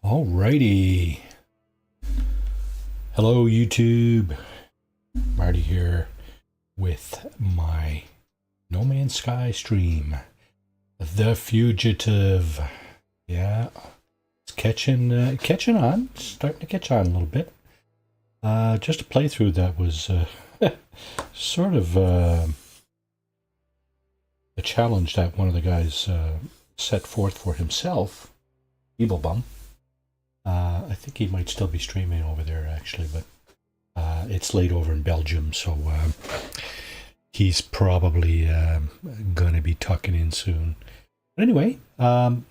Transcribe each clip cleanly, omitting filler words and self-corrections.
Alrighty. Hello, YouTube. Marty here with my No Man's Sky stream. The Fugitive. Yeah, it's catching on. Starting to catch on a little bit. Just a playthrough that was sort of a challenge that one of the guys set forth for himself. Evil Bum. I think he might still be streaming over there, actually, but it's late over in Belgium, so he's probably going to be tucking in soon. But anyway, I'm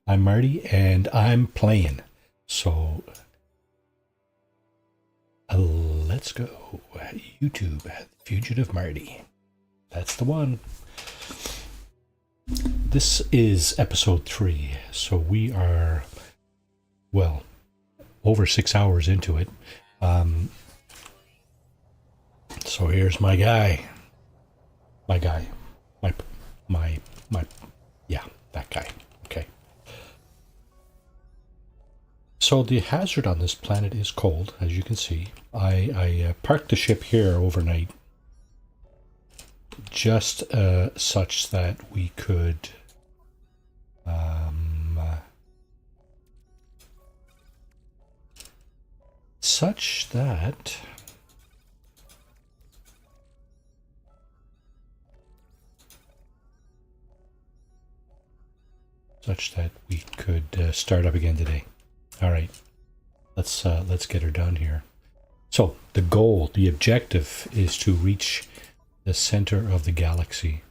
Marty, and I'm playing. So let's go. YouTube, Fugitive Marty. That's the one. This is episode 3, so we are... well, over 6 hours into it. So here's my guy. Yeah, that guy. Okay. So the hazard on this planet is cold, as you can see. I parked the ship here overnight, just such that we could... such that we could start up again today. All right, let's get her done here. So the goal, the objective, is to reach the center of the galaxy.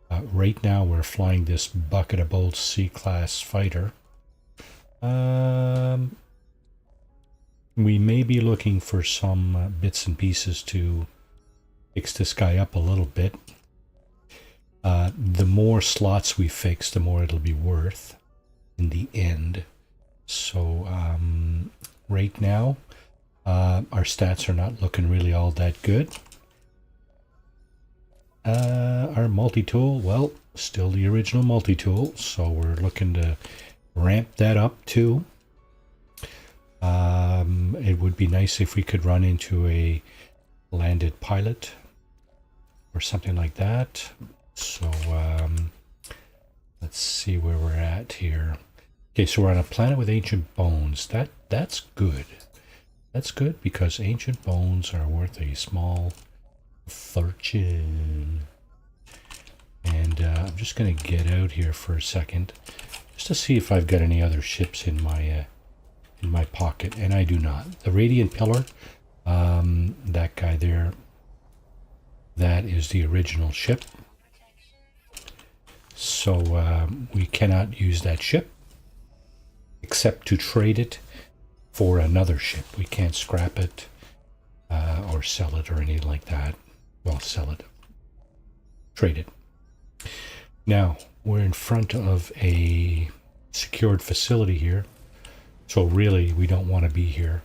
Right now we're flying this bucket of bolts C-class fighter. We may be looking for some bits and pieces to fix this guy up a little bit. The more slots we fix, the more it'll be worth in the end. So right now, our stats are not looking really all that good. Our multi-tool, well, still the original multi-tool, so we're looking to ramp that up too. It would be nice if we could run into a landed pilot or something like that. So let's see where we're at here. Okay, so we're on a planet with ancient bones. That's good. That's good because ancient bones are worth a small fortune. And I'm just going to get out here for a second just to see if I've got any other ships in my pocket, and I do not. The Radiant Pillar, that guy there, that is the original ship. So we cannot use that ship except to trade it for another ship. We can't scrap it or sell it or anything like that. Well, sell it. Trade it. Now, we're in front of a secured facility here. So really, we don't want to be here.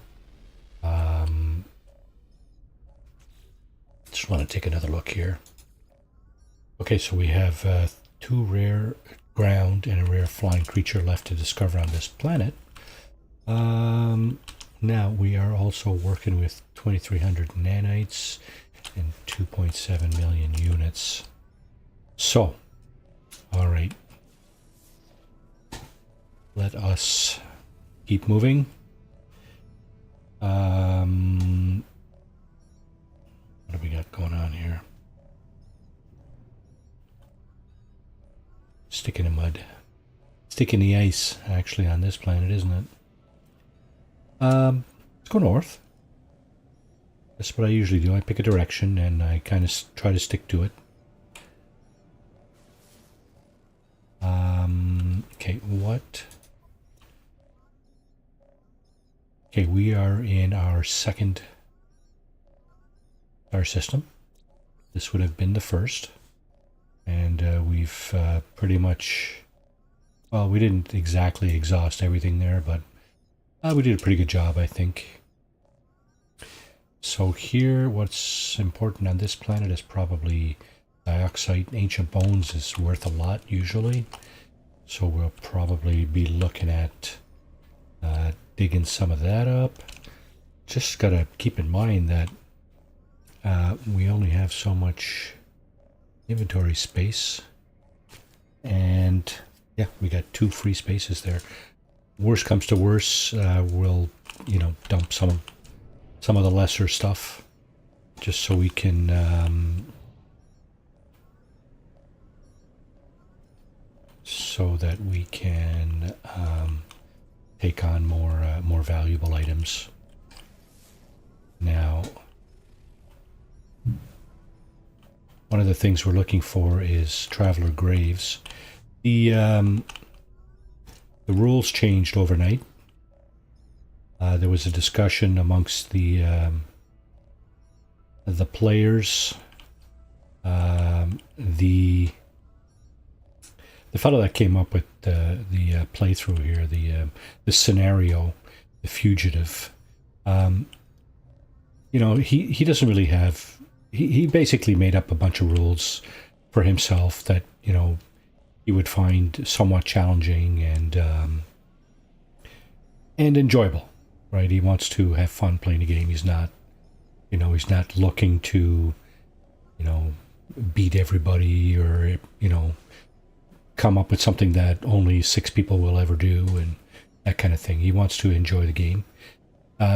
Just want to take another look here. Okay, so we have 2 rare ground and a rare flying creature left to discover on this planet. Now we are also working with 2,300 nanites and 2.7 million units. So, all right. Let us keep moving. What do we got going on here? Stick in the mud. Stick in the ice, actually, on this planet, isn't it? Let's go north. That's what I usually do. I pick a direction and I kind of try to stick to it. Okay, what? Okay, we are in our second star system. This would have been the first. And we've pretty much... well, we didn't exactly exhaust everything there, but we did a pretty good job, I think. So here, what's important on this planet is probably dioxide. Ancient bones is worth a lot, usually. So we'll probably be looking at Digging some of that up. Just got to keep in mind that we only have so much inventory space. And yeah, we got 2 free spaces there. Worst comes to worst, we'll, dump some of the lesser stuff just so we can take on more valuable items. Now, one of the things we're looking for is traveler graves. The rules changed overnight. There was a discussion amongst the players. The fellow that came up with the playthrough here, the scenario, the Fugitive. He doesn't really have. He basically made up a bunch of rules for himself that he would find somewhat challenging and enjoyable, right? He wants to have fun playing the game. He's not looking to, beat everybody or, come up with something that only 6 people will ever do and that kind of thing. He wants to enjoy the game.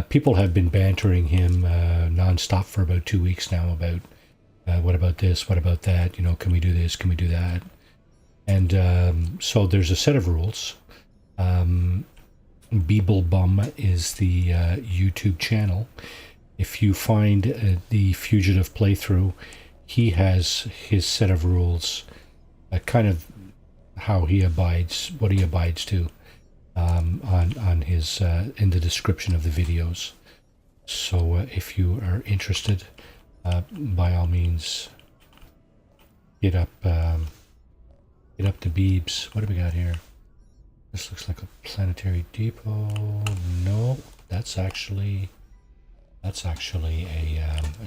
People have been bantering him nonstop for about 2 weeks now about what about this, what about that, can we do this, can we do that? And so there's a set of rules. Beeblebum is the YouTube channel. If you find the Fugitive playthrough, he has his set of rules, kind of how he abides, what he abides to, on his in the description of the videos. So if you are interested, by all means, hit up the Beebs. What do we got here? This looks like a planetary depot. No, that's actually a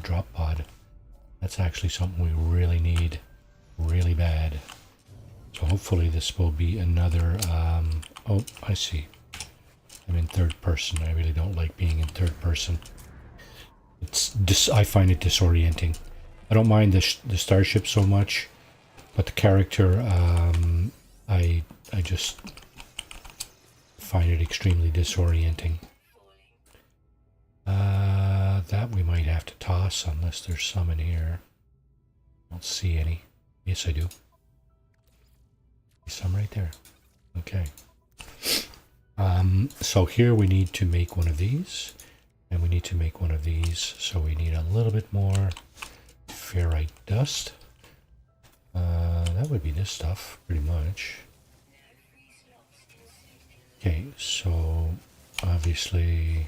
drop pod. That's actually something we really need, really bad. So hopefully this will be another. Oh, I see. I'm in third person. I really don't like being in third person. I find it disorienting. I don't mind the starship so much, but the character, I just find it extremely disorienting. That we might have to toss unless there's some in here. I don't see any. Yes, I do. Some right there. Okay. So here we need to make one of these, and we need to make one of these. So we need a little bit more ferrite dust. That would be this stuff, pretty much. Okay, so obviously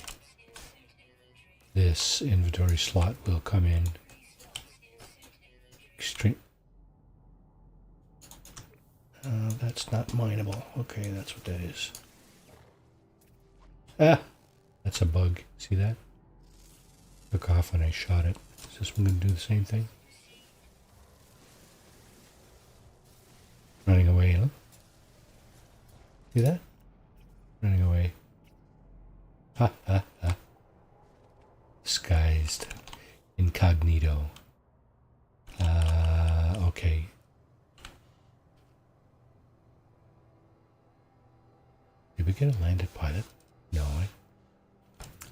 this inventory slot will come in extreme. That's not mineable. Okay, that's what that is. Ah, that's a bug. See that? Took off when I shot it. Is this one going to do the same thing? Running away, huh? See that? Running away. Ha ha ha. Disguised. Incognito. Okay. Did we get a landed pilot? No.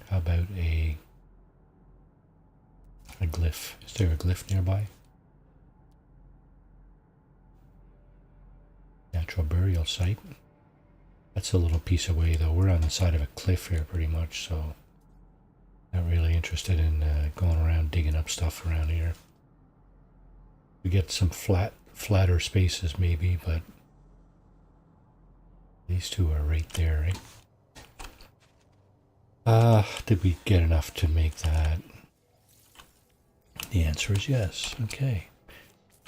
How about a glyph? Is there a glyph nearby? Natural burial site. That's a little piece away though. We're on the side of a cliff here pretty much, so not really interested in going around digging up stuff around here. We get some flatter spaces maybe, but these two are right there, right? Did we get enough to make that? The answer is yes. Okay.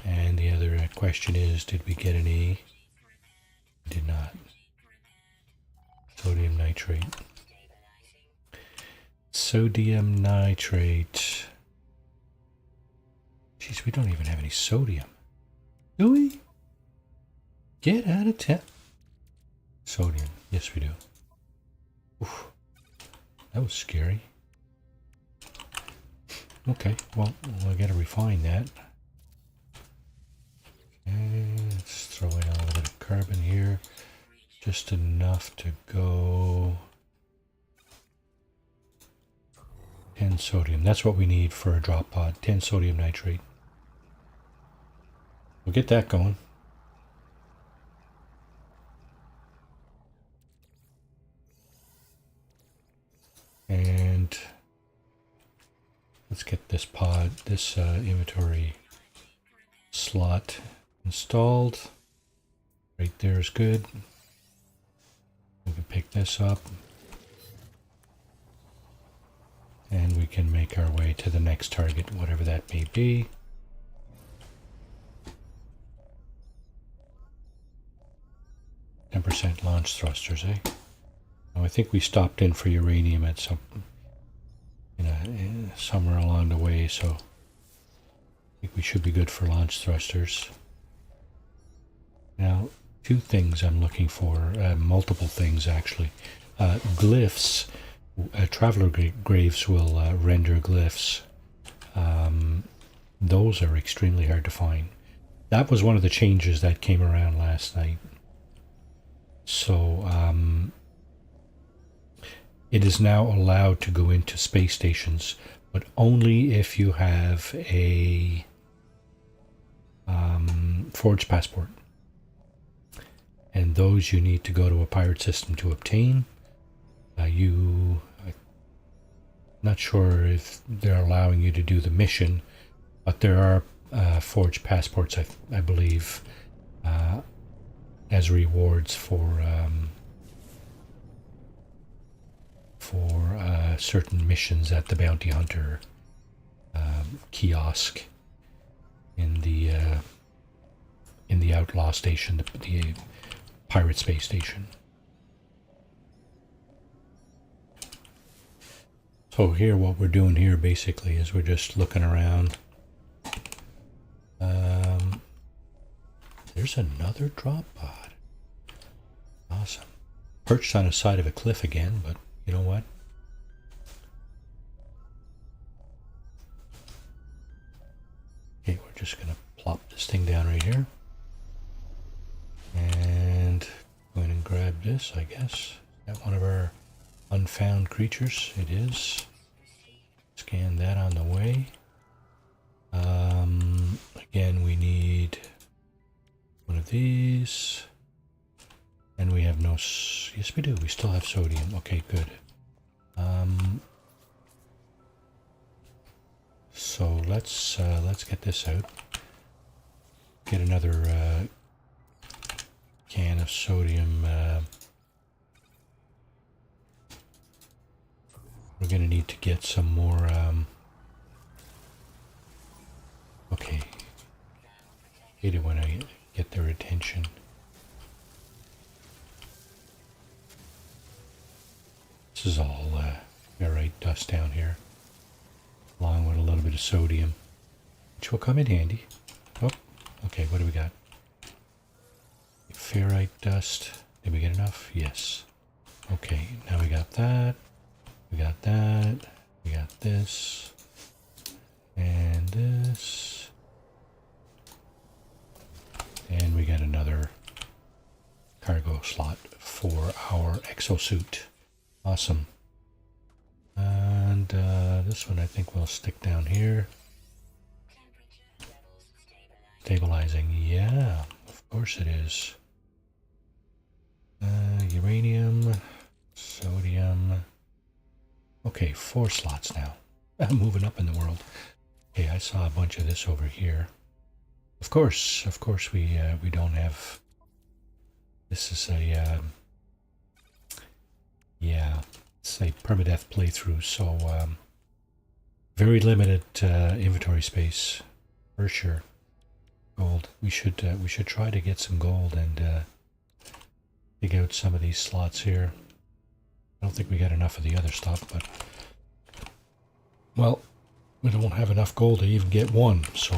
And the other question is, did we get any? We did not. Sodium nitrate. Sodium nitrate. Jeez, we don't even have any sodium. Do we? Get out of town. Sodium. Yes, we do. Oof, that was scary. Okay, well, I gotta refine that. Okay, let's throw in a little bit of carbon here. Just enough to go 10 sodium. That's what we need for a drop pod. 10 sodium nitrate. We'll get that going. And let's get this pod, this inventory slot installed. Right there is good. We can pick this up. And we can make our way to the next target, whatever that may be. %, launch thrusters, eh? Now, I think we stopped in for uranium at some, somewhere along the way, so I think we should be good for launch thrusters. Now, two things I'm looking for, multiple things actually. Glyphs, traveler graves will render glyphs. Those are extremely hard to find. That was one of the changes that came around last night. So it is now allowed to go into space stations, but only if you have a forged passport. And those you need to go to a pirate system to obtain. I'm not sure if they're allowing you to do the mission, but there are forged passports, I believe, as rewards for certain missions at the bounty hunter kiosk in the outlaw station, the pirate space station. So here, what we're doing here basically is we're just looking around. There's another drop pod. Awesome. Perched on the side of a cliff again, but you know what? Okay, we're just going to plop this thing down right here. And go in and grab this, I guess. Is that one of our unfound creatures? It is. Scan that on the way. Again, we need one of these. And we have no... Yes, we do. We still have sodium. Okay, good. So let's get this out. Get another can of sodium. We're going to need to get some more... okay. Hate it when I get their attention. This is all ferrite dust down here, along with a little bit of sodium, which will come in handy. Oh, okay, what do we got? Ferrite dust. Did we get enough? Yes. Okay, now we got that. We got that. We got this. And this. And we got another cargo slot for our exosuit. Awesome. And this one I think we'll stick down here. Stabilizing. Yeah, of course it is. Uranium, sodium. Okay, 4 slots now. I'm moving up in the world. Okay, I saw a bunch of this over here. Of course, we don't have. This is a yeah, it's a permadeath playthrough, so very limited inventory space for sure. Gold. We should try to get some gold and dig out some of these slots here. I don't think we got enough of the other stuff, but well, we don't have enough gold to even get one, so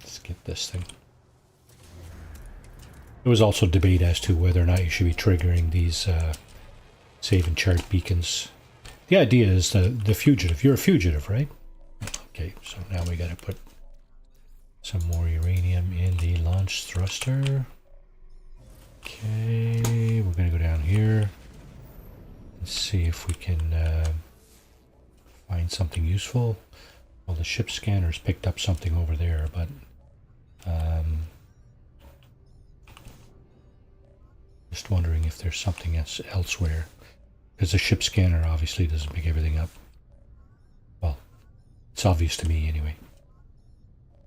let's get this thing. There was also debate as to whether or not you should be triggering these Save and chart beacons. The idea is the fugitive. You're a fugitive, right? Okay, so now we got to put some more uranium in the launch thruster. Okay, we're going to go down here and see if we can find something useful. Well, the ship scanners picked up something over there, but just wondering if there's something else elsewhere. Because the ship scanner obviously doesn't pick everything up. Well, it's obvious to me anyway.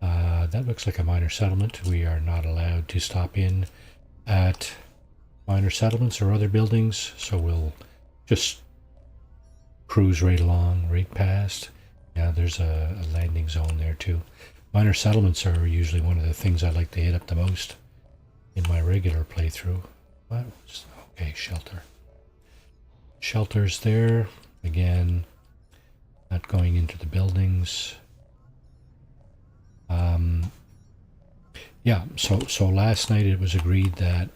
That looks like a minor settlement. We are not allowed to stop in at minor settlements or other buildings, so we'll just cruise right along, right past. Yeah, there's a landing zone there too. Minor settlements are usually one of the things I like to hit up the most in my regular playthrough. What? Okay, shelter. Shelter's there. Again, not going into the buildings. Yeah, so last night it was agreed that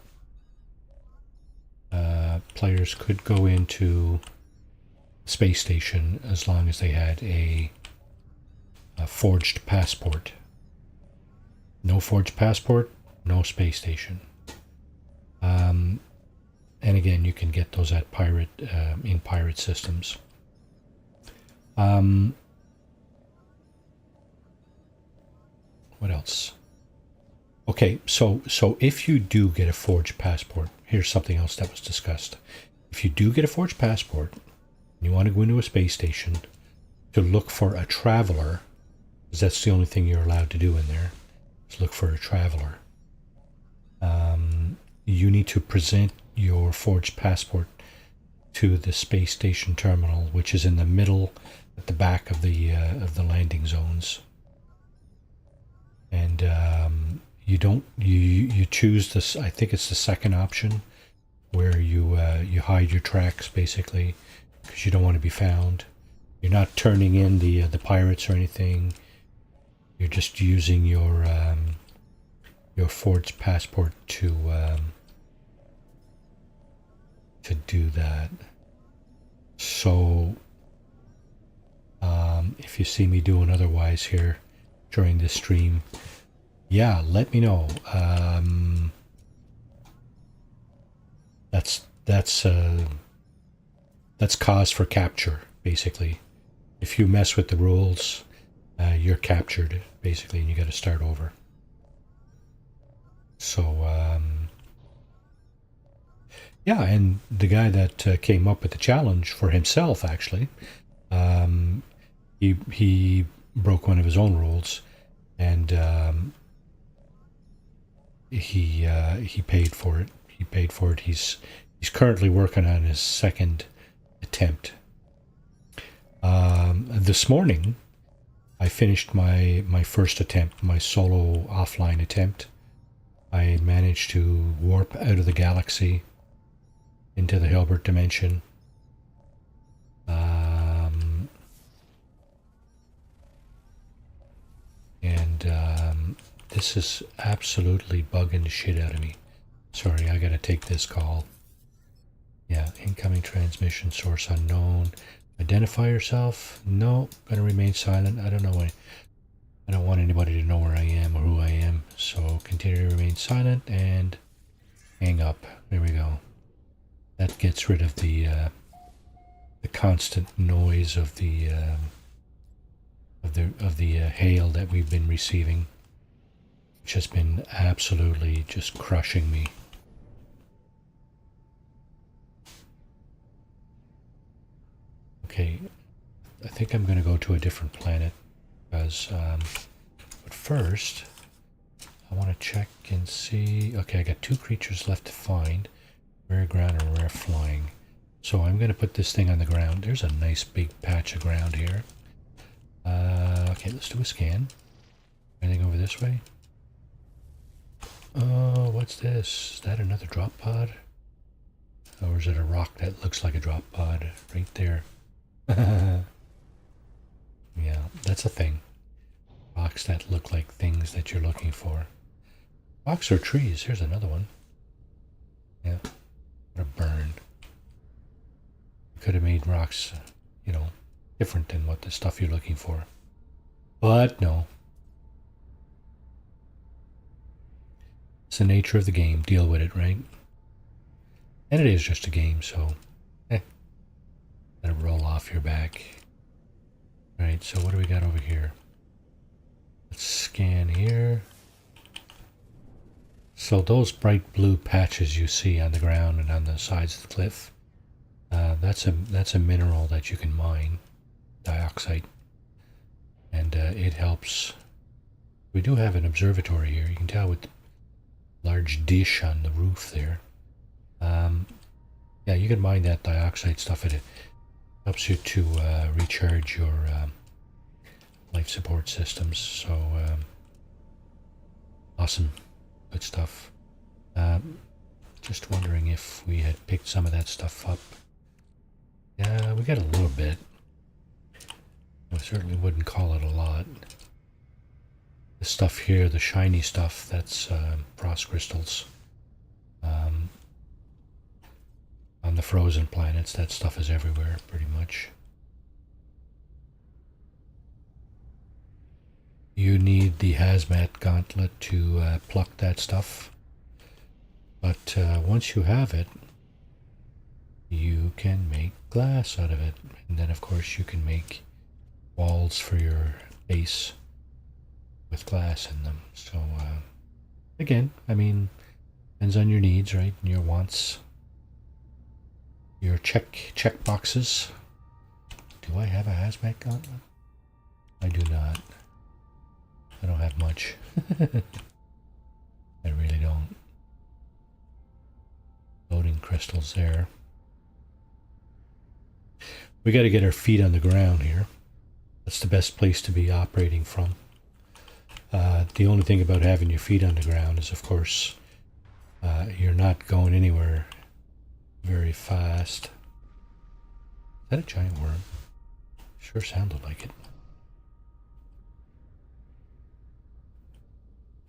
players could go into space station as long as they had a forged passport. No forged passport, no space station. And again, you can get those at in pirate systems. What else? Okay, so if you do get a forged passport, here's something else that was discussed. If you do get a forged passport, and you want to go into a space station to look for a traveler, because that's the only thing you're allowed to do in there, is look for a traveler. You need to present your forged passport to the space station terminal, which is in the middle, at the back of the landing zones. And you choose this. I think it's the second option, where you hide your tracks basically, because you don't want to be found. You're not turning in the pirates or anything. You're just using your forged passport to do that. So if you see me doing otherwise here during this stream, yeah, let me know. That's cause for capture, basically. If you mess with the rules, you're captured, basically, and you got to start over. So, yeah, and the guy that came up with the challenge for himself, actually, he broke one of his own rules, and he paid for it. He paid for it. He's currently working on his second attempt. This morning, I finished my first attempt, my solo offline attempt. I managed to warp out of the galaxy into the Hilbert Dimension. This is absolutely bugging the shit out of me. Sorry, I gotta take this call. Yeah, incoming transmission, source unknown. Identify yourself? No, gonna remain silent. I don't know I don't want anybody to know where I am or who I am. So continue to remain silent and hang up. There we go. That gets rid of the constant noise of the hail that we've been receiving, which has been absolutely just crushing me. Okay, I think I'm going to go to a different planet, because, but first, I want to check and see. Okay, I got 2 creatures left to find, rare ground and rare flying. So I'm going to put this thing on the ground. There's a nice big patch of ground here. Okay, let's do a scan. Anything over this way? Oh, what's this? Is that another drop pod? Or is it a rock that looks like a drop pod? Right there. Yeah, that's a thing. Rocks that look like things that you're looking for. Rocks or trees. Here's another one. Yeah. What a burn. could have made rocks, you know, different than what the stuff you're looking for. But no. It's the nature of the game. Deal with it, right? And it is just a game, so let it roll off your back. Alright, so what do we got over here? Let's scan here. So those bright blue patches you see on the ground and on the sides of the cliff, that's a mineral that you can mine, dioxide, and it helps. We do have an observatory here. You can tell with the large dish on the roof there. Yeah, you can mine that dioxide stuff. It helps you to recharge your life support systems. So awesome, good stuff. Just wondering if we had picked some of that stuff up. Yeah, we got a little bit. I certainly wouldn't call it a lot. The stuff here, the shiny stuff, that's frost crystals. On the frozen planets, that stuff is everywhere, pretty much. You need the hazmat gauntlet to pluck that stuff. But once you have it, you can make glass out of it. And then, of course, you can make walls for your base with glass in them. So, again, I mean, depends on your needs, right? And your wants. Your check boxes. Do I have a hazmat gauntlet? I do not. I don't have much. I really don't. Loading crystals there. We got to get our feet on the ground here. That's the best place to be operating from. The only thing about having your feet on the ground is, of course, you're not going anywhere very fast. Is that a giant worm? Sure sounded like it.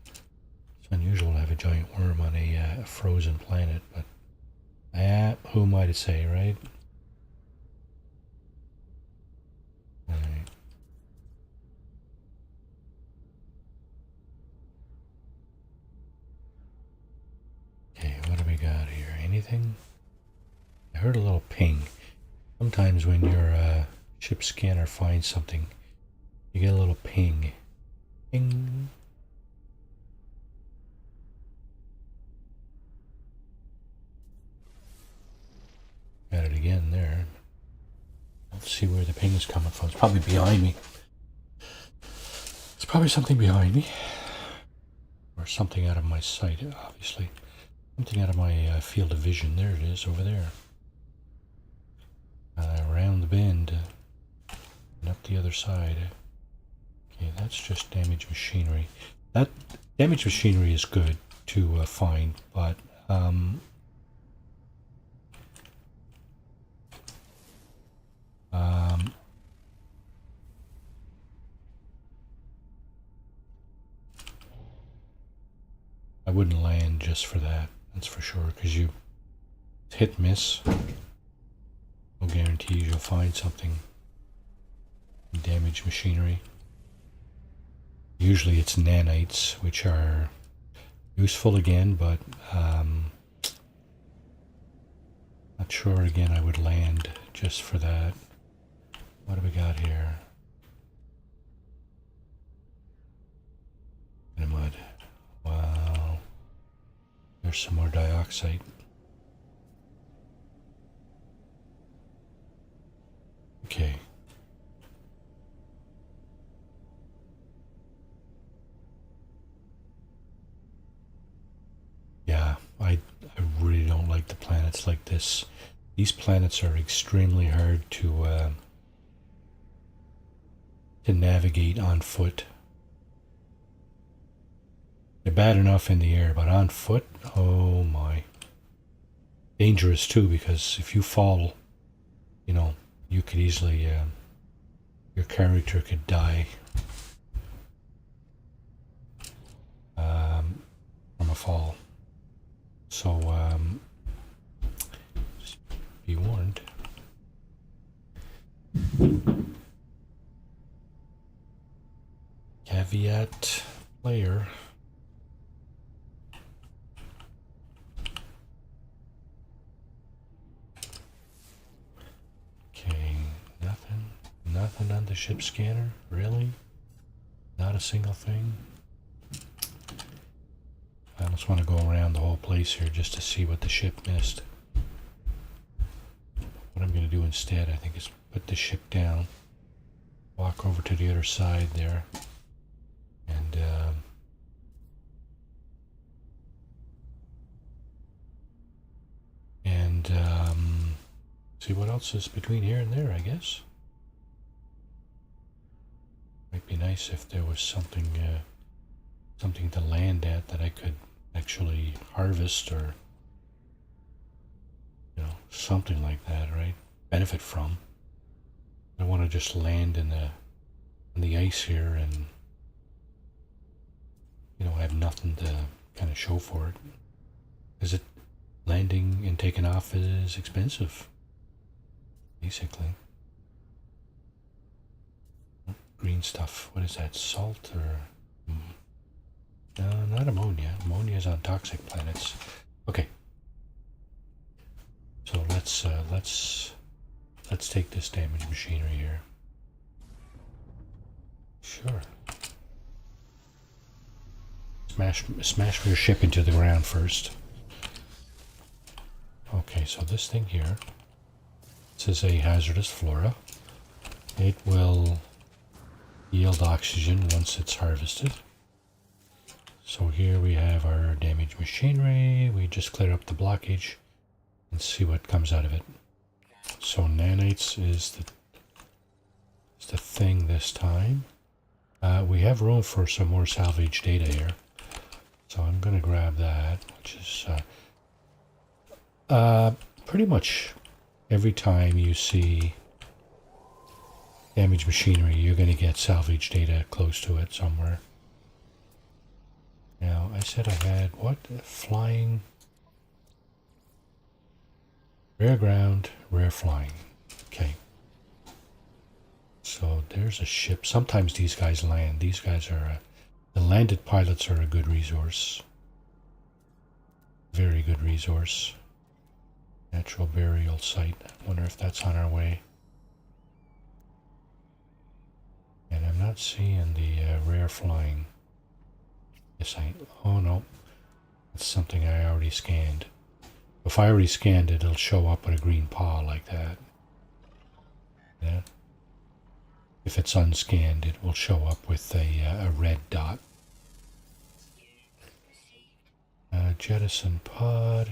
It's unusual to have a giant worm on a frozen planet, but who am I to say, right? Alright. Okay, what do we got here? Anything? I heard a little ping. Sometimes when your ship scanner finds something, you get a little ping. Ping. Got it again there. Let's see where the ping is coming from. It's probably behind me. It's probably something behind me. Or something out of my sight, obviously. Something out of my field of vision. There it is, over there. Around the bend. And up the other side. Okay, that's just damaged machinery. That damaged machinery is good to find, but I wouldn't land just for that, that's for sure, because you hit miss. No guarantees you'll find something. Damaged machinery. Usually it's nanites, which are useful again, but not sure again I would land just for that. What do we got here? In the mud. Wow. There's some more dioxide. Okay. Yeah, I really don't like the planets like this. These planets are extremely hard to navigate on foot. They're bad enough in the air, but on foot, oh my. Dangerous too, because if you fall, you know, you could easily, your character could die from a fall. So, just be warned. Caveat player. Okay, nothing on the ship scanner, really? Not a single thing? I just want to go around the whole place here just to see what the ship missed. What I'm going to do instead, I think, is put the ship down, walk over to the other side there, and see what else is between here and there, I guess. Might be nice if there was something to land at that I could actually harvest, or something like that, right? Benefit from. I want to just land in the ice here and have nothing to kind of show for it. Is it landing and taking off is expensive, basically. Green stuff. What is that? Salt or? No, not ammonia. Ammonia is on toxic planets. Okay. So let's take this damaged machinery here. Sure. Smash your ship into the ground first. Okay, so this thing here, this is a hazardous flora. It will yield oxygen once it's harvested. So here we have our damaged machinery. We just clear up the blockage and see what comes out of it. So nanites is the thing this time. We have room for some more salvage data here. So I'm going to grab that, which is pretty much every time you see damaged machinery, you're going to get salvage data close to it somewhere. Now, I said I had, what? Flying. Rare ground, rare flying. Okay. So there's a ship. Sometimes these guys land. These guys are, the landed pilots are a good resource. Very good resource. Natural burial site. I wonder if that's on our way. And I'm not seeing the rare flying. Yes, oh no. That's something I already scanned. If I already scanned it, it'll show up with a green paw like that. Yeah. If it's unscanned, it will show up with a red dot. Jettison pod.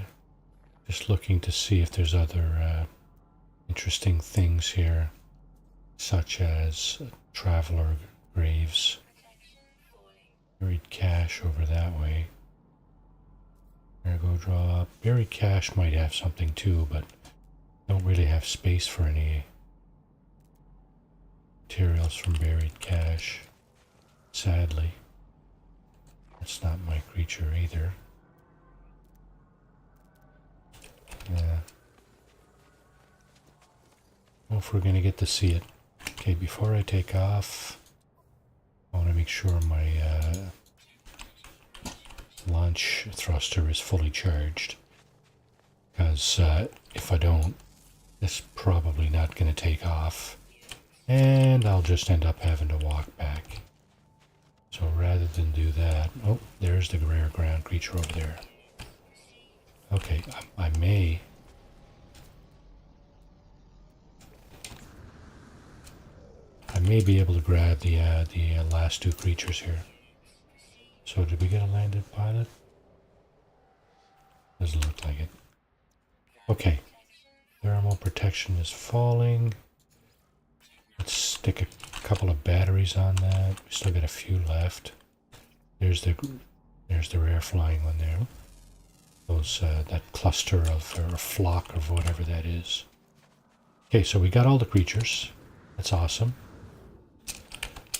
Just looking to see if there's other interesting things here, such as traveler graves. Buried cache over that way. Cargo drop. Buried cache might have something too, but don't really have space for any materials from buried cache. Sadly. That's not my creature either. Yeah. Well, if we're going to get to see it. Okay, before I take off, I want to make sure my launch thruster is fully charged. Because if I don't, it's probably not going to take off. And I'll just end up having to walk back. So rather than do that... Oh, there's the rare ground creature over there. Okay, I may... be able to grab the last two creatures here. So did we get a landed pilot? Doesn't look like it. Okay. Thermal protection is falling. Let's stick a couple of batteries on that. We still got a few left. There's the rare flying one there. Those that cluster of, or flock of whatever that is. Okay, so we got all the creatures. That's awesome.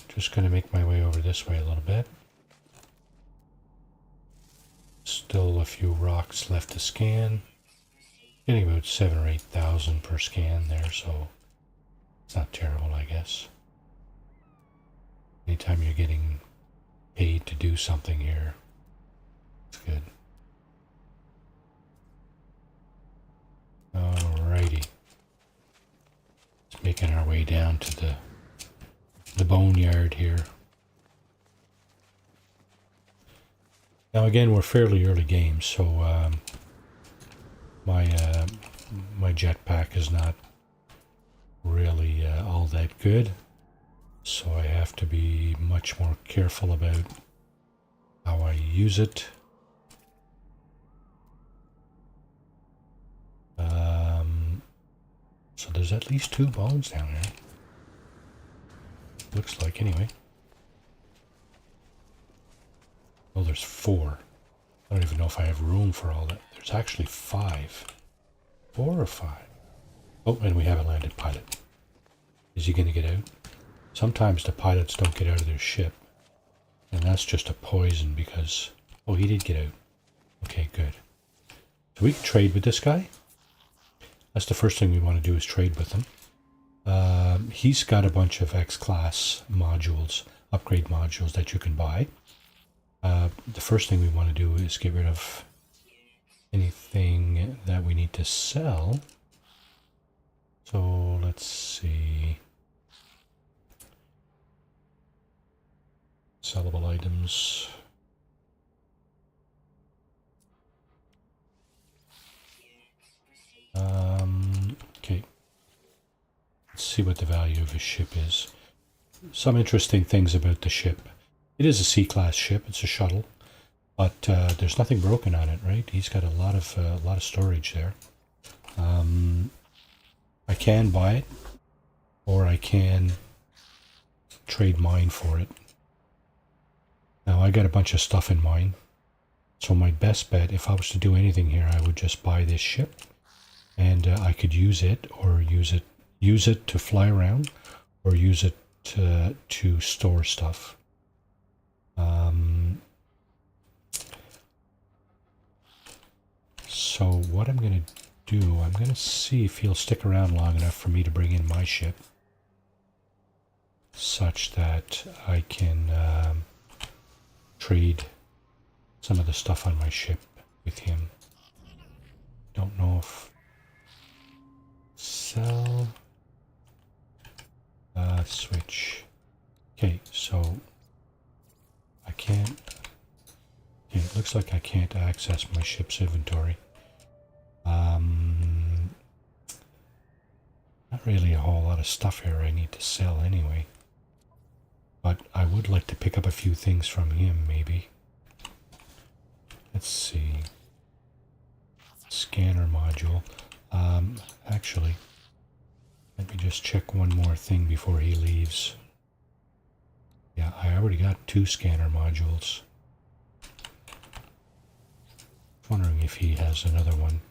Just going to make my way over this way a little bit. Still a few rocks left to scan. Getting about 7,000 or 8,000 per scan there, so It's not terrible, I guess. Anytime you're getting paid to do something here, it's good. Alrighty. Just making our way down to the boneyard here. Now again, we're fairly early game, so my jetpack is not really all that good, so I have to be much more careful about how I use it. So there's at least 2 bones down there. Looks like, anyway. Oh, there's 4. I don't even know if I have room for all that. There's actually 5. 4 or 5. Oh, and we have a landed pilot. Is he going to get out? Sometimes the pilots don't get out of their ship. And that's just a poison because... Oh, he did get out. Okay, good. So we can trade with this guy. That's the first thing we want to do, is trade with him. He's got a bunch of X-class modules, upgrade modules that you can buy. The first thing we want to do is get rid of anything that we need to sell. So let's see. Sellable items. Okay. Let's see what the value of his ship is. Some interesting things about the ship. It is a C-class ship. It's a shuttle, but there's nothing broken on it, right? He's got a lot of storage there. I can buy it, or I can trade mine for it. Now I got a bunch of stuff in mine, so my best bet, if I was to do anything here, I would just buy this ship, and I could use it, or use it to fly around, or use it to store stuff. So what I'm going to do, I'm going to see if he'll stick around long enough for me to bring in my ship, such that I can trade some of the stuff on my ship with him. Don't know if... Sell... switch. Okay, so I can't... Okay, it looks like I can't access my ship's inventory. Not really a whole lot of stuff here I need to sell anyway. But I would like to pick up a few things from him, maybe. Let's see. Scanner module. Actually, let me just check one more thing before he leaves. Yeah, I already got 2 scanner modules. Wondering if he has another one.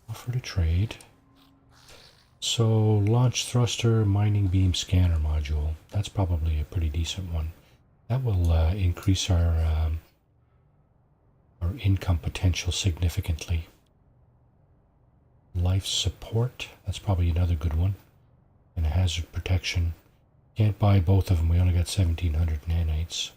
Offer to trade. So, launch thruster mining beam scanner module. That's probably a pretty decent one. That will increase our income potential significantly. Life support. That's probably another good one. And hazard protection. Can't buy both of them. We only got 1,700 nanites.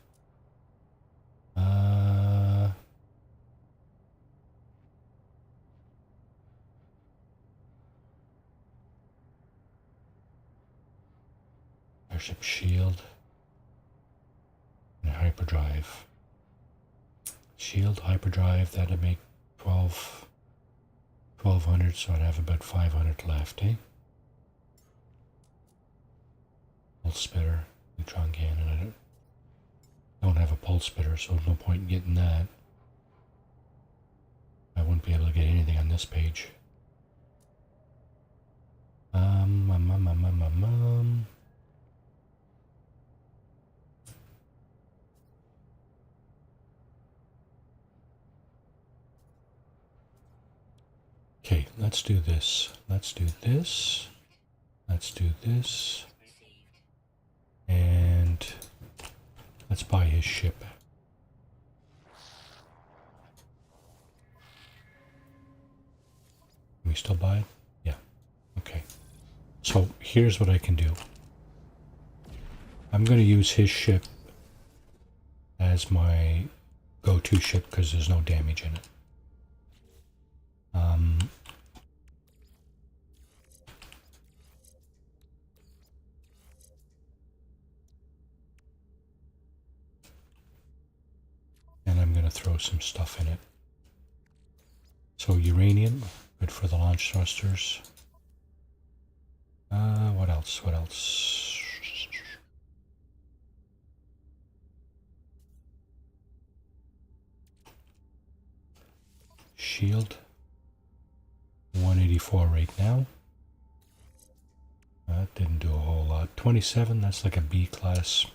Airship shield and hyperdrive. Shield, hyperdrive, that'd make 1,200, so I'd have about 500 left, eh? Pulse spitter, neutron cannon. I don't have a pulse spitter, so there's no point in getting that. I wouldn't be able to get anything on this page. Okay, let's do this. Let's do this. Let's do this. And let's buy his ship. Can we still buy it? Yeah. Okay. So here's what I can do. I'm going to use his ship as my go-to ship because there's no damage in it. And I'm going to throw some stuff in it. So uranium, good for the launch thrusters. What else? What else? Shield. 184 right now. That didn't do a whole lot. 27, that's like a B class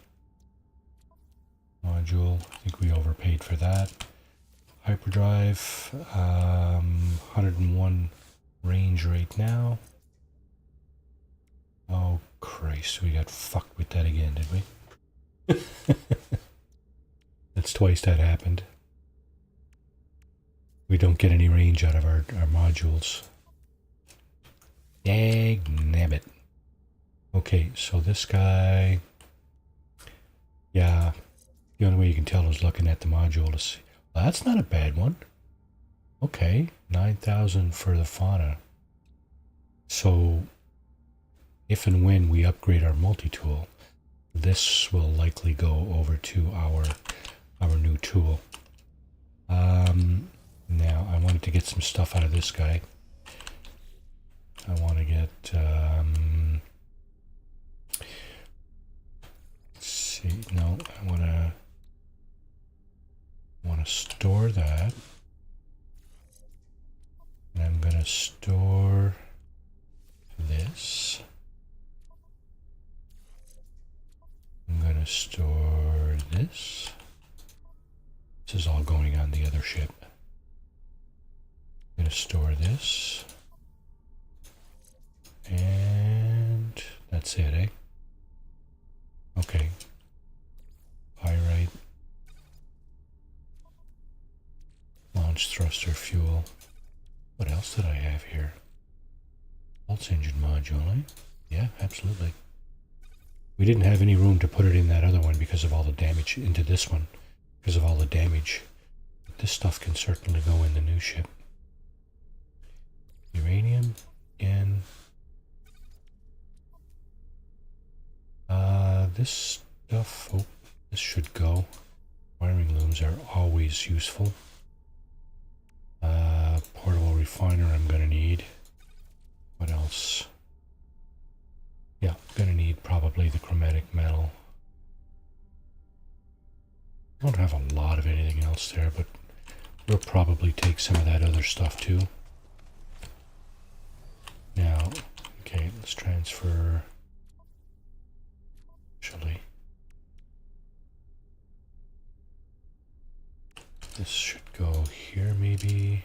module. I think we overpaid for that. Hyperdrive, 101 range right now. Oh Christ, we got fucked with that again, did we? That's twice that happened. We don't get any range out of our modules. Dagnabbit. Okay, so this guy, yeah, the only way you can tell is looking at the module to see. Well, that's not a bad one. Okay, 9,000 for the fauna. So, if and when we upgrade our multi-tool, this will likely go over to our new tool. Now, I wanted to get some stuff out of this guy. I want to get, let's see, no, I want to store that. And I'm going to store this. I'm going to store this. This is all going on the other ship. I'm going to store this. And that's it, eh? Okay. Pyrite. Launch thruster fuel. What else did I have here? Pulse engine module, eh? Yeah, absolutely. We didn't have any room to put it in that other one because of all the damage into this one. Because of all the damage. But this stuff can certainly go in the new ship. Uranium and this stuff, oh, this should go. Wiring looms are always useful. Portable refiner I'm going to need. What else? Yeah, I'm going to need probably the chromatic metal. I don't have a lot of anything else there, but we'll probably take some of that other stuff too. Now, okay, let's transfer. Actually, this should go here maybe.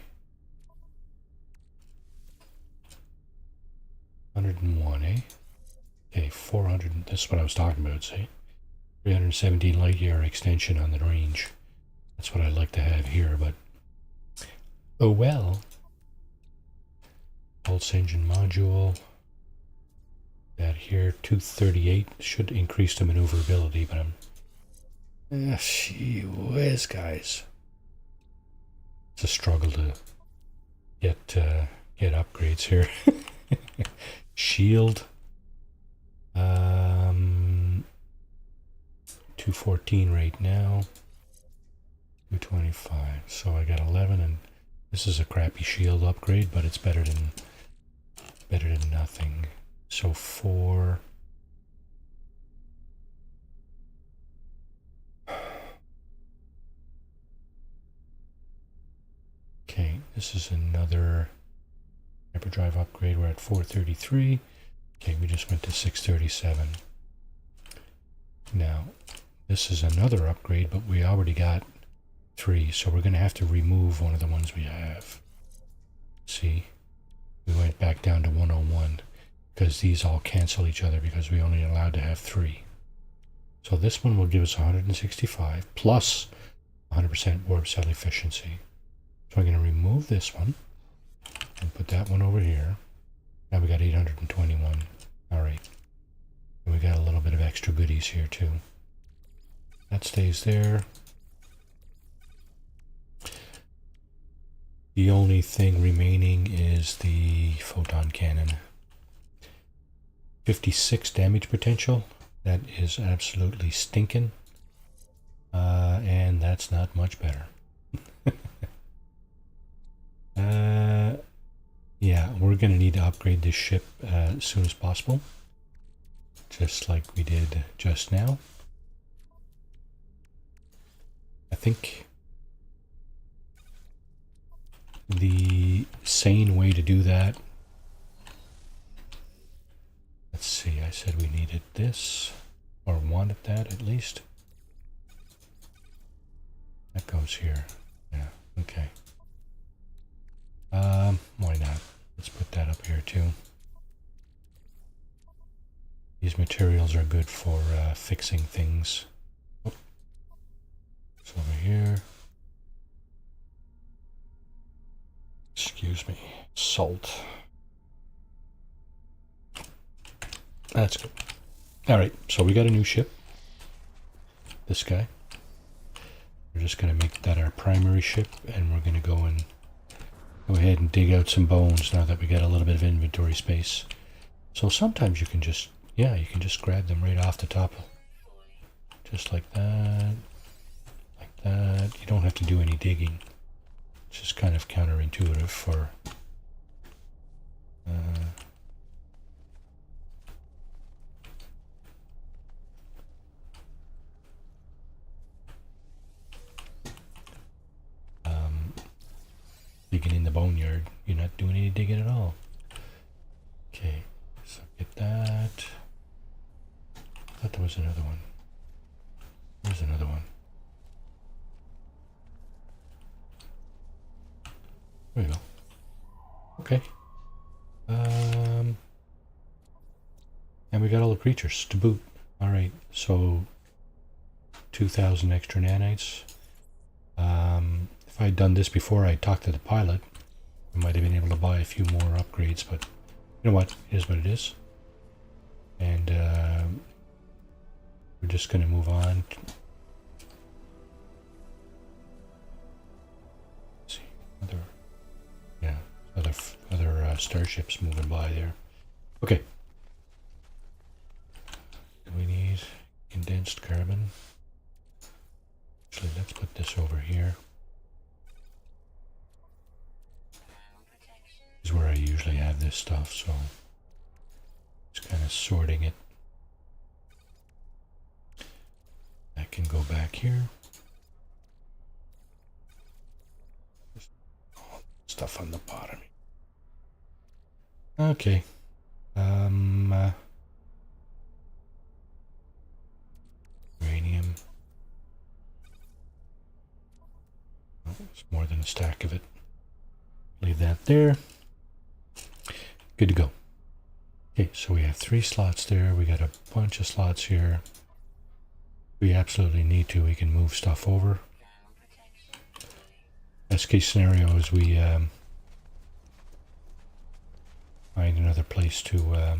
101, eh? Okay, 400, this is what I was talking about, see? 317 light year extension on the range. That's what I'd like to have here, but oh well. Pulse engine module. That here, 238 should increase the maneuverability, but I'm... gee whiz, guys. It's a struggle to get upgrades here. Shield. 214 right now. 225. So I got 11, and this is a crappy shield upgrade, but it's better than nothing. So 4. Okay, this is another hyperdrive upgrade. We're at 433. Okay, we just went to 637. Now, this is another upgrade, but we already got 3, so we're going to have to remove one of the ones we have. See, we went back down to 101. Because these all cancel each other because we only allowed to have 3. So this one will give us 165 plus 100% warp cell efficiency. So I'm going to remove this one and put that one over here. Now we got 821. Alright. We got a little bit of extra goodies here too. That stays there. The only thing remaining is the photon cannon. 56 damage potential. That is absolutely stinking. And that's not much better. Yeah, we're going to need to upgrade this ship as soon as possible. Just like we did just now. I think the sane way to do that, let's see, I said we needed this, or wanted that at least. That goes here. Yeah, okay. Why not? Let's put that up here too. These materials are good for fixing things. Oh. It's over here. Excuse me. Salt. That's good. Alright, so we got a new ship. This guy. We're just going to make that our primary ship, and we're going to go ahead and dig out some bones now that we got a little bit of inventory space. So sometimes you can just, yeah, you can just grab them right off the top. Just like that. Like that. You don't have to do any digging. It's just kind of counterintuitive for... digging in the boneyard. You're not doing any digging at all. Okay, so get that. I thought there was another one. There's another one. There we go. Okay. And we got all the creatures to boot. Alright, so 2,000 extra nanites. If I had done this before I talked to the pilot, I might have been able to buy a few more upgrades, but you know what? It is what it is. And we're just going to move on. Let's see, other starships moving by there. Okay. We need condensed carbon. Actually, let's put this over here. This is where I usually have this stuff, so just kind of sorting it. That can go back here. Stuff on the bottom. Okay. Uranium. Oh, it's more than a stack of it. Leave that there. Good to go. Okay, so we have 3 slots there. We got a bunch of slots here. We absolutely need to. We can move stuff over. Best case scenario is we find another place to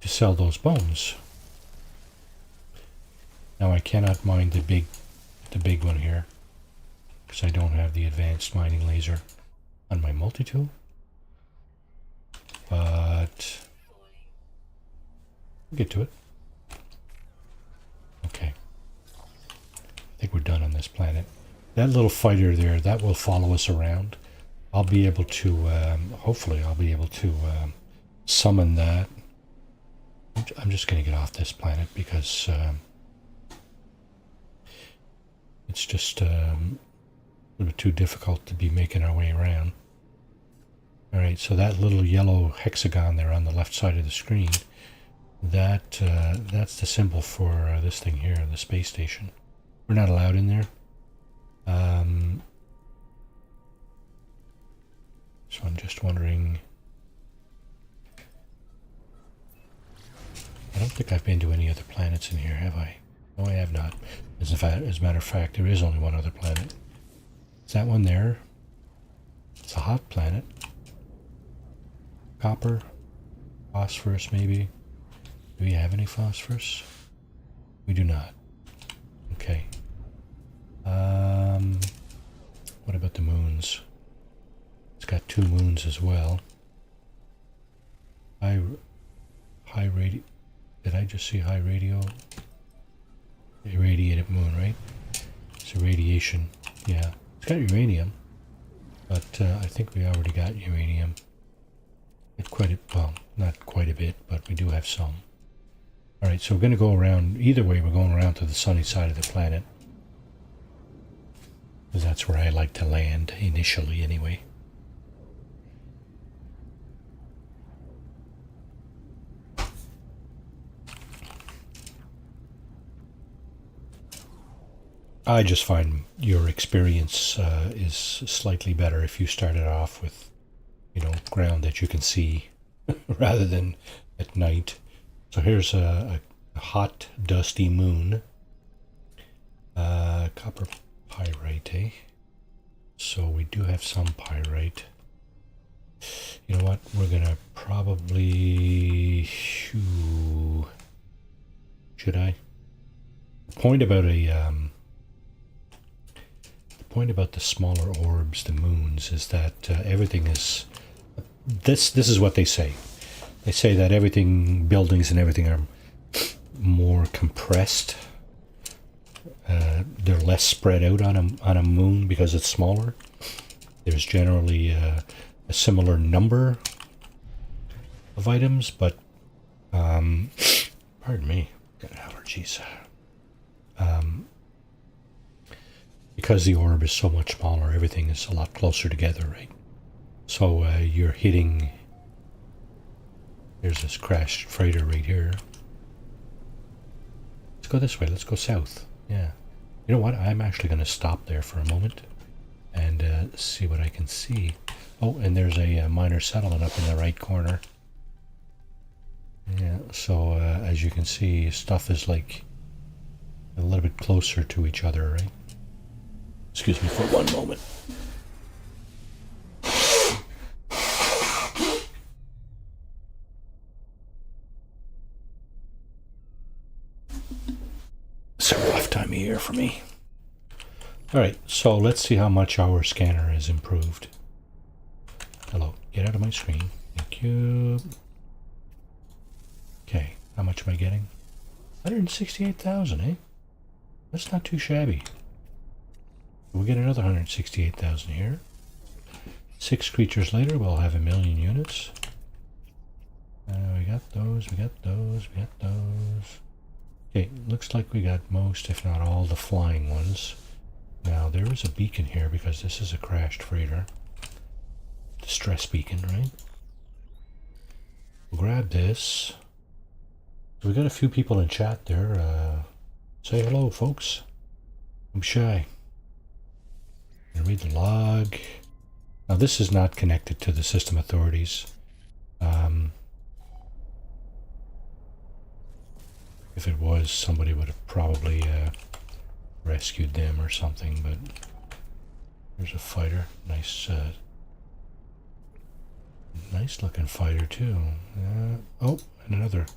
sell those bones. Now I cannot mine the big one here because I don't have the advanced mining laser on my multi-tool, but we'll get to it. Okay, I think we're done on this planet. That little fighter there, that will follow us around. I'll be able to, hopefully I'll be able to summon that. I'm just going to get off this planet because it's just a little bit too difficult to be making our way around. Alright, so that little yellow hexagon there on the left side of the screen, that's the symbol for this thing here, the space station. We're not allowed in there. So I'm just wondering... I don't think I've been to any other planets in here, have I? No, I have not. As a matter of fact, there is only one other planet. Is that one there? It's a hot planet. copper, phosphorus maybe. Do we have any phosphorus? We do not. Okay. What about the moons? It's got 2 moons as well. High radio. Did I just see high radio? Irradiated moon, right? It's irradiation. Yeah. It's got uranium. But I think we already got uranium. Well, not quite a bit, but we do have some. Alright, so we're going to go around, either way we're going around to the sunny side of the planet. Because that's where I like to land, initially anyway. I just find your experience is slightly better if you started off with, ground that you can see rather than at night. So here's a hot, dusty moon. Copper pyrite, eh? So we do have some pyrite. You know what? We're gonna probably... Should I? The point about the smaller orbs, the moons, is that everything is... This is what they say. They say that buildings and everything are more compressed. They're less spread out on a moon because it's smaller. There's generally a similar number of items, but pardon me, got allergies. Because the orb is so much smaller, everything is a lot closer together, right? So you're hitting... There's this crashed freighter right here. Let's go this way. Let's go south. Yeah. You know what? I'm actually going to stop there for a moment and see what I can see. Oh, and there's a minor settlement up in the right corner. Yeah, so as you can see, stuff is like a little bit closer to each other, right? Excuse me for one moment. It's a rough time of year for me. Alright, so let's see how much our scanner has improved. Hello, get out of my screen. Thank you. Okay, how much am I getting? 168,000, eh? That's not too shabby. We'll get another 168,000 here. 6 creatures later, we'll have 1,000,000 units. We got those, we got those, we got those. Okay, looks like we got most, if not all, the flying ones. Now, there is a beacon here because this is a crashed freighter. Distress beacon, right? We'll grab this. So we got a few people in chat there. Say hello, folks. I'm shy. I'm gonna read the log. Now, this is not connected to the system authorities. If it was, somebody would have probably rescued them or something, but there's a fighter. Nice, nice looking fighter too. Oh, and another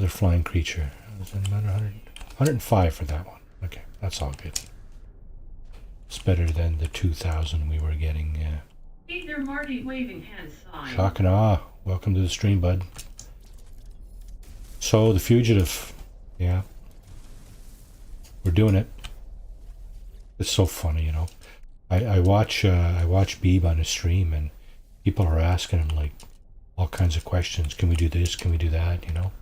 flying creature. There's another 105 for that one. Okay, that's all good. It's better than the 2,000 we were getting. Hey there, Marty, waving hand sign. Shock and awe. Welcome to the stream, bud. So, the Fugitive. Yeah. We're doing it. It's so funny, you know. I watch Beeb on his stream, and people are asking him, like, all kinds of questions. Can we do this? Can we do that? You know?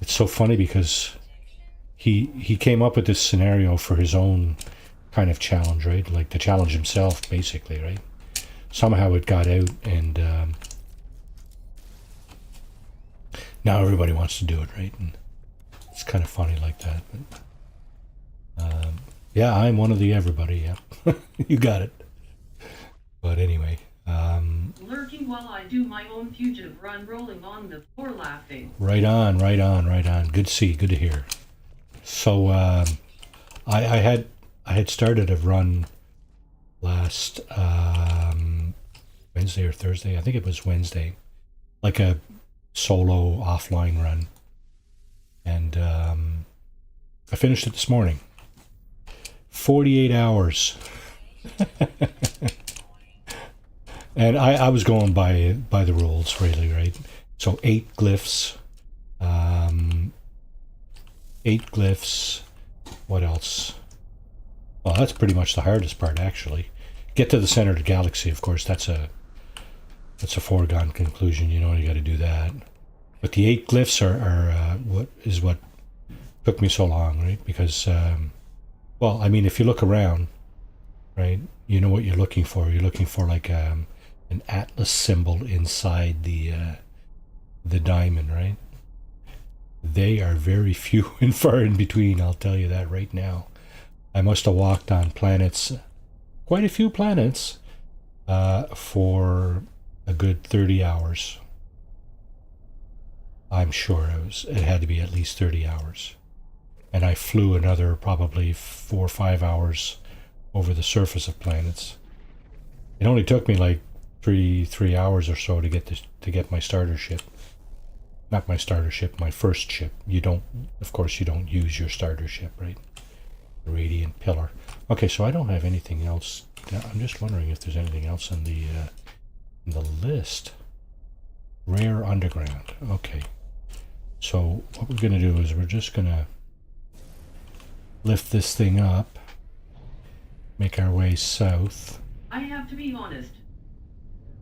It's so funny because he came up with this scenario for his own kind of challenge, right? Like, to challenge himself, basically, right? Somehow it got out, and now everybody wants to do it, right? And it's kind of funny like that. But yeah, I'm one of the everybody. Yeah, you got it. But anyway, lurking while I do my own fugitive run, rolling on the floor, laughing. Right on, right on, right on. Good to see, good to hear. So I had started a run last Wednesday or Thursday. I think it was Wednesday. like a solo offline run. And I finished it this morning. 48 hours. And I was going by the rules, really, right? So 8 glyphs. 8 glyphs. What else? Well, that's pretty much the hardest part, actually. Get to the center of the galaxy, of course. That's a foregone conclusion. You know, you got to do that. But the 8 glyphs are what took me so long, right? Because, well, I mean, if you look around, right, you know what you're looking for. You're looking for like an atlas symbol inside the diamond, right? They are very few and far in between, I'll tell you that right now. I must have walked on planets, quite a few planets, for a good 30 hours. I'm sure it had to be at least 30 hours. And I flew another probably 4 or 5 hours over the surface of planets. It only took me like three hours or so to get my starter ship. Not my starter ship, my first ship. Of course you don't use your starter ship, right? The Radiant Pillar. Okay, so I don't have anything else. I'm just wondering if there's anything else in the list. Rare underground. Okay. So what we're going to do is we're just going to lift this thing up, make our way south. I have to be honest.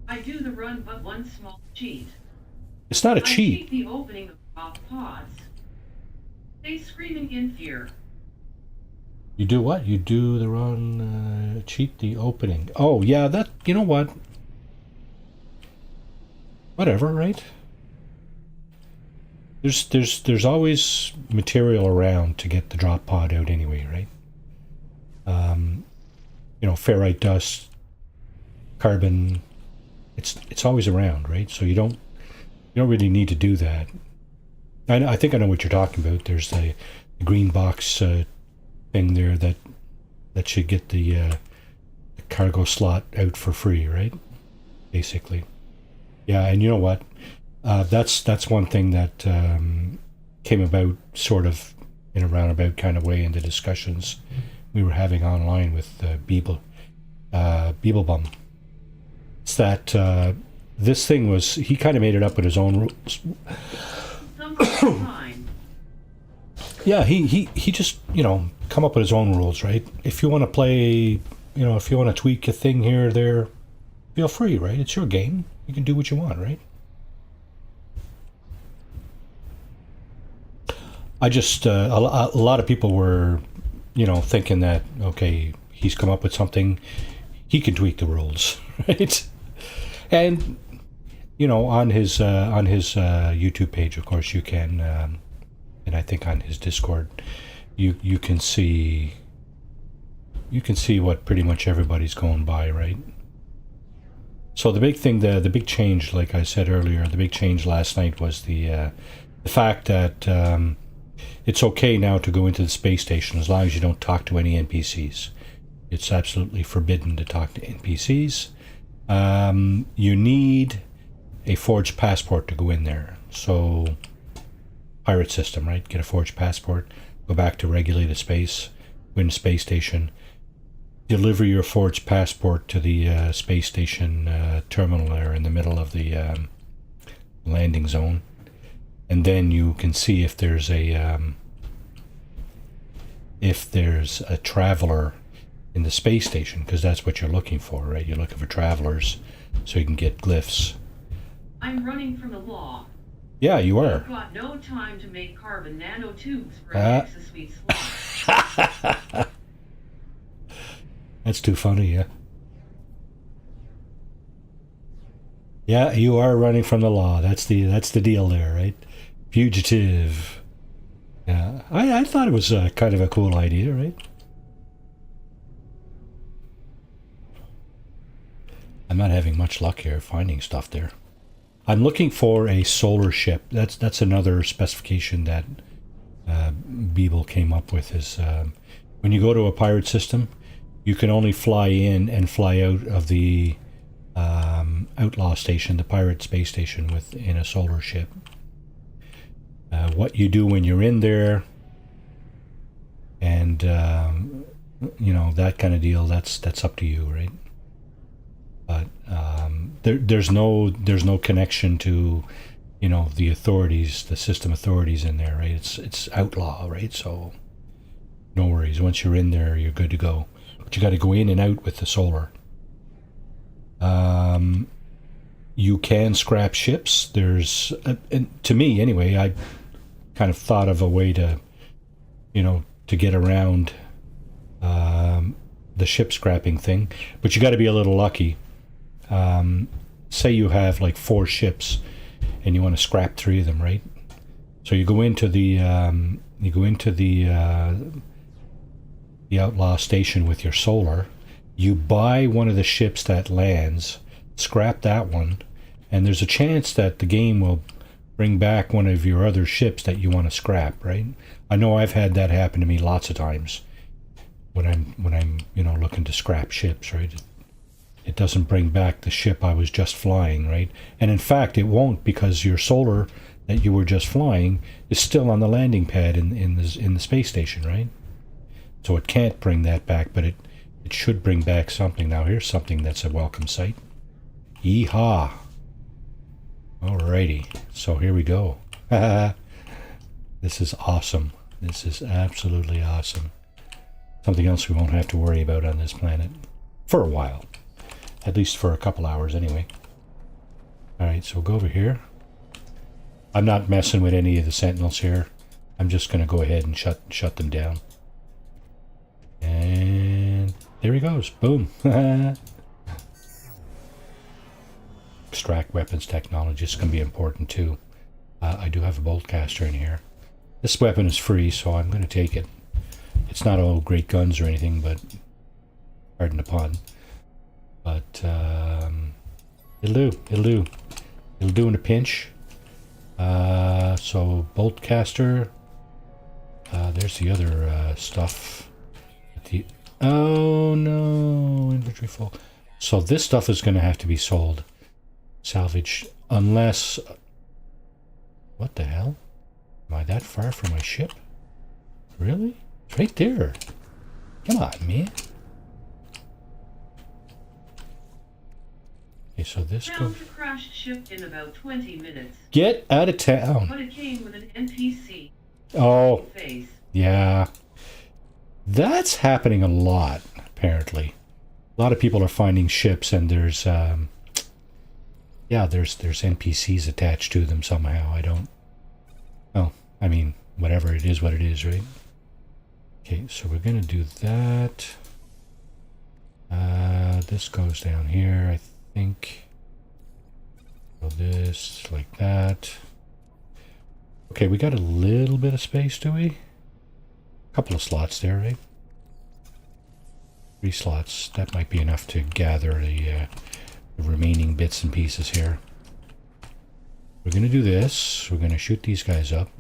I do the run, but one small cheat. It's not a I cheat. cheat the opening of top pods. They screaming in fear. You do what? You do the run, cheat the opening. Oh, yeah, that, you know what? Whatever, right? There's always material around to get the drop pod out anyway, right? You know, ferrite dust, carbon, it's always around, right? So you don't really need to do that. I think I know what you're talking about. There's the green box thing there that should get the cargo slot out for free, right? Basically. Yeah, and you know what? That's one thing that came about sort of in a roundabout kind of way in the discussions we were having online with Beeblebum. It's that this thing was, he kind of made it up with his own rules. Yeah, he just, you know, come up with his own rules, right? If you want to play, you know, if you want to tweak a thing here or there, feel free, right? It's your game. You can do what you want, right? I just, a lot of people were, you know, thinking that, okay, he's come up with something, he can tweak the rules, right? And, you know, on his YouTube page, of course, you can, and I think on his Discord, you can see what pretty much everybody's going by, right? So the big thing, the big change, like I said earlier, the big change last night was the fact that it's okay now to go into the space station as long as you don't talk to any NPCs. It's absolutely forbidden to talk to NPCs. You need a forged passport to go in there. So, pirate system, right? Get a forged passport, go back to regulated space, go into space station, deliver your forged passport to the space station terminal there in the middle of the landing zone. And then you can see if there's a traveler in the space station, because that's what you're looking for, right? You're looking for travelers so you can get glyphs. I'm running from the law. Yeah, you are. I've got no time to make carbon nanotubes for an exosuite slot. That's too funny, yeah. Yeah, you are running from the law. That's the deal there, right? Fugitive. Yeah, I thought it was kind of a cool idea, right? I'm not having much luck here finding stuff there. I'm looking for a solar ship. That's another specification that Beeble came up with. Is when you go to a pirate system, you can only fly in and fly out of the outlaw station, the pirate space station within a solar ship. What you do when you're in there, and you know, that kind of deal. That's up to you, right? But there's no connection to, you know, the authorities, the system authorities in there, right? It's outlaw, right? So no worries. Once you're in there, you're good to go. But you got to go in and out with the solar. You can scrap ships. There's, and to me anyway, I kind of thought of a way to, you know, to get around the ship scrapping thing. But you got to be a little lucky. Say you have like 4 ships, and you want to scrap 3 of them, right? So you go into the outlaw station with your solar. You buy one of the ships that lands, scrap that one, and there's a chance that the game will bring back one of your other ships that you want to scrap, right? I know I've had that happen to me lots of times when I'm you know, looking to scrap ships, right? It doesn't bring back the ship I was just flying, right? And in fact, it won't, because your solar that you were just flying is still on the landing pad in the space station, right? So it can't bring that back, but it should bring back something. Now here's something that's a welcome sight. Yeehaw! Alrighty, so here we go. This is awesome. This is absolutely awesome. Something else we won't have to worry about on this planet for a while. At least for a couple hours anyway. Alright, so we'll go over here. I'm not messing with any of the sentinels here. I'm just going to go ahead and shut them down. And there he goes. Boom. Extract weapons technology is going to be important too. I do have a bolt caster in here. This weapon is free, so I'm going to take it. It's not all great guns or anything, but pardon the pun. But it'll do in a pinch. So bolt caster. There's the other stuff. Oh no, inventory full. So this stuff is going to have to be sold, salvaged, unless. What the hell? Am I that far from my ship? Really? It's right there. Come on, man. Okay, so this Found the crashed ship in about 20 minutes. Get out of town. But it came with an NPC. Oh, Face. yeah. That's happening a lot, apparently. A lot of people are finding ships, and there's there's NPCs attached to them somehow. I don't. Oh, I mean, whatever, it is what it is, right? Okay, so we're gonna do that. This goes down here, I think. So this, like that. Okay, we got a little bit of space, do we? A couple of slots there, right? 3 slots. That might be enough to gather the remaining bits and pieces here. We're going to do this. We're going to shoot these guys up.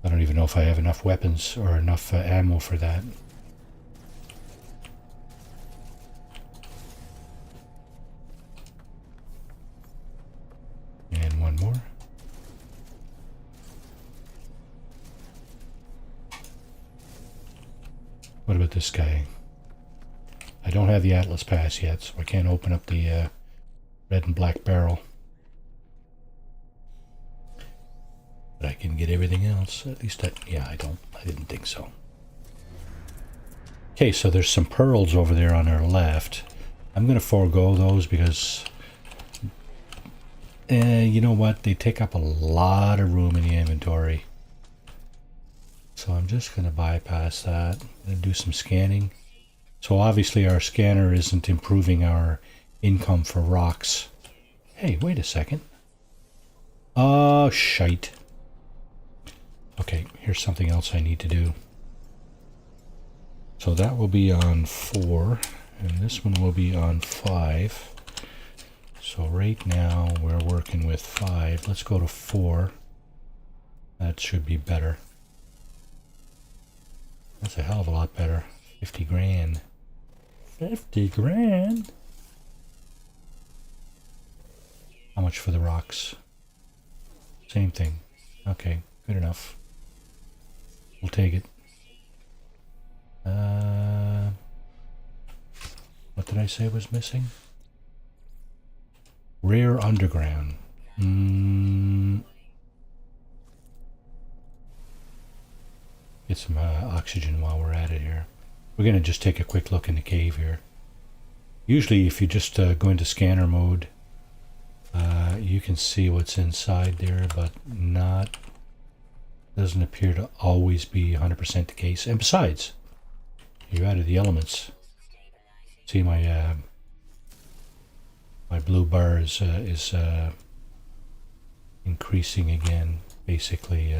I don't even know if I have enough weapons or enough ammo for that. And one more. What about this guy? I don't have the Atlas Pass yet, so I can't open up the red and black barrel. But I can get everything else. At least yeah, I didn't think so. Okay, so there's some pearls over there on our left. I'm going to forego those because you know what? They take up a lot of room in the inventory. So I'm just going to bypass that and do some scanning. So obviously our scanner isn't improving our income for rocks. Hey, wait a second. Oh, shite. Okay, here's something else I need to do. So that will be on 4, and this one will be on 5. So right now we're working with 5. Let's go to 4. That should be better. That's a hell of a lot better. 50 grand. 50 grand? How much for the rocks? Same thing. Okay, good enough. We'll take it. What did I say was missing? Rare underground. Get some oxygen while we're at it here. We're going to just take a quick look in the cave here. Usually if you just go into scanner mode, you can see what's inside there, but doesn't appear to always be 100% the case. And besides, you're out of the elements. See my my blue bar is increasing again. Basically,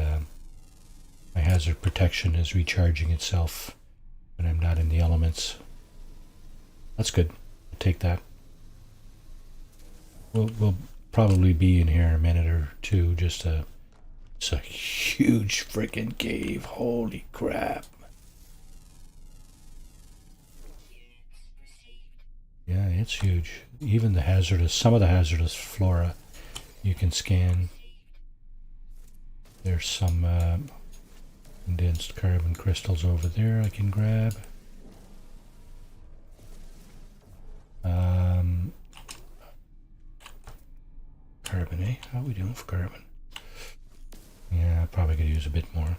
my hazard protection is recharging itself when I'm not in the elements. That's good. I'll take that. We'll probably be in here in a minute or two. It's a huge freaking cave. Holy crap. Yeah, it's huge. Even some of the hazardous flora you can scan. There's some condensed carbon crystals over there I can grab. Carbon, eh? How are we doing for carbon? Yeah, I probably could use a bit more.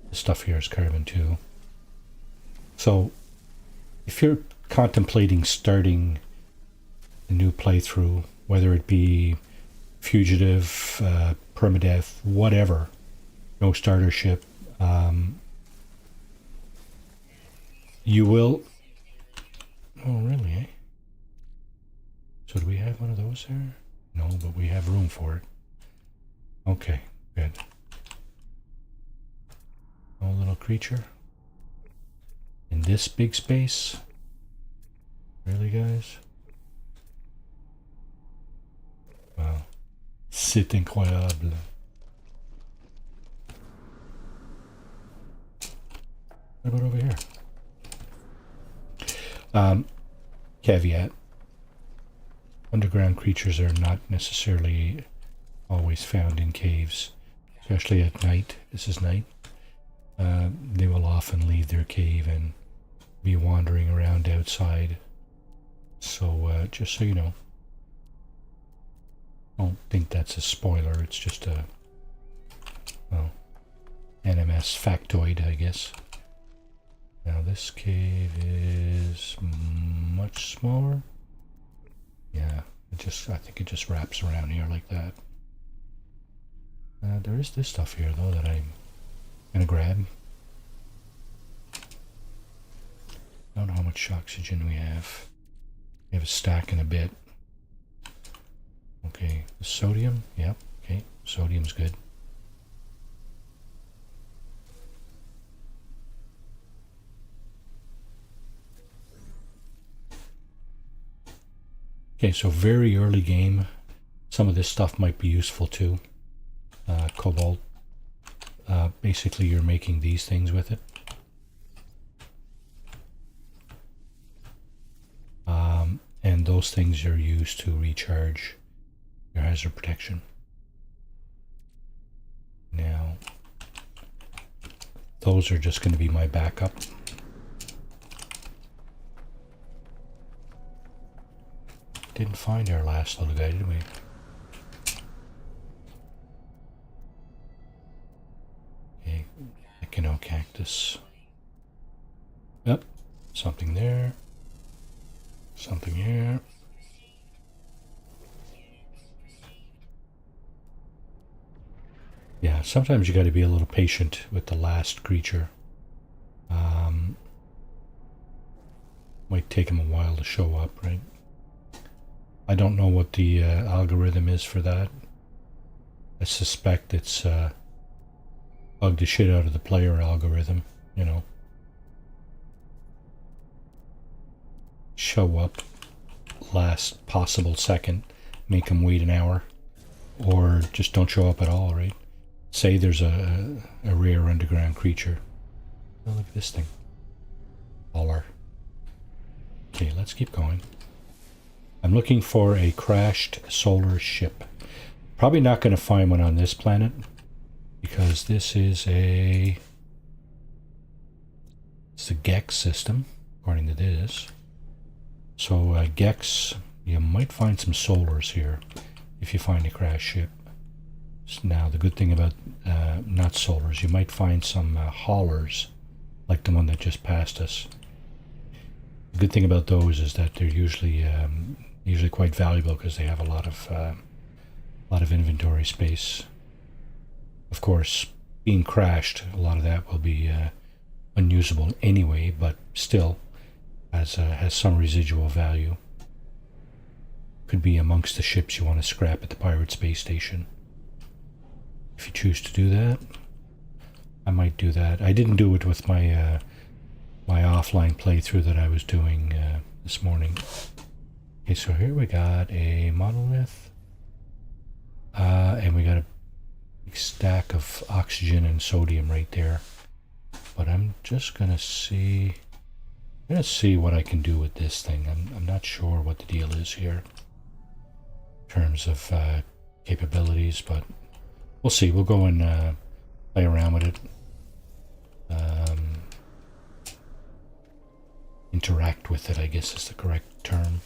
This stuff here is carbon too. So, if you're contemplating starting a new playthrough, whether it be Fugitive, permadeath, whatever, no starter ship, you will... Oh, really, eh? So do we have one of those there? No, but we have room for it. Okay, good. No little creature in this big space? Really, guys? Wow. C'est incroyable. What about over here? Caveat. Underground creatures are not necessarily always found in caves, especially at night. This is night. They will often leave their cave and be wandering around outside. So, just so you know. I don't think that's a spoiler. It's just a, well, NMS factoid, I guess. Now this cave is much smaller. Yeah, I think it just wraps around here like that. There is this stuff here though that I'm gonna grab. I don't know how much oxygen we have. We have a stack in a bit. Okay, the sodium. Yep. Okay, sodium's good. Okay, so very early game. Some of this stuff might be useful too. Cobalt. Basically, you're making these things with it. And those things are used to recharge your hazard protection. Now, those are just going to be my backup. Didn't find our last little guy, did we? Okay, Echino cactus. Yep, something there. Something here. Yeah, sometimes you got to be a little patient with the last creature. Might take him a while to show up, right? I don't know what the algorithm is for that. I suspect it's bug the shit out of the player algorithm, you know. Show up last possible second, make them wait an hour, or just don't show up at all, right? Say there's a rare underground creature. Oh, look at this thing. Hauler. Okay, let's keep going. I'm looking for a crashed solar ship. Probably not going to find one on this planet, because this is it's a Gex system, according to this. So Gex, you might find some solars here if you find a crash ship. Now the good thing about not solars, you might find some haulers like the one that just passed us. The good thing about those is that they're usually quite valuable because they have a lot of inventory space. Of course, being crashed, a lot of that will be unusable anyway, but still has some residual value. Could be amongst the ships you want to scrap at the pirate space station. If you choose to do that, I might do that. I didn't do it with my my offline playthrough that I was doing this morning. Okay, so here we got a monolith, and we got a big stack of oxygen and sodium right there. But I'm just gonna see. I'm gonna see what I can do with this thing. I'm not sure what the deal is here in terms of capabilities, but we'll see. We'll go and play around with it. Interact with it, I guess is the correct term.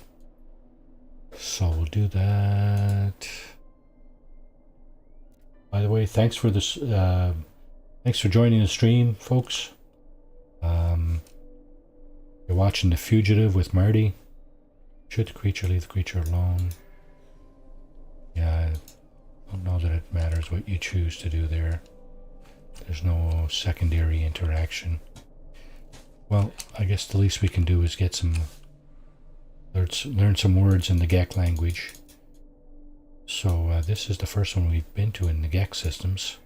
So we'll do that. By the way, thanks for this. Thanks for joining the stream, folks. You're watching The Fugitive with Marty. Should the creature leave the creature alone? Yeah, I don't know that it matters what you choose to do there. There's no secondary interaction. Well, I guess the least we can do is get some... learn some words in the Gek language. So this is the first one we've been to in the Gek systems.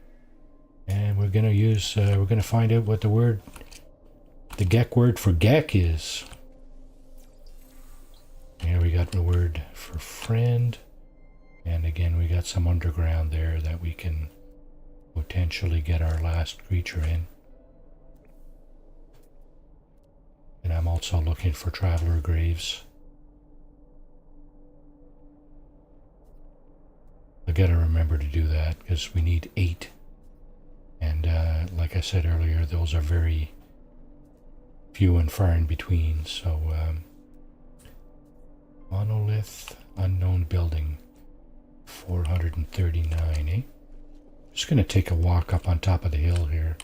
And we're gonna use, we're gonna find out what the Gek word for Gek is. Here we got the word for friend. And again, we got some underground there that we can potentially get our last creature in. And I'm also looking for traveler graves. I gotta remember to do that because we need 8. And like I said earlier, those are very few and far in between. So monolith, unknown building, 439, eh? Just gonna take a walk up on top of the hill here,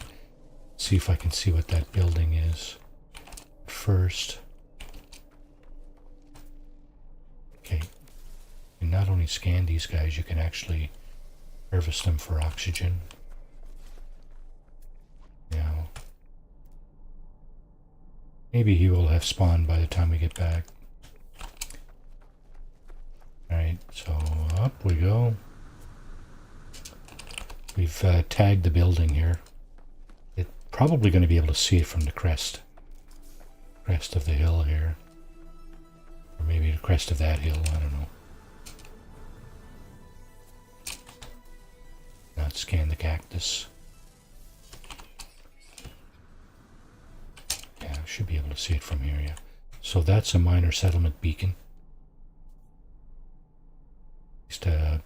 see if I can see what that building is first. Okay, you not only scan these guys, you can actually harvest them for oxygen. Now, maybe he will have spawned by the time we get back. Alright, so up we go. We've tagged the building here. It's probably going to be able to see it from the crest of the hill here. Or maybe the crest of that hill, I don't know. Not scan the cactus. Yeah, I should be able to see it from here, yeah. So that's a minor settlement beacon. At least,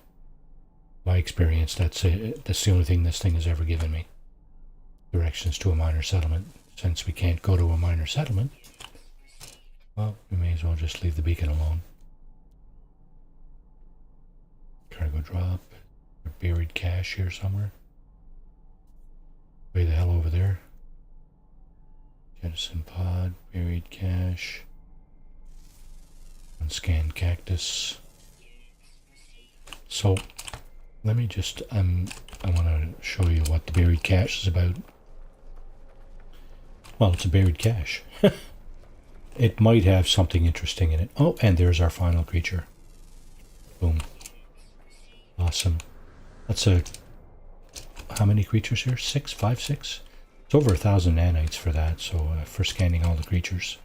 my experience, that's the only thing this thing has ever given me. Directions to a minor settlement. Since we can't go to a minor settlement, well, we may as well just leave the beacon alone. Cargo drop. A buried cache here somewhere. Way the hell over there. Jettison pod, buried cache. Unscanned cactus. So, let me just, I want to show you what the buried cache is about. Well, it's a buried cache. It might have something interesting in it. Oh, and there's our final creature. Boom. Awesome. That's how many creatures here? 6? 5, 6? It's over 1,000 nanites for that, so for scanning all the creatures.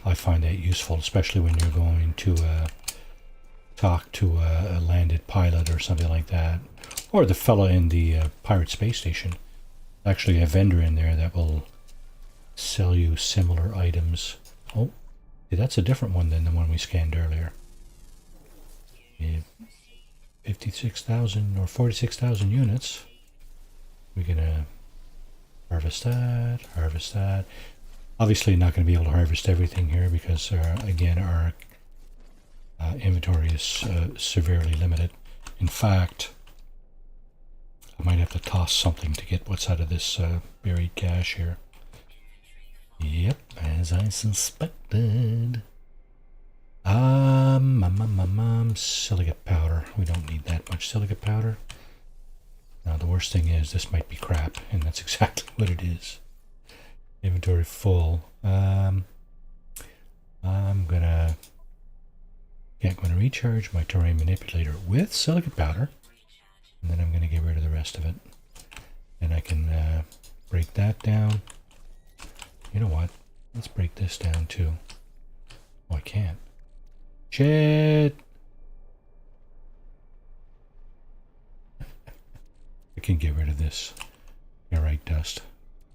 I find that useful, especially when you're going to talk to a landed pilot or something like that. Or the fella in the pirate space station. Actually a vendor in there that will sell you similar items. Oh, that's a different one than the one we scanned earlier. Yeah, 56,000 or 46,000 units. We're gonna harvest that, harvest that. Obviously not going to be able to harvest everything here because again our inventory is severely limited. In fact, I might have to toss something to get what's out of this buried cache here. Yep, as I suspected. Silicate powder. We don't need that much silicate powder. Now the worst thing is this might be crap, and that's exactly what it is. Inventory full. I'm gonna recharge my terrain manipulator with silicate powder, and then I'm gonna get rid of the rest of it. And I can break that down. You know what? Let's break this down too. Oh, I can't. Shit! I can get rid of this airite dust.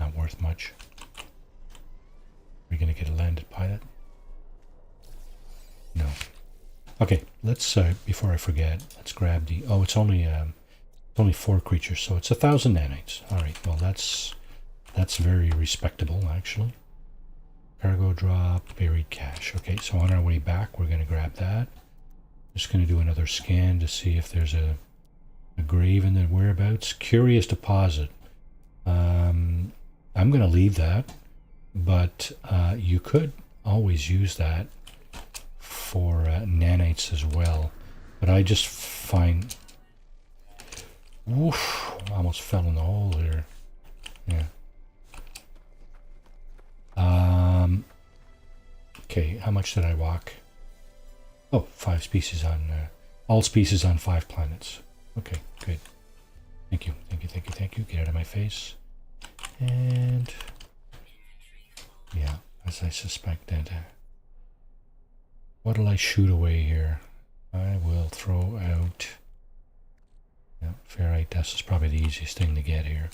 Not worth much. Are we gonna get a landed pilot? No. Okay, let's before I forget, let's grab the. Oh, it's only 4 creatures, so it's 1,000 nanites. All right, well that's very respectable actually. Cargo drop, buried cache. Okay, so on our way back, we're gonna grab that. Just gonna do another scan to see if there's a grave in the whereabouts. Curious deposit. I'm gonna leave that, but you could always use that for nanites as well. But I just find, woof, almost fell in the hole here. Yeah. Okay, how much did I walk? Oh, 5 species on, all species on 5 planets. Okay, good. Thank you, thank you, thank you, thank you. Get out of my face. And, yeah, as I suspected. What'll I shoot away here? I will throw out, yeah, ferrite dust is probably the easiest thing to get here.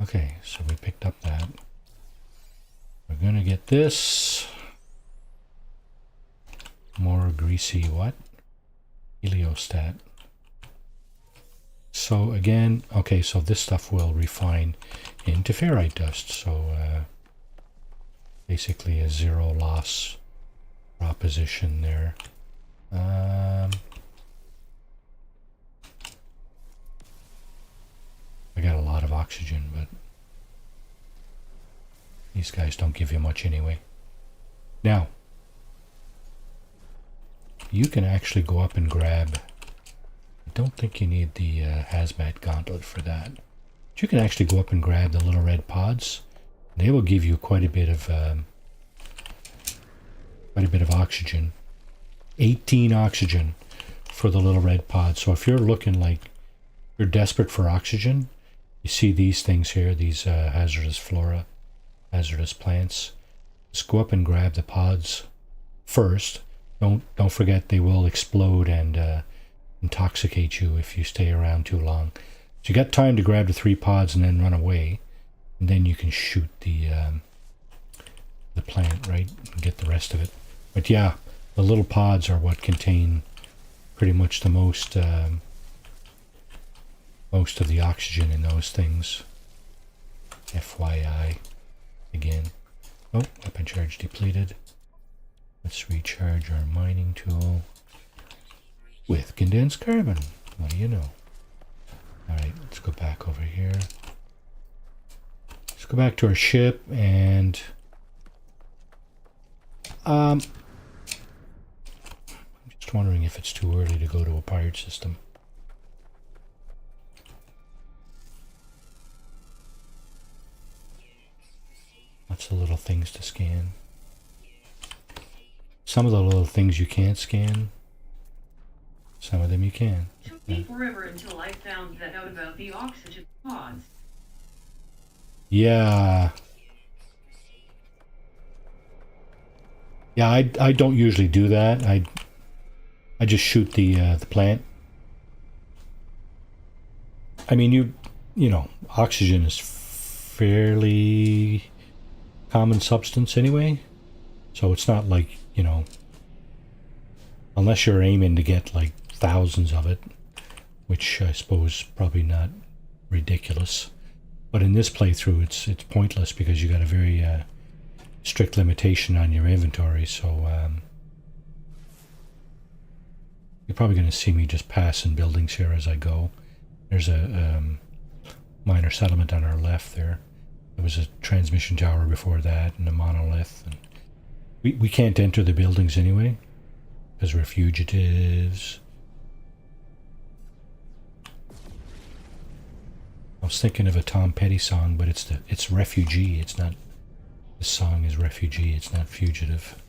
Okay, so we picked up that. We're gonna get this. More greasy what? Heliostat. So again, okay, so this stuff will refine into ferrite dust. So basically a 0 loss proposition there. I got a lot of oxygen, but these guys don't give you much anyway. Now, you can actually go up and grab, I don't think you need the hazmat gauntlet for that, but you can actually go up and grab the little red pods. They will give you quite a bit of oxygen. 18 oxygen for the little red pods. So if you're looking like you're desperate for oxygen, you see these things here, these hazardous flora, hazardous plants. Just go up and grab the pods first. Don't forget they will explode and intoxicate you if you stay around too long. So you got time to grab the 3 pods and then run away, and then you can shoot the plant, right, and get the rest of it. But yeah, the little pods are what contain pretty much the most of the oxygen in those things. FYI, again. Oh, weapon charge depleted. Let's recharge our mining tool with condensed carbon. What do you know? Alright, let's go back over here. Let's go back to our ship and I'm just wondering if it's too early to go to a pirate system. Lots of little things to scan. Some of the little things you can't scan. Some of them you can. It took me forever until I found that out about the oxygen pods. Yeah. Yeah, I don't usually do that. I just shoot the plant. I mean, you know, oxygen is fairly common substance anyway. So it's not like, you know, unless you're aiming to get like thousands of it, which I suppose probably not ridiculous. But in this playthrough, it's pointless because you got a very strict limitation on your inventory. So you're probably going to see me just passing buildings here as I go. There's a minor settlement on our left there. There was a transmission tower before that and a monolith. And we can't enter the buildings anyway because we're fugitives. I was thinking of a Tom Petty song, but it's refugee. It's not. The song is refugee. It's not fugitive.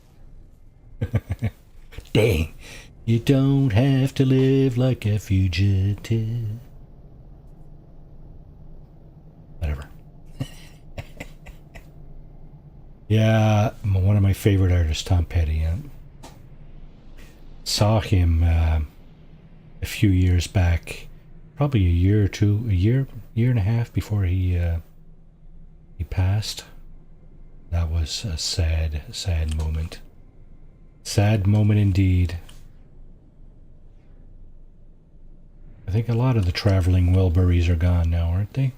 Dang, you don't have to live like a fugitive. Whatever. Yeah, one of my favorite artists, Tom Petty. Saw him a few years back, probably a year and a half before he passed. That was a sad moment. Sad moment indeed. I think a lot of the traveling Wilburys are gone now, aren't they?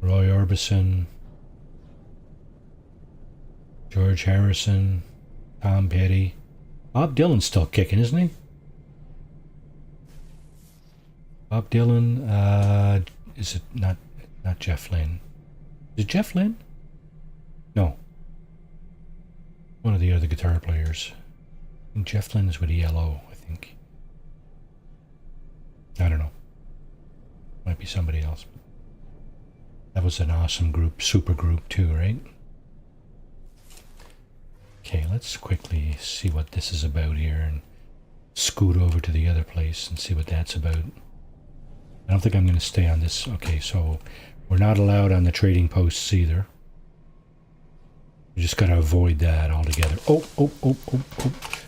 Roy Orbison, George Harrison, Tom Petty. Bob Dylan's still kicking, isn't he? Bob Dylan, is it not Jeff Lynne? Is it Jeff Lynne? No. One of the other guitar players. I think Jeff Lynne is with ELO, I think. I don't know. Might be somebody else. That was an awesome group, super group too, right? Okay, let's quickly see what this is about here and scoot over to the other place and see what that's about. I don't think I'm going to stay on this. Okay, so we're not allowed on the trading posts either. We just got to avoid that altogether. Oh.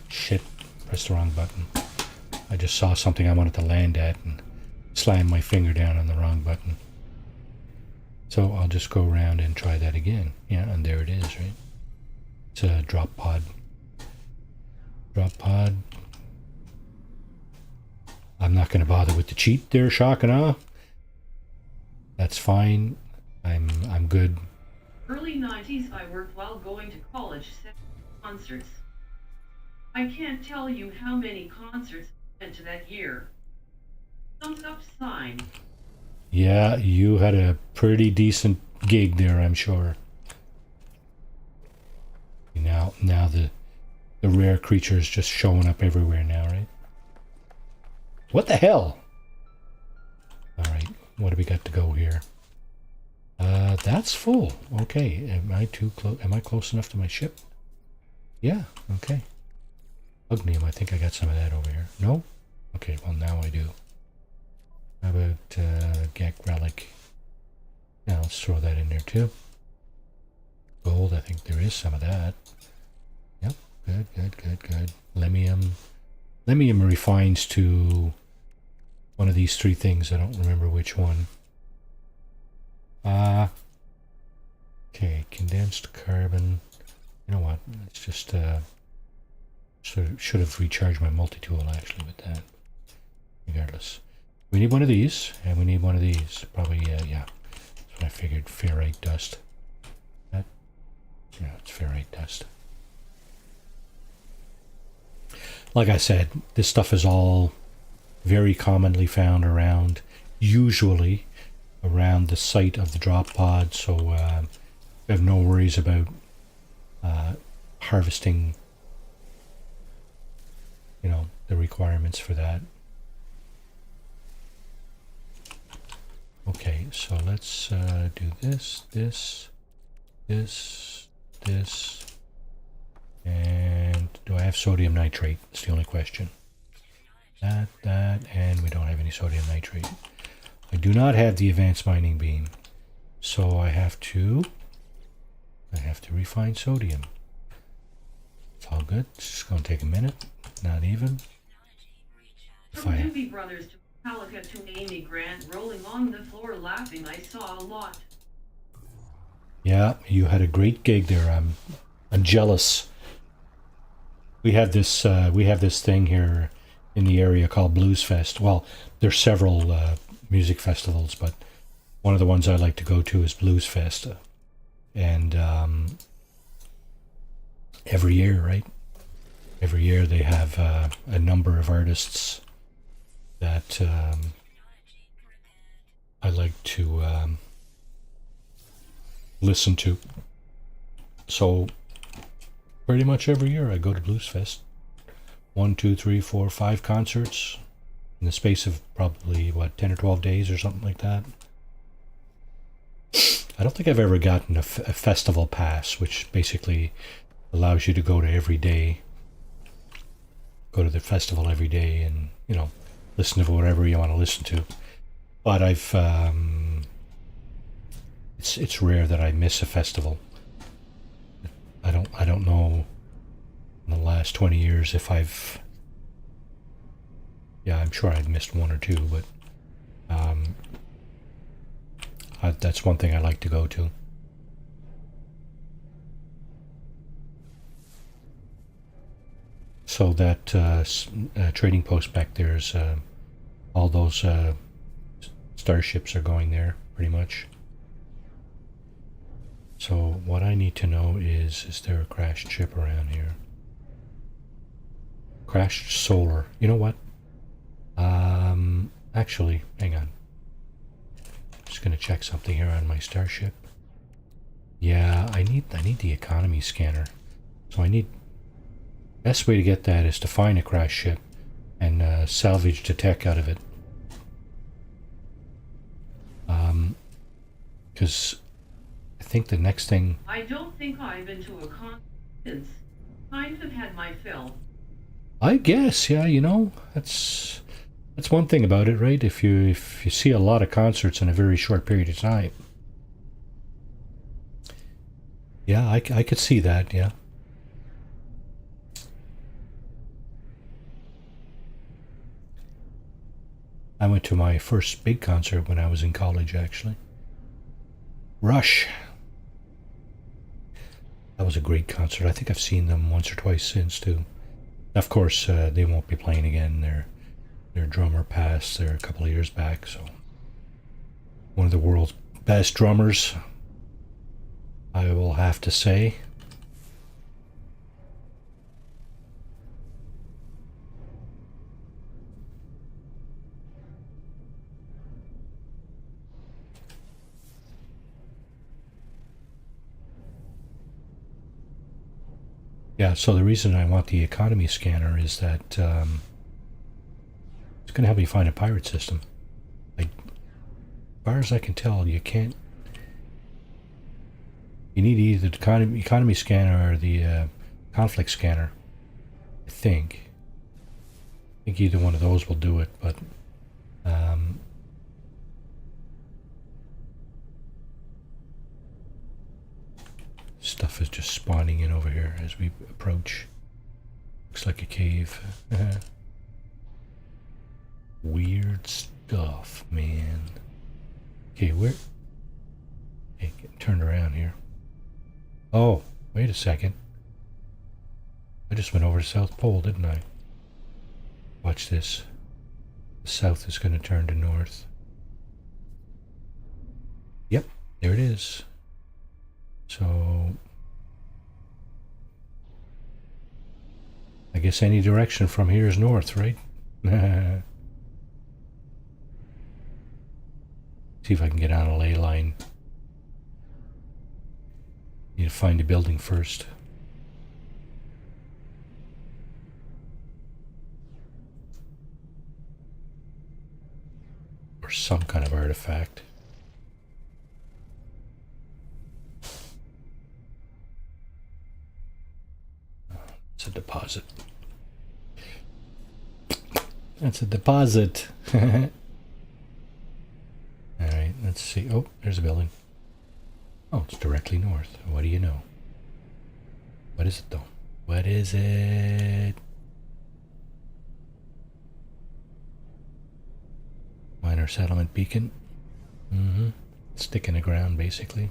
Shit, pressed the wrong button. I just saw something I wanted to land at and slammed my finger down on the wrong button. So I'll just go around and try that again. Yeah, and there it is, right? It's a drop pod. Drop pod. I'm not going to bother with the cheat there, shock and awe. That's fine. I'm good. Early 90s, I worked while going to college, concerts. I can't tell you how many concerts I went to that year. Thumbs up sign. Yeah, you had a pretty decent gig there, I'm sure. Now the rare creature is just showing up everywhere now, right? What the hell? Alright, what do we got to go here? That's full. Okay, am I too close? Am I close enough to my ship? Yeah, okay. Ugnium, I think I got some of that over here. No? Okay, well now I do. How about Gek Relic? Yeah, let's throw that in there too. Gold, I think there is some of that. Yep, good. Lemium. Lemium refines to one of these three things. I don't remember which one. Okay, condensed carbon. You know what? Let's just should have recharged my multi-tool actually with that. Regardless. We need one of these, and we need one of these. Probably, yeah. That's what I figured. Ferrite dust. That, yeah, it's ferrite dust. Like I said, this stuff is all very commonly found around, usually around the site of the drop pod, so I have no worries about harvesting, you know, the requirements for that. Okay, so let's do this, and do I have sodium nitrate? That's the only question. That, and we don't have any sodium nitrate. I do not have the advanced mining beam, so I have to refine sodium. It's all good. It's just going to take a minute, not even. From Doobie Brothers to Metallica to Amy Grant rolling on the floor laughing, I saw a lot. Yeah, you had a great gig there. I'm jealous. We have this thing here in the area called Blues Fest. Well, there's several music festivals, but one of the ones I like to go to is Blues Fest, and every year, right? Every year they have a number of artists that I like to listen to. So pretty much every year I go to Blues Fest. 1, 2, 3, 4, 5 concerts in the space of probably 10 or 12 days or something like that. I don't think I've ever gotten a festival pass, which basically allows you to go to every day, go to the festival every day, and listen to whatever you want to listen to. But it's rare that I miss a festival. I don't know in the last 20 years if I'm sure I've missed one or two, but that's one thing I like to go to. So that trading post back there is all those starships are going there pretty much. So what I need to know is there a crashed ship around here? Crashed solar. You know what? Actually, hang on. Just gonna check something here on my starship. Yeah, I need the economy scanner. So best way to get that is to find a crashed ship and salvage the tech out of it. Because I think the next thing... I don't think I've been to a conference. Kind of had my fill. I guess, yeah, that's one thing about it, right? If you see a lot of concerts in a very short period of time. Yeah, I could see that, yeah. I went to my first big concert when I was in college, actually. Rush. That was a great concert. I think I've seen them once or twice since, too. Of course, they won't be playing again. Their drummer passed there a couple of years back, so... One of the world's best drummers, I will have to say. Yeah, so the reason I want the economy scanner is that it's going to help me find a pirate system. Like, as far as I can tell, you can't... You need either the economy scanner or the conflict scanner, I think. I think either one of those will do it, but... Stuff is just spawning in over here as we approach. Looks like a cave. Weird stuff, man. Okay, where... Hey, get turned around here. Oh, wait a second. I just went over to South Pole, didn't I? Watch this. The south is going to turn to north. Yep, there it is. So... I guess any direction from here is north, right? See if I can get on a ley line. Need to find a building first. Or some kind of artifact. It's a deposit. That's a deposit. Alright, let's see. Oh, there's a building. Oh, it's directly north. What do you know? What is it, though? What is it? Minor settlement beacon. Stick in the ground, basically.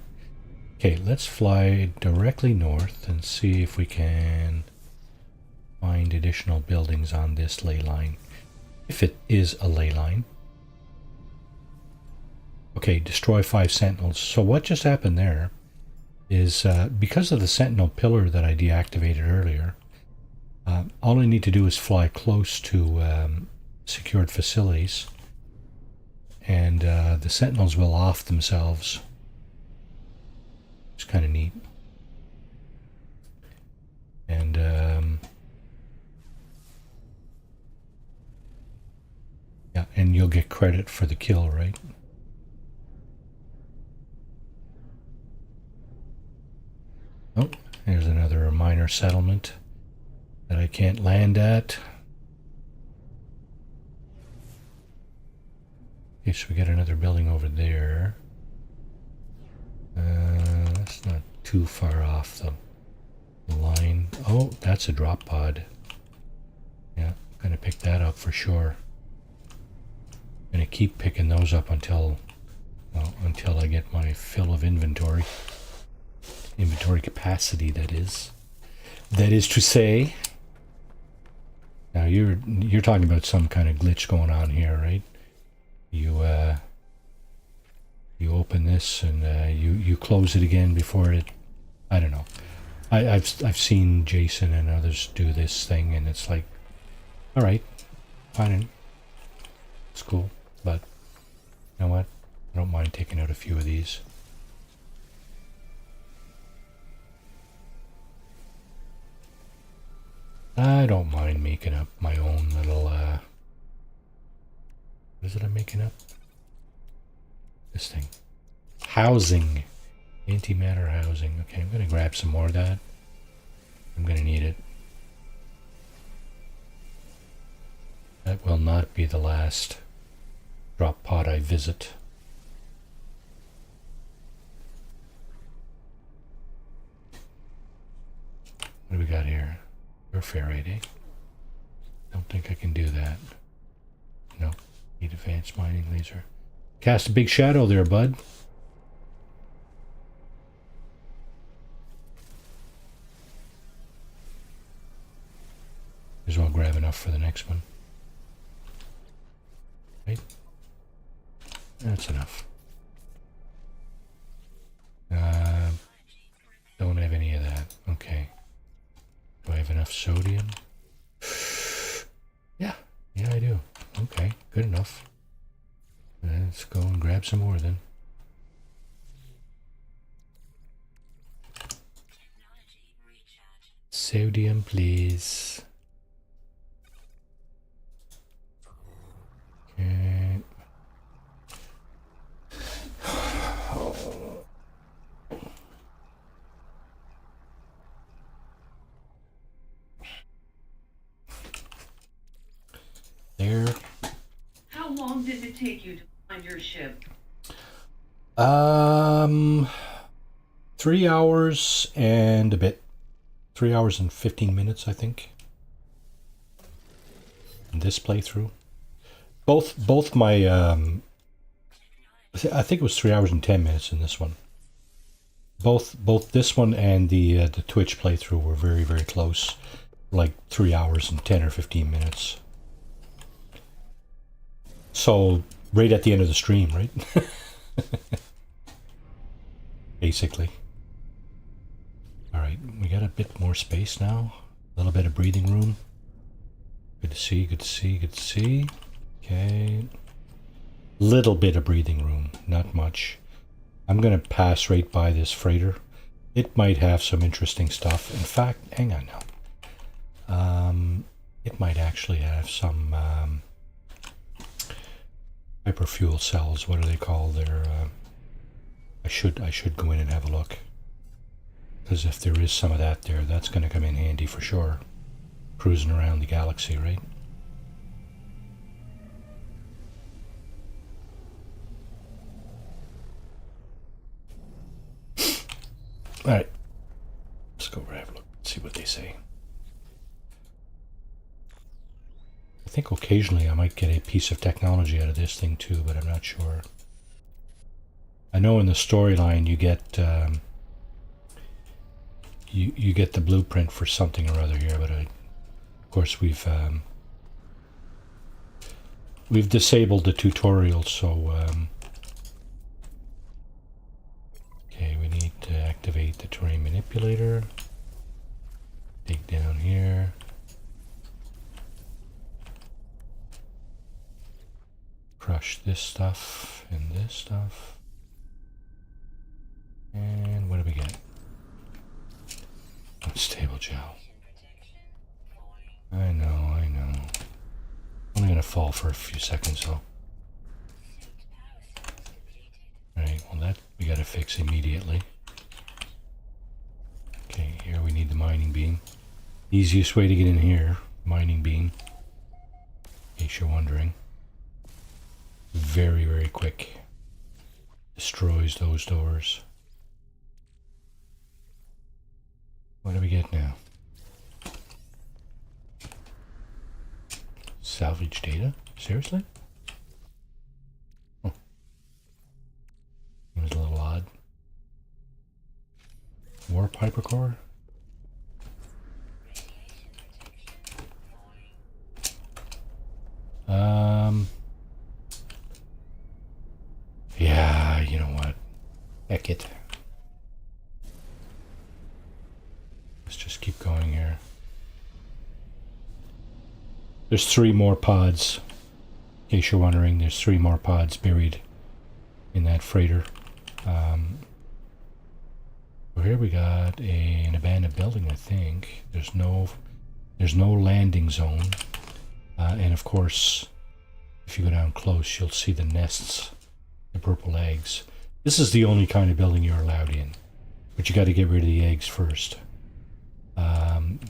Okay, let's fly directly north and see if we can find additional buildings on this ley line. If it is a ley line. Okay, destroy 5 sentinels. So what just happened there is because of the sentinel pillar that I deactivated earlier, all I need to do is fly close to secured facilities, and the sentinels will off themselves. It's kind of neat. And yeah, and you'll get credit for the kill, right? Oh, here's another minor settlement that I can't land at. Okay, so we got another building over there. That's not too far off the line. Oh, that's a drop pod. Yeah, I'm gonna pick that up for sure. I'm gonna keep picking those up until, well, until I get my fill of inventory. Inventory capacity, that is. That is to say. Now you're talking about some kind of glitch going on here, right? You open this and you close it again before it. I don't know. I've seen Jason and others do this thing, and it's like, all right, fine, it's cool, but you know what? I don't mind taking out a few of these. I don't mind making up my own little, what is it I'm making up? This thing. Housing. Antimatter housing. Okay, I'm gonna grab some more of that. I'm gonna need it. That will not be the last drop pod I visit. What do we got here? Your ferrite, eh? Don't think I can do that. No. Need advanced mining laser. Cast a big shadow there, bud. May as well grab enough for the next one. Right? That's enough. Don't have any of that. Okay. Do I have enough sodium? Yeah, I do. Okay, good enough. Let's go and grab some more then. Sodium, please. Okay. There. How long did it take you to find your ship? 3 hours and a bit. 3 hours and 15 minutes, I think. In this playthrough. Both my, I think it was 3 hours and 10 minutes in this one. Both this one and the Twitch playthrough were very, very close. Like 3 hours and 10 or 15 minutes. So, right at the end of the stream, right? Basically. Alright, we got a bit more space now. A little bit of breathing room. Good to see, good to see, good to see. Okay. Little bit of breathing room, not much. I'm going to pass right by this freighter. It might have some interesting stuff. In fact, hang on now. It might actually have some hyperfuel cells. What do they call their? I should go in and have a look. Because if there is some of that there, that's going to come in handy for sure. Cruising around the galaxy, right? Alright. Let's go over and have a look. See what they say. I think occasionally I might get a piece of technology out of this thing too, but I'm not sure. I know in the storyline you get you get the blueprint for something or other here, but of course we've disabled the tutorial, so okay, we need to activate the terrain manipulator. Dig down here. Crush this stuff and this stuff. And what do we get? Unstable gel. I know. Only gonna fall for a few seconds though. Right, well that we gotta fix immediately. Okay, here we need the mining beam. Easiest way to get in here, mining beam. In case you're wondering. Very, very quick. Destroys those doors. What do we get now? Salvage data? Seriously? Oh. It was a little odd. Warp hypercore? Yeah, you know what? Heck it. Let's just keep going here. There's 3 more pods. In case you're wondering, there's 3 more pods buried in that freighter. So here we got an abandoned building, I think. There's no landing zone. And of course, if you go down close, you'll see the nests, the purple eggs. This is the only kind of building you're allowed in, but you got to get rid of the eggs first.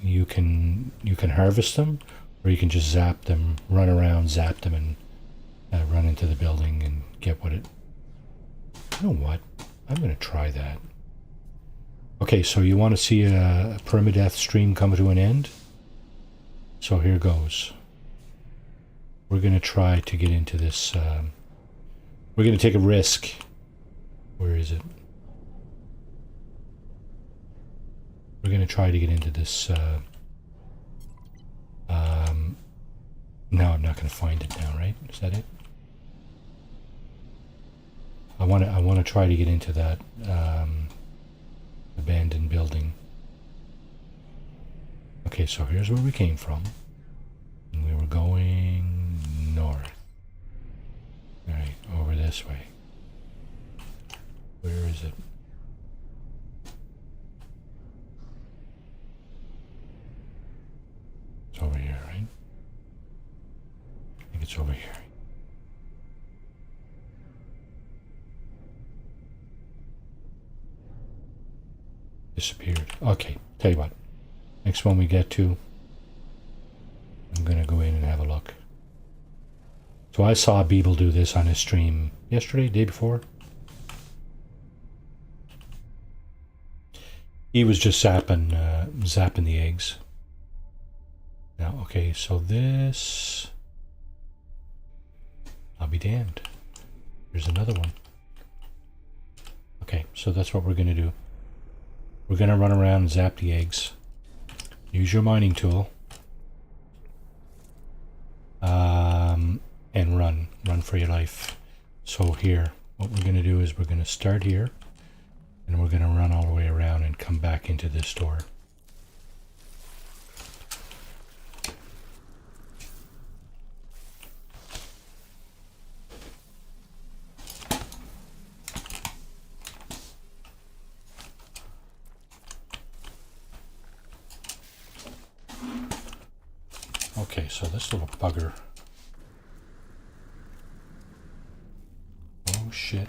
You can harvest them, or you can just zap them, run around, zap them, and run into the building and get what it... You know what? I'm going to try that. Okay, so you want to see a permadeath stream come to an end? So here goes. We're going to try to get into this... we're going to take a risk. Where is it? We're going to try to get into this... no, I'm not going to find it now, right? Is that it? I want to try to get into that abandoned building. Okay, so here's where we came from. And we were going north. Alright, over this way. Where is it? It's over here, right? I think it's over here. Disappeared. Okay, tell you what. Next one we get to, I'm going to go in and have a look. So I saw Beeble do this on his stream yesterday, day before. He was just zapping the eggs. Now, okay, so this... I'll be damned. Here's another one. Okay, so that's what we're going to do. We're going to run around and zap the eggs. Use your mining tool. And run. Run for your life. So here, what we're going to do is we're going to start here. And we're going to run all the way around and come back into this door. Okay, so this little bugger. Oh shit.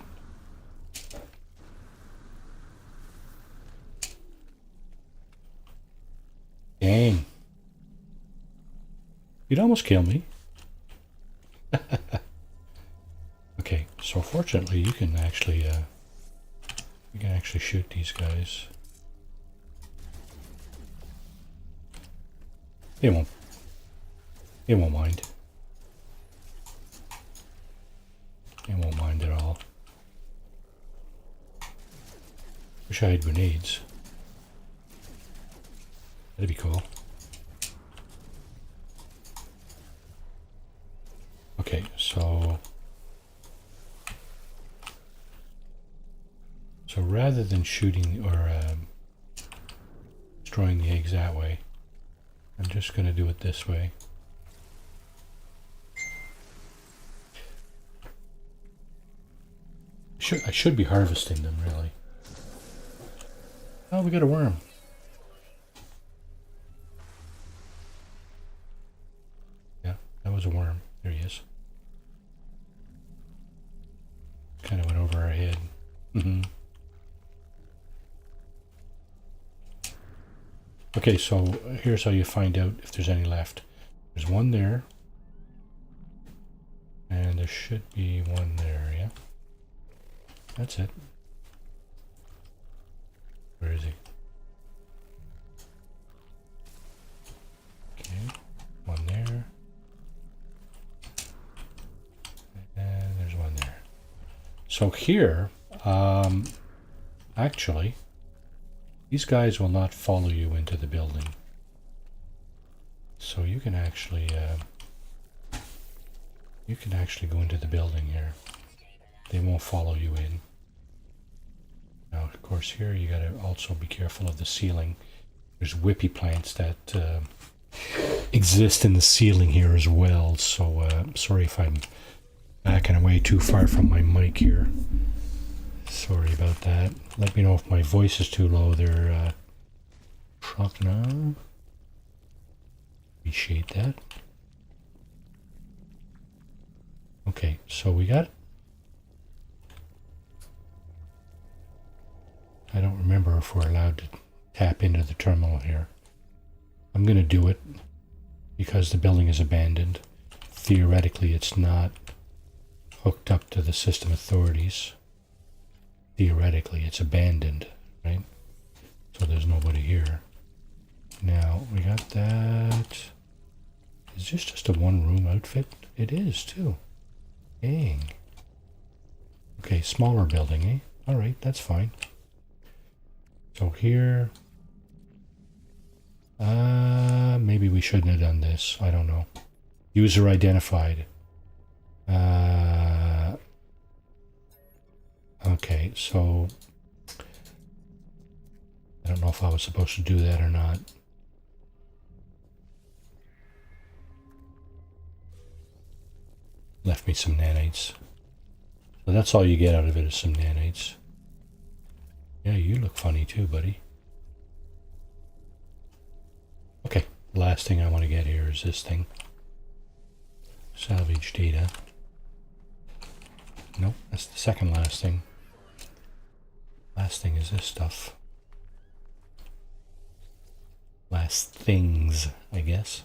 Dang. You'd almost kill me. Okay, so fortunately you can actually shoot these guys. They won't mind. They won't mind at all. Wish I had grenades. That'd be cool. Okay, so rather than shooting or destroying the eggs that way, I'm just going to do it this way. I should be harvesting them, really. Oh, we got a worm. Yeah, that was a worm. There he is. Kind of went over our head. Okay, so here's how you find out if there's any left. There's one there. And there should be one there, yeah? That's it. Where is he? Okay, one there. And there's one there. So here, actually, these guys will not follow you into the building. So you can actually go into the building here. They won't follow you in. Now, of course, here you got to also be careful of the ceiling. There's whippy plants that exist in the ceiling here as well. So sorry if I'm backing away too far from my mic here. Sorry about that. Let me know if my voice is too low there. Now. Appreciate that. Okay, so we got... I don't remember if we're allowed to tap into the terminal here. I'm going to do it because the building is abandoned. Theoretically, it's not hooked up to the system authorities. Theoretically, it's abandoned, right? So there's nobody here. Now, we got that. Is this just a one-room outfit? It is, too. Dang. Okay, smaller building, eh? Alright, that's fine. So here... maybe we shouldn't have done this. I don't know. User identified. Okay, so... I don't know if I was supposed to do that or not. Left me some nanites. So that's all you get out of it is some nanites. Yeah, you look funny too, buddy. Okay, last thing I want to get here is this thing. Salvage data. Nope, that's the second last thing. Last thing is this stuff. Last things, I guess.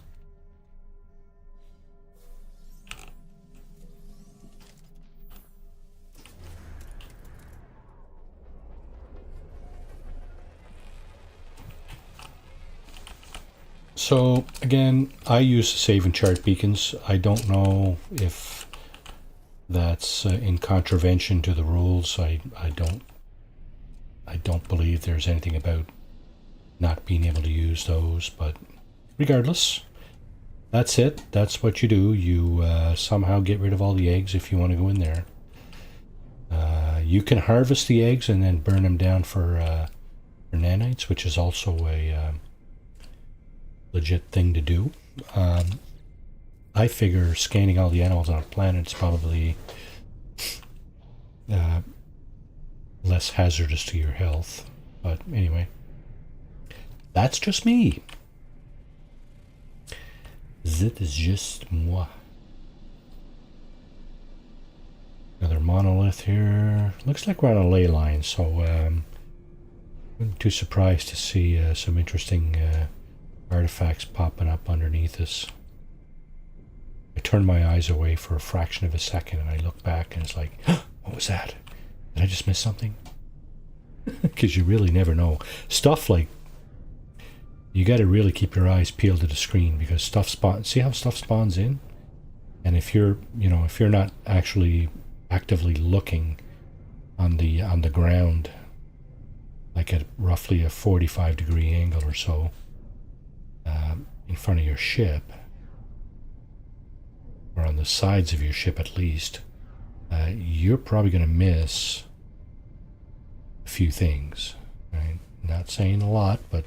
So again, I use save and chart beacons. I don't know if that's in contravention to the rules. I don't believe there's anything about not being able to use those, but regardless, that's it. That's what you do. You somehow get rid of all the eggs if you want to go in there. You can harvest the eggs and then burn them down for nanites, which is also a legit thing to do. I figure scanning all the animals on a planet is probably less hazardous to your health. But anyway, that's just me. That is just moi. Another monolith here. Looks like we're on a ley line, so I'm too surprised to see some interesting artifacts popping up underneath us. I turned my eyes away for a fraction of a second and I look back and it's like, what was that? Did I just miss something? Because you really never know. Stuff like, you got to really keep your eyes peeled to the screen because stuff spawns. See how stuff spawns in? And if you're, if you're not actually actively looking on the ground, like at roughly a 45-degree angle or so, in front of your ship, or on the sides of your ship at least, you're probably going to miss a few things, right? Not saying a lot, but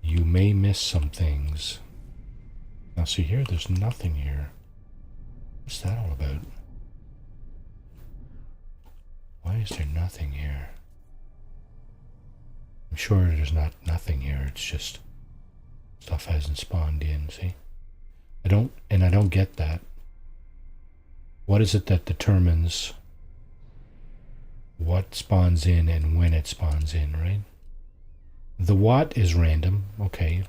you may miss some things. Now see here, there's nothing here. What's that all about? Why is there nothing here? I'm sure there's nothing here, it's just stuff hasn't spawned in, see? I don't get that. What is it that determines what spawns in and when it spawns in, right? The what is random, okay.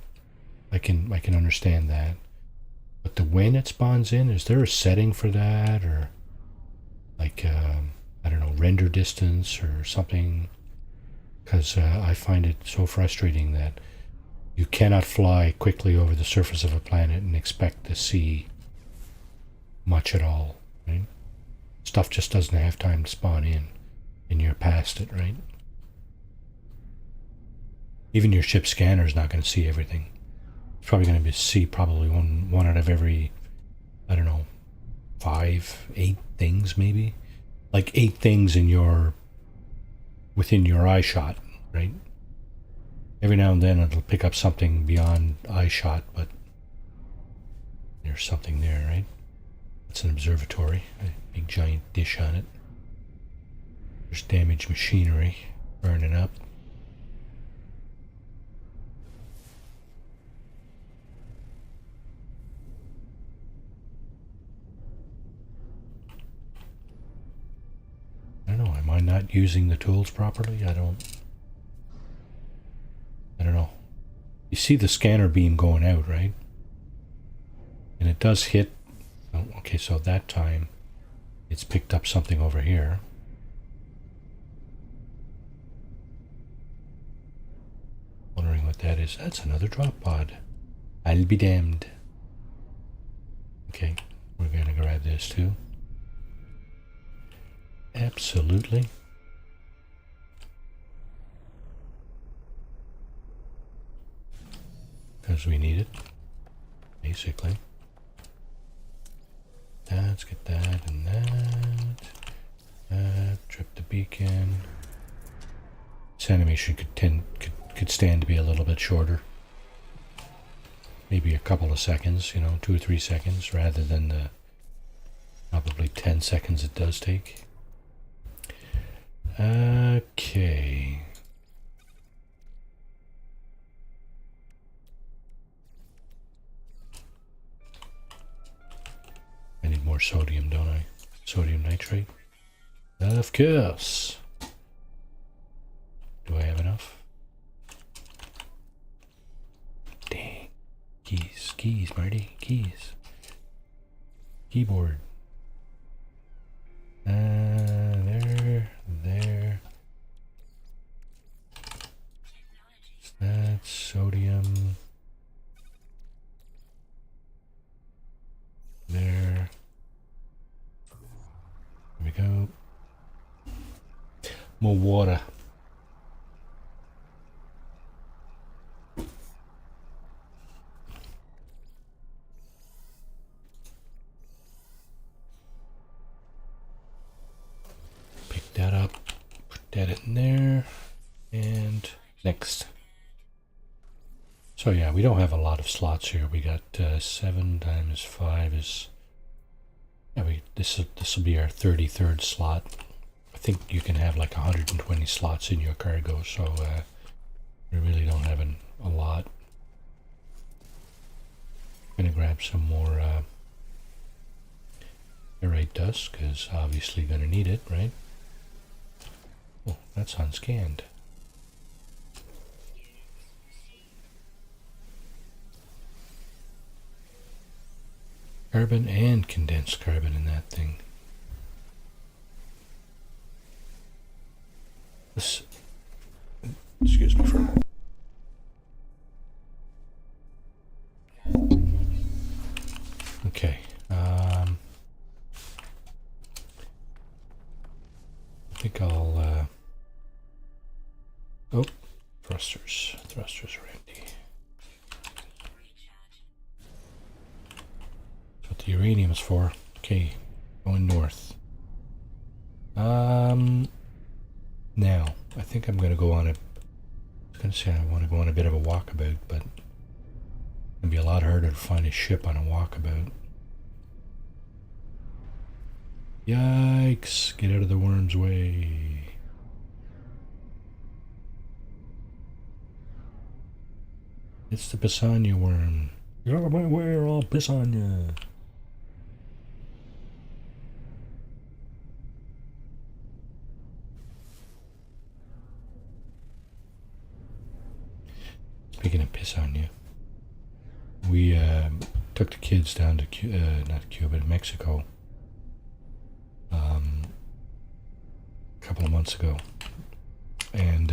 I can understand that. But the when it spawns in, is there a setting for that, or like I don't know, render distance or something? Because I find it so frustrating that you cannot fly quickly over the surface of a planet and expect to see much at all, right? Stuff just doesn't have time to spawn in, and you're past it, right? Even your ship scanner is not going to see everything. It's probably going to see probably one out of every, I don't know, 5, 8 things maybe. Like 8 things within your eye shot, right? Every now and then it'll pick up something beyond eye shot, but there's something there, right? It's an observatory, a big giant dish on it. There's damaged machinery burning up. I don't know, am I not using the tools properly? I don't know. You see the scanner beam going out, right? And it does hit. Oh, okay, so that time it's picked up something over here. Wondering what that is. That's another drop pod. I'll be damned. Okay, we're gonna grab this too. Absolutely. Because we need it, basically. Let's get that and that. Trip the beacon. This animation could stand to be a little bit shorter. Maybe a couple of seconds, 2 or 3 seconds, rather than the probably 10 seconds it does take. Okay. I need more sodium, don't I? Sodium nitrate? Of course. Do I have enough? Dang. Keys, Marty. Keys. Keyboard. There. That's sodium. There. There we go. More water. Pick that up, put that in there, and next. So yeah, we don't have a lot of slots here. We got 7 times 5 is. Yeah, this will be our 33rd slot. I think you can have like 120 slots in your cargo, so we really don't have a lot. I'm gonna grab some more ferrite dust, because obviously gonna need it, right? Oh, that's unscanned. Carbon and condensed carbon in that thing. This, excuse me for a moment. Okay. I think I'll oh, thrusters are empty. the uranium's for. Okay, going north. Now, I think I'm going to go on a... I was going to say I want to go on a bit of a walkabout, but it's going to be a lot harder to find a ship on a walkabout. Yikes! Get out of the worm's way. It's the Pisania worm. Get out of my way or I'll piss on you. Speaking of piss on you, we took the kids down to not Cuba, Mexico. A couple of months ago, and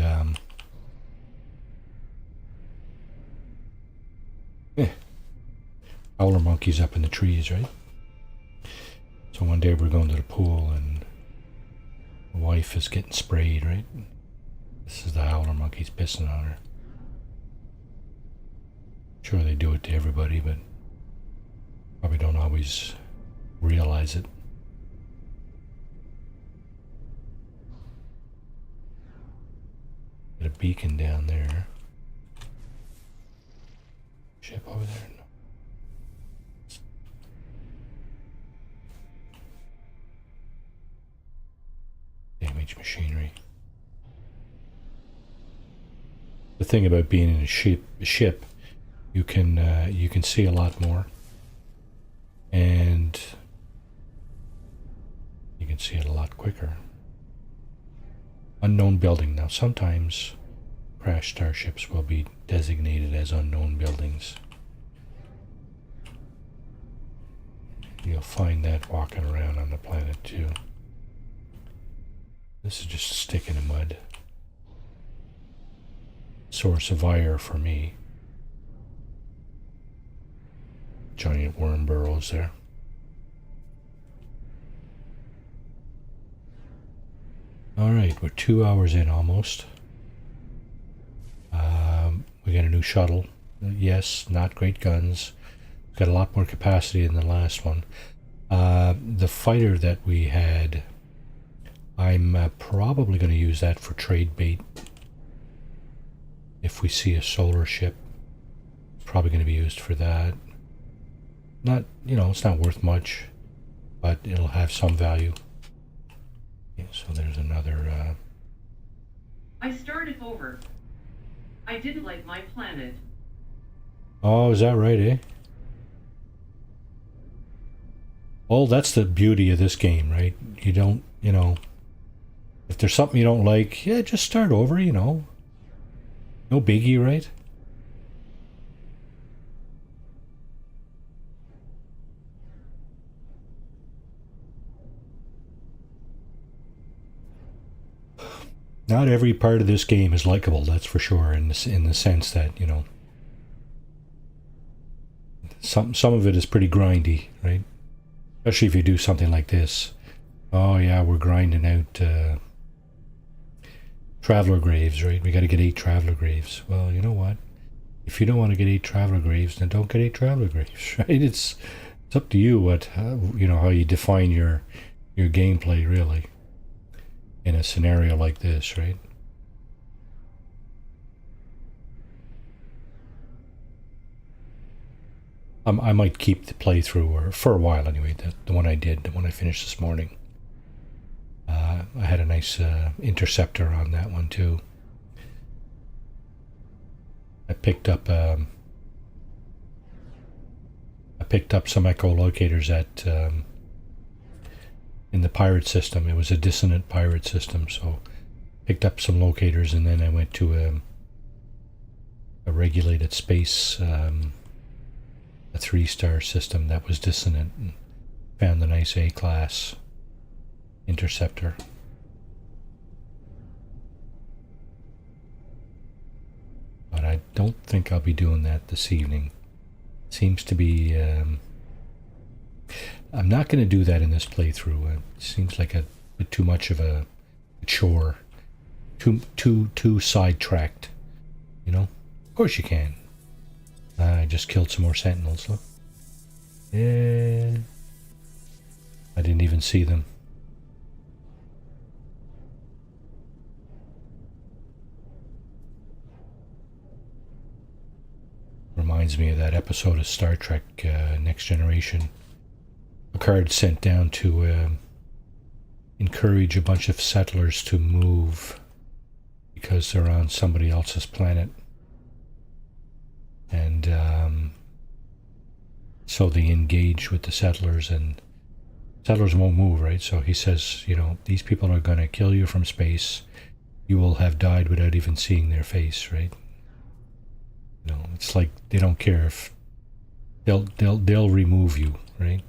howler monkeys up in the trees, right? So one day we're going to the pool, and the wife is getting sprayed, right? This is the howler monkeys pissing on her. Sure, they do it to everybody, but probably don't always realize it. Got a beacon down there. Ship over there. No. Damaged machinery. The thing about being in a ship, you can see a lot more, and you can see it a lot quicker. Unknown building. Now, sometimes crash starships will be designated as unknown buildings. You'll find that walking around on the planet too. This is just a stick in the mud. Source of ire for me. Giant worm burrows there. Alright, we're 2 hours in almost. We got a new shuttle. Yes, not great guns. Got a lot more capacity than the last one. The fighter that we had, I'm probably going to use that for trade bait. If we see a solar ship, it's probably going to be used for that. Not, it's not worth much, but it'll have some value. Yeah, so there's another... I started over. I didn't like my planet. Oh, is that right, eh? Well, that's the beauty of this game, right? You don't, if there's something you don't like, yeah, just start over, No biggie, right? Not every part of this game is likable, that's for sure, in the sense that, some of it is pretty grindy, right? Especially if you do something like this. Oh yeah, we're grinding out traveler graves, right? We got to get 8 traveler graves. Well, you know what? If you don't want to get 8 traveler graves, then don't get 8 traveler graves, right? It's up to you how you define your gameplay, really, in a scenario like this, right? I might keep the playthrough, or for a while anyway, the one I did, the one I finished this morning. I had a nice interceptor on that one too. I picked up some echolocators in the pirate system. It was a dissonant pirate system, so picked up some locators, and then I went to a regulated space, a 3-star system that was dissonant, and found a nice A-class interceptor. But I don't think I'll be doing that this evening. Seems to be... I'm not going to do that in this playthrough. It seems like a bit too much of a chore. Too sidetracked. Of course you can. I just killed some more sentinels, look. Yeah. I didn't even see them. Reminds me of that episode of Star Trek Next Generation. Picard sent down to encourage a bunch of settlers to move because they're on somebody else's planet. And so they engage with the settlers, and settlers won't move, right? So he says, you know, these people are going to kill you from space. You will have died without even seeing their face, right? You know, it's like they don't care if they'll remove you, right?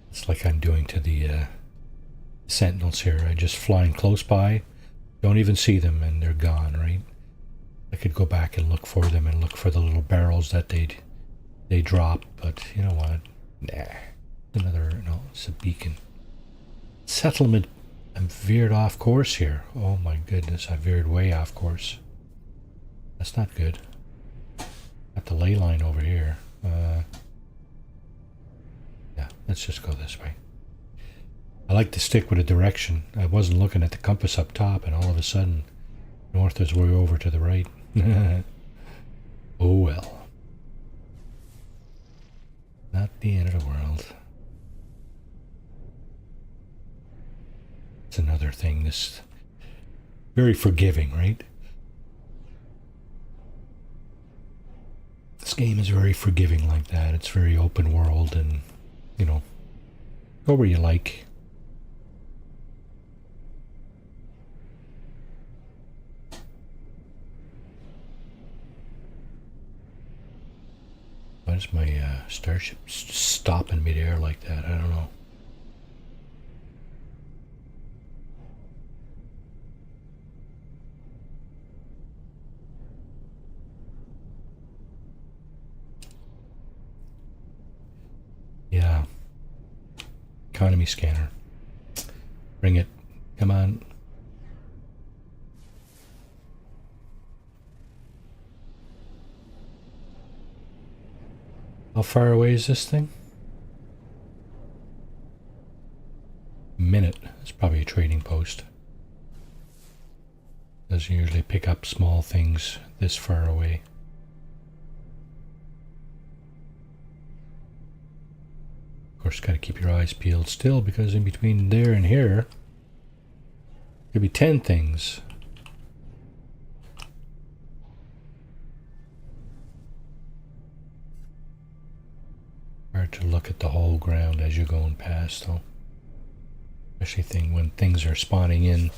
It's like I'm doing to the sentinels here. I just flying close by, don't even see them, and they're gone, right? I could go back and look for them and look for the little barrels that they drop, but you know what? Nah. No, it's a beacon. Settlement. I'm veered off course here. Oh my goodness, I veered way off course. That's not good. Got the ley line over here. Yeah, let's just go this way. I like to stick with a direction. I wasn't looking at the compass up top, and all of a sudden, north is way over to the right. Oh well. Not the end of the world. It's another thing, this very forgiving, right? This game is very forgiving like that. It's very open world, and, you know, go where you like. Why does my starship stop in midair like that? I don't know. Yeah. Economy scanner. Bring it. Come on. How far away is this thing? Minute. It's probably a trading post. Doesn't usually pick up small things this far away. Of course, got to keep your eyes peeled still, because in between there and here could be 10 things. Hard to look at the whole ground as you're going past, though. Especially when things are spawning in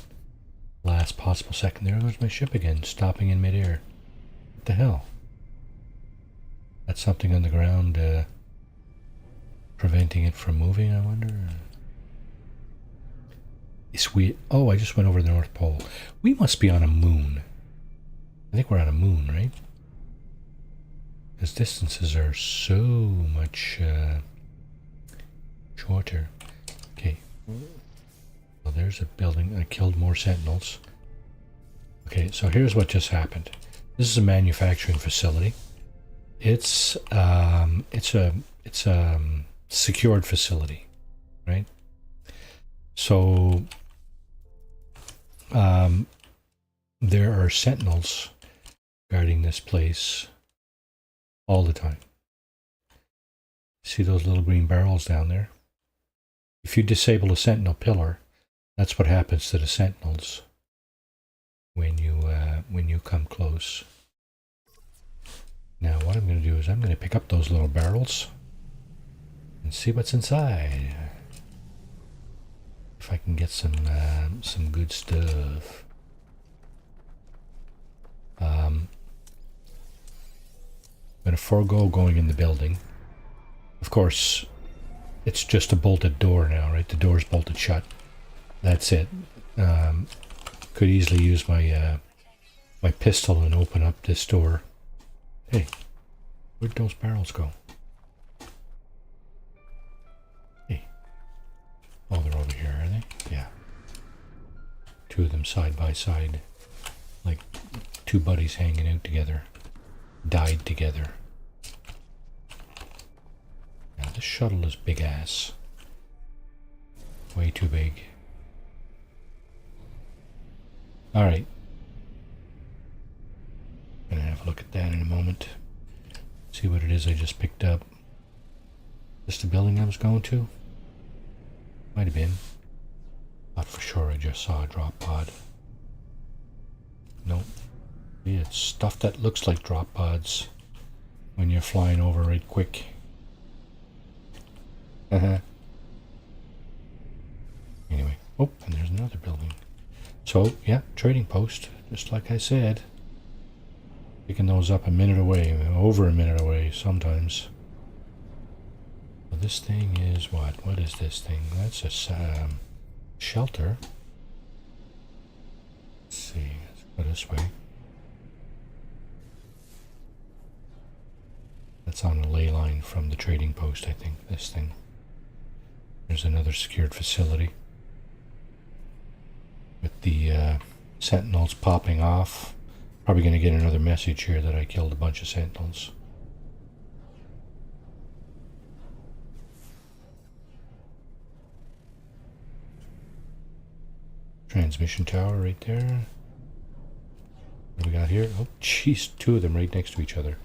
last possible second. There goes my ship again, stopping in midair. What the hell? That's something on the ground preventing it from moving, I wonder? It's weird. Oh, I just went over the North Pole. We must be on a moon. I think we're on a moon, right? Because distances are so much shorter. Okay. Well, there's a building. I killed more sentinels. Okay, so here's what just happened. This is a manufacturing facility. It's a secured facility, right? So there are sentinels guarding this place all the time. See those little green barrels down there? If you disable a sentinel pillar, that's what happens to the sentinels when you come close. Now what I'm going to do is I'm going to pick up those little barrels and see what's inside. If I can get some good stuff. I'm going to forego going in the building. Of course, it's just a bolted door now, right? The door's bolted shut. That's it. Could easily use my my pistol and open up this door. Hey, where'd those barrels go? Hey. Oh, they're over here, are they? Yeah. two of them side by side, like two buddies hanging out together, died together. Now this shuttle is big ass. Way too big. Alright. Gonna have a look at that in a moment. See what it is I just picked up. Is the building I was going to? Might have been. Not for sure, I just saw a drop pod. Nope. Yeah, it's stuff that looks like drop pods when you're flying over right quick. Anyway. Oh, and there's another building. So, yeah, trading post, just like I said. Picking those up a minute away, over a minute away sometimes. Well, this thing is what? What is this thing? That's a shelter. Let's see, let's go this way. That's on a ley line from the trading post, I think, this thing. There's another secured facility with the sentinels popping off. Probably going to get another message here that I killed a bunch of sentinels. Transmission tower right there. What do we got here? Oh, jeez, two of them right next to each other.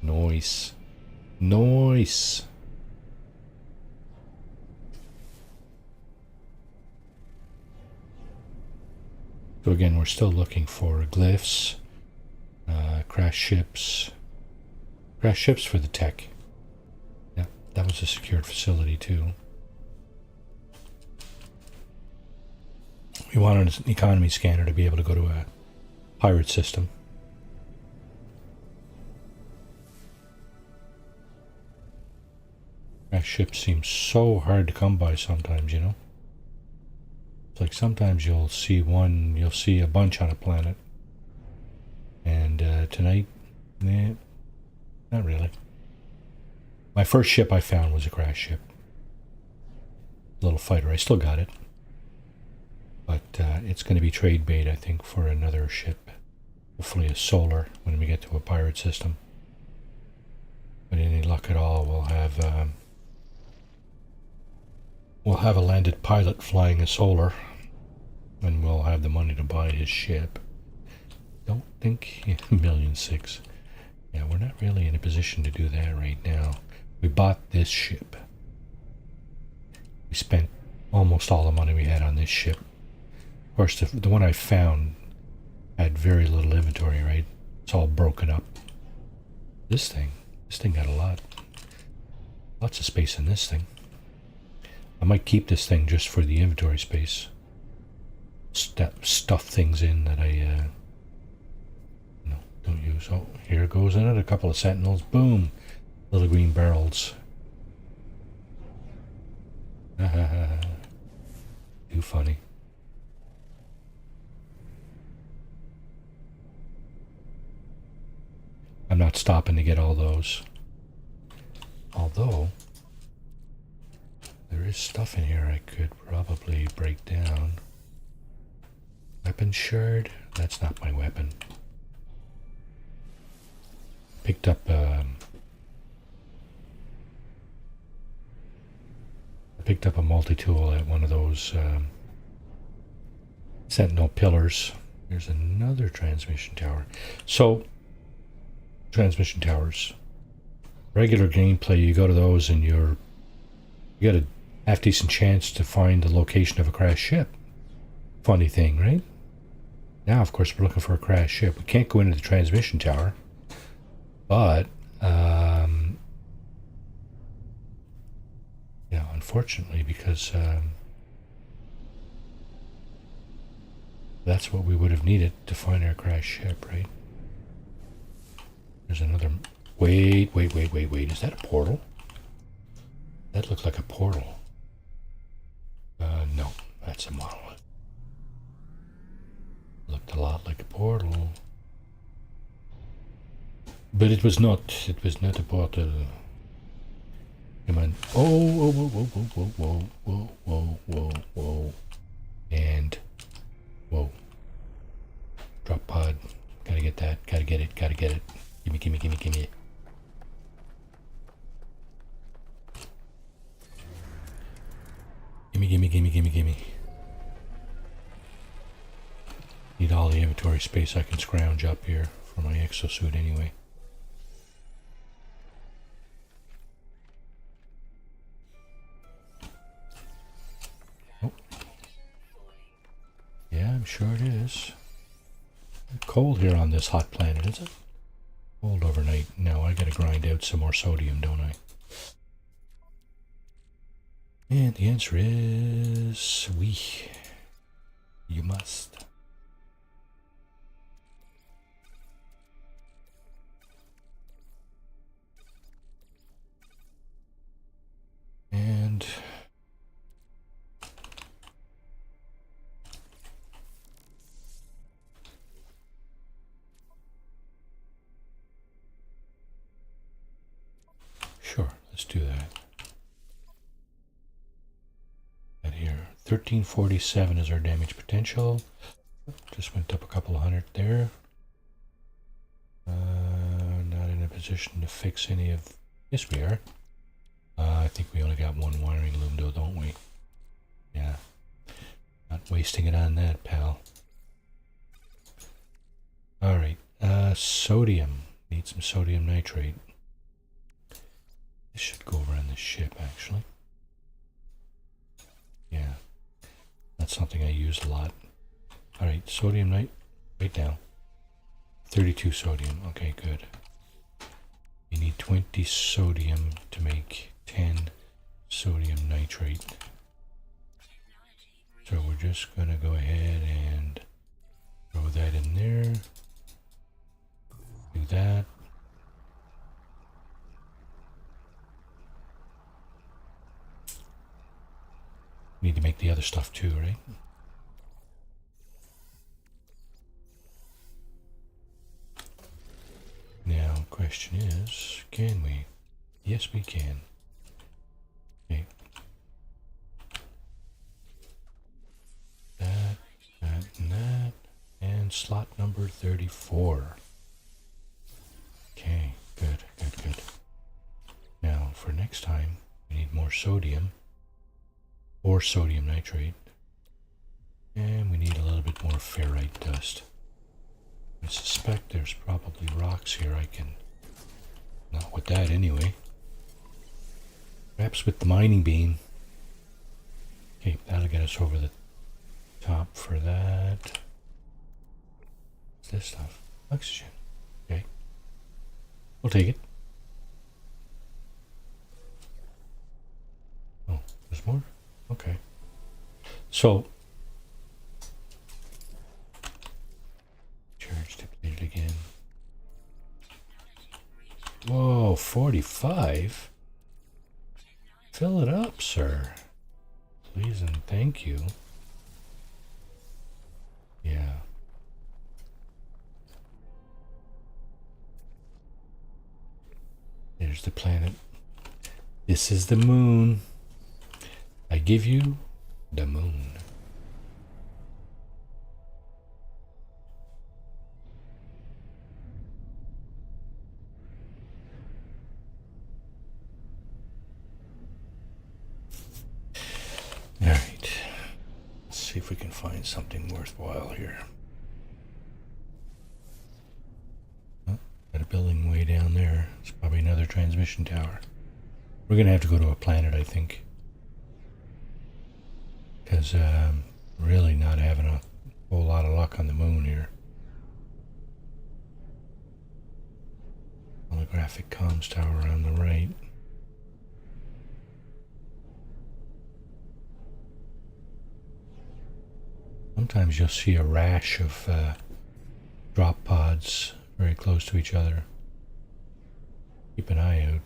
Nice. Nice. So again, we're still looking for glyphs, crash ships for the tech. Yeah, that was a secured facility too. We wanted an economy scanner to be able to go to a pirate system. Crash ships seem so hard to come by sometimes, you know? It's like sometimes you'll see one, you'll see a bunch on a planet. And tonight, nah, not really. My first ship I found was a crash ship. Little fighter, I still got it. But it's going to be trade bait, I think, for another ship. Hopefully a solar when we get to a pirate system. With any luck at all, we'll have a landed pilot flying a solar, and we'll have the money to buy his ship. Don't think $1.6 million. Yeah, we're not really in a position to do that right now. We bought this ship. We spent almost all the money we had on this ship. Of course, the one I found had very little inventory, right? It's all broken up. This thing got a lot. Lots of space in this thing. I might keep this thing just for the inventory space. Stuff things in that I don't use. Oh, here goes another couple of sentinels. Boom! Little green barrels. Too funny. I'm not stopping to get all those. Although there is stuff in here I could probably break down. Weapon shard? That's not my weapon. Picked up a multi-tool at one of those sentinel pillars. There's another transmission tower. So, transmission towers. Regular gameplay, you go to those and you got a half-decent chance to find the location of a crashed ship. Funny thing, right? Now, of course, we're looking for a crashed ship. We can't go into the transmission tower, but yeah, unfortunately, because that's what we would have needed to find our crashed ship, right? There's another. Wait. Is that a portal? That looked like a portal. No, that's a monolith. Looked a lot like a portal. But it was not. It was not a portal. Come on. Oh, whoa. And whoa. get that. Gotta get it. Gotta get it. Gimme, gimme, gimme, gimme. Gimme, gimme, gimme, gimme, gimme. Need all the inventory space I can scrounge up here for my exosuit anyway. Oh. Yeah, I'm sure it is. Cold here on this hot planet, is it? Cold overnight. Now I gotta grind out some more sodium, don't I? And the answer is oui. You must. And sure, let's do that. That here, 1347 is our damage potential. Just went up a couple of hundred there. Not in a position to fix any of. Yes, we are. I think we only got one wiring loom, though, don't we? Yeah. Not wasting it on that, pal. All right. Sodium. Need some sodium nitrate. This should go over on this ship, actually. Yeah. That's something I use a lot. All right. Sodium nitrate. Right now. 32 sodium. Okay, good. You need 20 sodium to make 10 sodium nitrate. So we're just going to go ahead and throw that in there. Do that. Need to make the other stuff too, right? Now, question is, can we? Yes, we can. Okay. That, and that, and slot number 34. Okay, good, good, good. Now, for next time, we need more sodium, or sodium nitrate, and we need a little bit more ferrite dust. I suspect there's probably rocks here I can... Not with that anyway. Perhaps with the mining beam. Okay, that'll get us over the top for that. What's this stuff? Oxygen. Okay. We'll take it. Oh, there's more? Okay. So... Charge depleted again. Whoa, 45? Fill it up, sir. Please and thank you. Yeah. There's the planet. This is the moon. I give you the moon. All right. Let's see if we can find something worthwhile here. Oh, got a building way down there. It's probably another transmission tower. We're going to have to go to a planet, I think. Because really not having a whole lot of luck on the moon here. Holographic comms tower on the right. Sometimes you'll see a rash of drop pods very close to each other. Keep an eye out.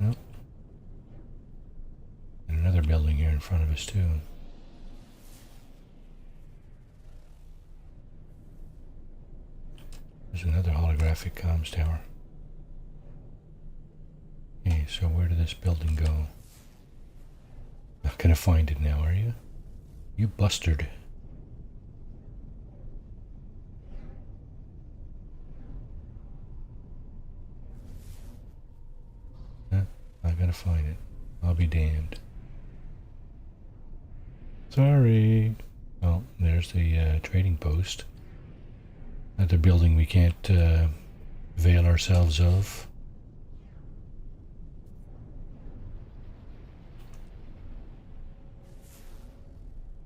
Oh. And another building here in front of us too. There's another holographic comms tower. Okay, so where did this building go? Not gonna find it now, are you? You bustard. gotta find it. I'll be damned. Sorry. Oh, there's the trading post. Another building we can't avail ourselves of.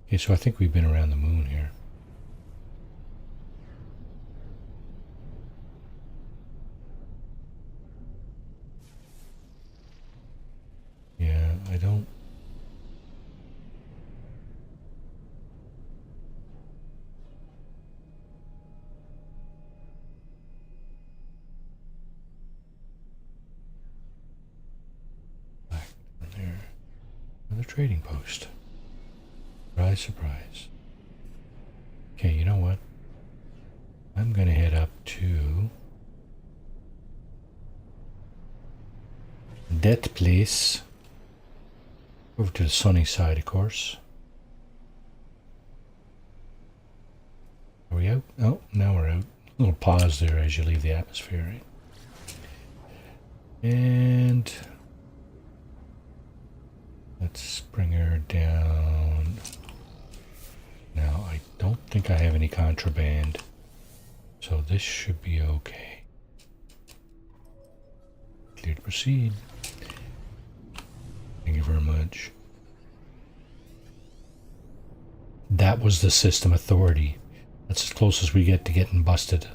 Okay, so I think we've been around the moon here. Yeah, I don't... Back there. Another trading post. Surprise, surprise. Okay, you know what? I'm gonna head up to that place. Over to the sunny side, of course. Are we out? Oh, now we're out. A little pause there as you leave the atmosphere, right? And let's bring her down. Now, I don't think I have any contraband, so this should be okay. Clear to proceed. Thank you very much. That was the system authority. That's as close as we get to getting busted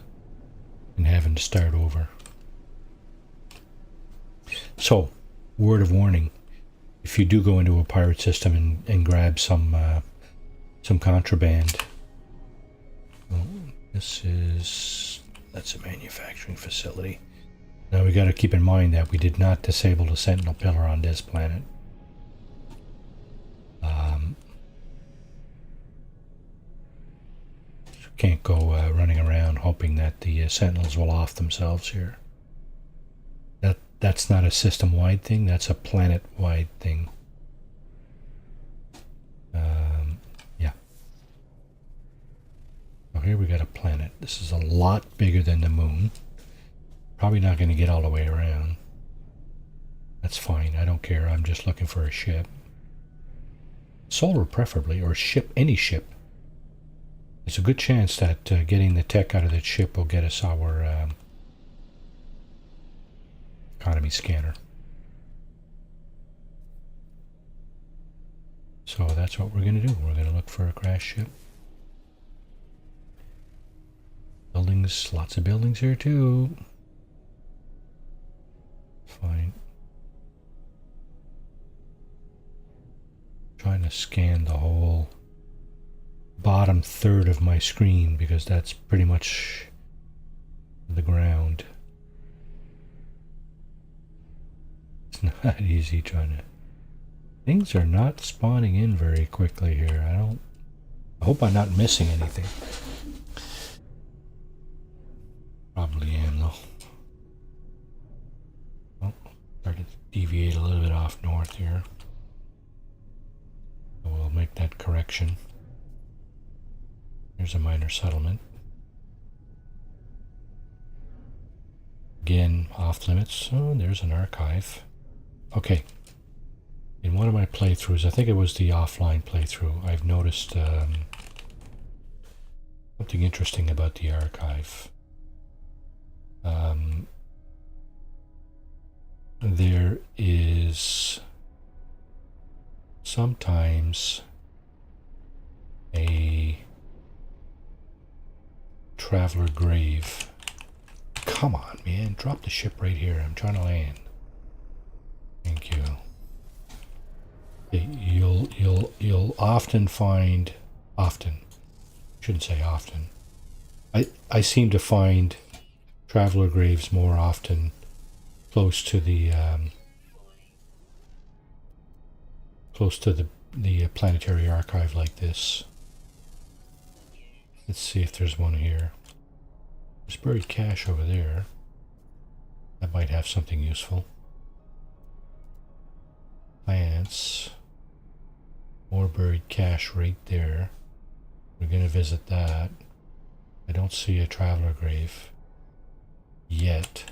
and having to start over. So, word of warning. If you do go into a pirate system and grab some contraband. Oh, that's a manufacturing facility. Now we got to keep in mind that we did not disable the sentinel pillar on this planet. Can't go running around hoping that the sentinels will off themselves here. That's not a system-wide thing, that's a planet-wide thing. Yeah. So here we got a planet. This is a lot bigger than the moon. Probably not going to get all the way around. That's fine, I don't care, I'm just looking for a ship. Solar preferably, or ship, any ship. There's a good chance that getting the tech out of that ship will get us our economy scanner. So that's what we're going to do. We're going to look for a crash ship. Buildings, lots of buildings here too. Fine. Trying to scan the whole bottom third of my screen because that's pretty much the ground. It's not easy trying to... Things are not spawning in very quickly here. I hope I'm not missing anything. Probably am though. Oh, started to deviate a little bit off north here. So we'll make that correction. Here's a minor settlement. Again, off limits. Oh, there's an archive. Okay. In one of my playthroughs, I think it was the offline playthrough, I've noticed something interesting about the archive. There is sometimes a traveler grave. Come on, man, drop the ship right here. I'm trying to land. Thank you. You'll often find, shouldn't say often. I seem to find traveler graves more often close to the planetary archive like this. Let's see if there's one here. There's buried cache over there. That might have something useful. Plants. More buried cache right there. We're going to visit that. I don't see a traveler grave yet.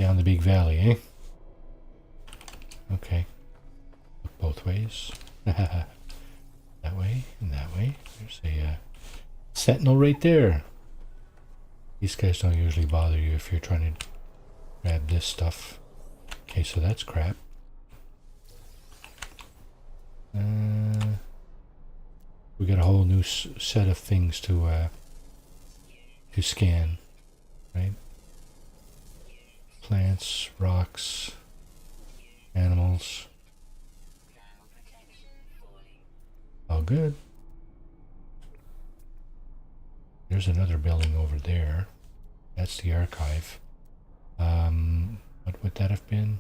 Down the big valley, eh? Okay. Look both ways. That way and that way. There's a sentinel right there. These guys don't usually bother you if you're trying to grab this stuff. Okay, so that's crap. We got a whole new set of things to scan, right? Plants, rocks, animals. All good. There's another building over there. That's the archive. What would that have been?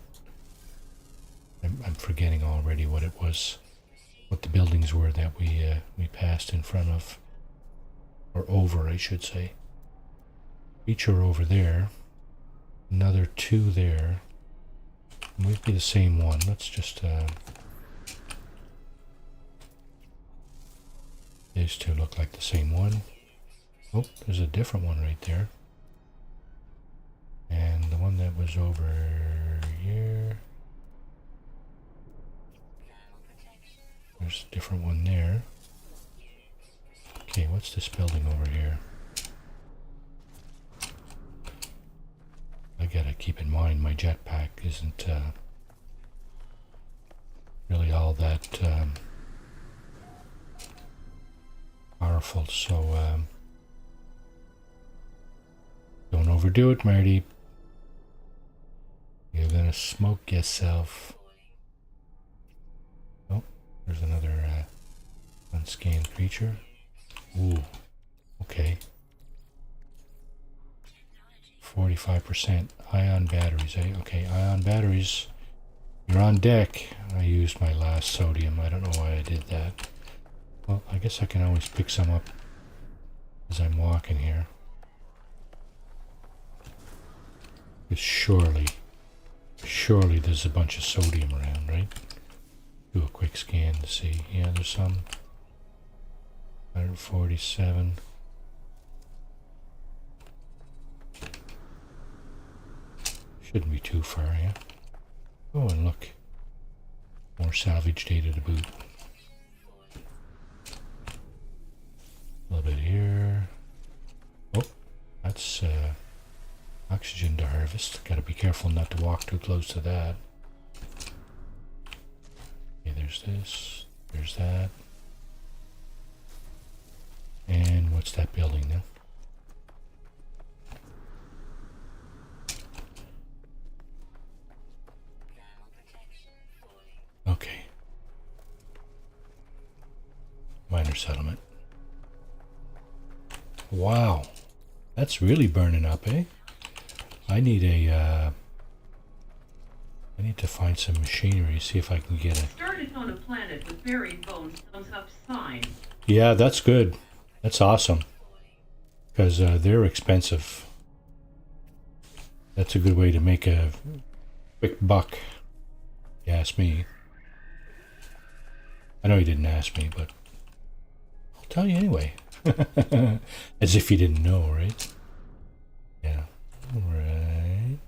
I'm forgetting already what it was. What the buildings were that we passed in front of. Or over, I should say. Each are over there. Another two there. Might be the same one. Let's just these two look like the same one. Oh, there's a different one right there. And the one that was over here. There's a different one there. Okay, what's this building over here? I gotta keep in mind my jetpack isn't really all that powerful, so don't overdo it, Marty. You're gonna smoke yourself. Oh, there's another unscanned creature. Ooh, okay. 45% ion batteries, eh? Okay, ion batteries. You're on deck. I used my last sodium. I don't know why I did that. Well, I guess I can always pick some up as I'm walking here. Because surely there's a bunch of sodium around, right? Do a quick scan to see. Yeah, there's some. 147. Shouldn't be too far, yeah? Oh, and look. More salvage data to boot. A little bit here. Oh, that's oxygen to harvest. Gotta be careful not to walk too close to that. Okay, there's this. There's that. And what's that building now? Okay. Minor settlement. Wow. That's really burning up, eh? I need to find some machinery, see if I can get it. Started on a planet with buried bones, thumbs up sign. Yeah, that's good. That's awesome. Because they're expensive. That's a good way to make a quick buck. You ask me. I know you didn't ask me, but I'll tell you anyway. As if you didn't know, right? Yeah. Right.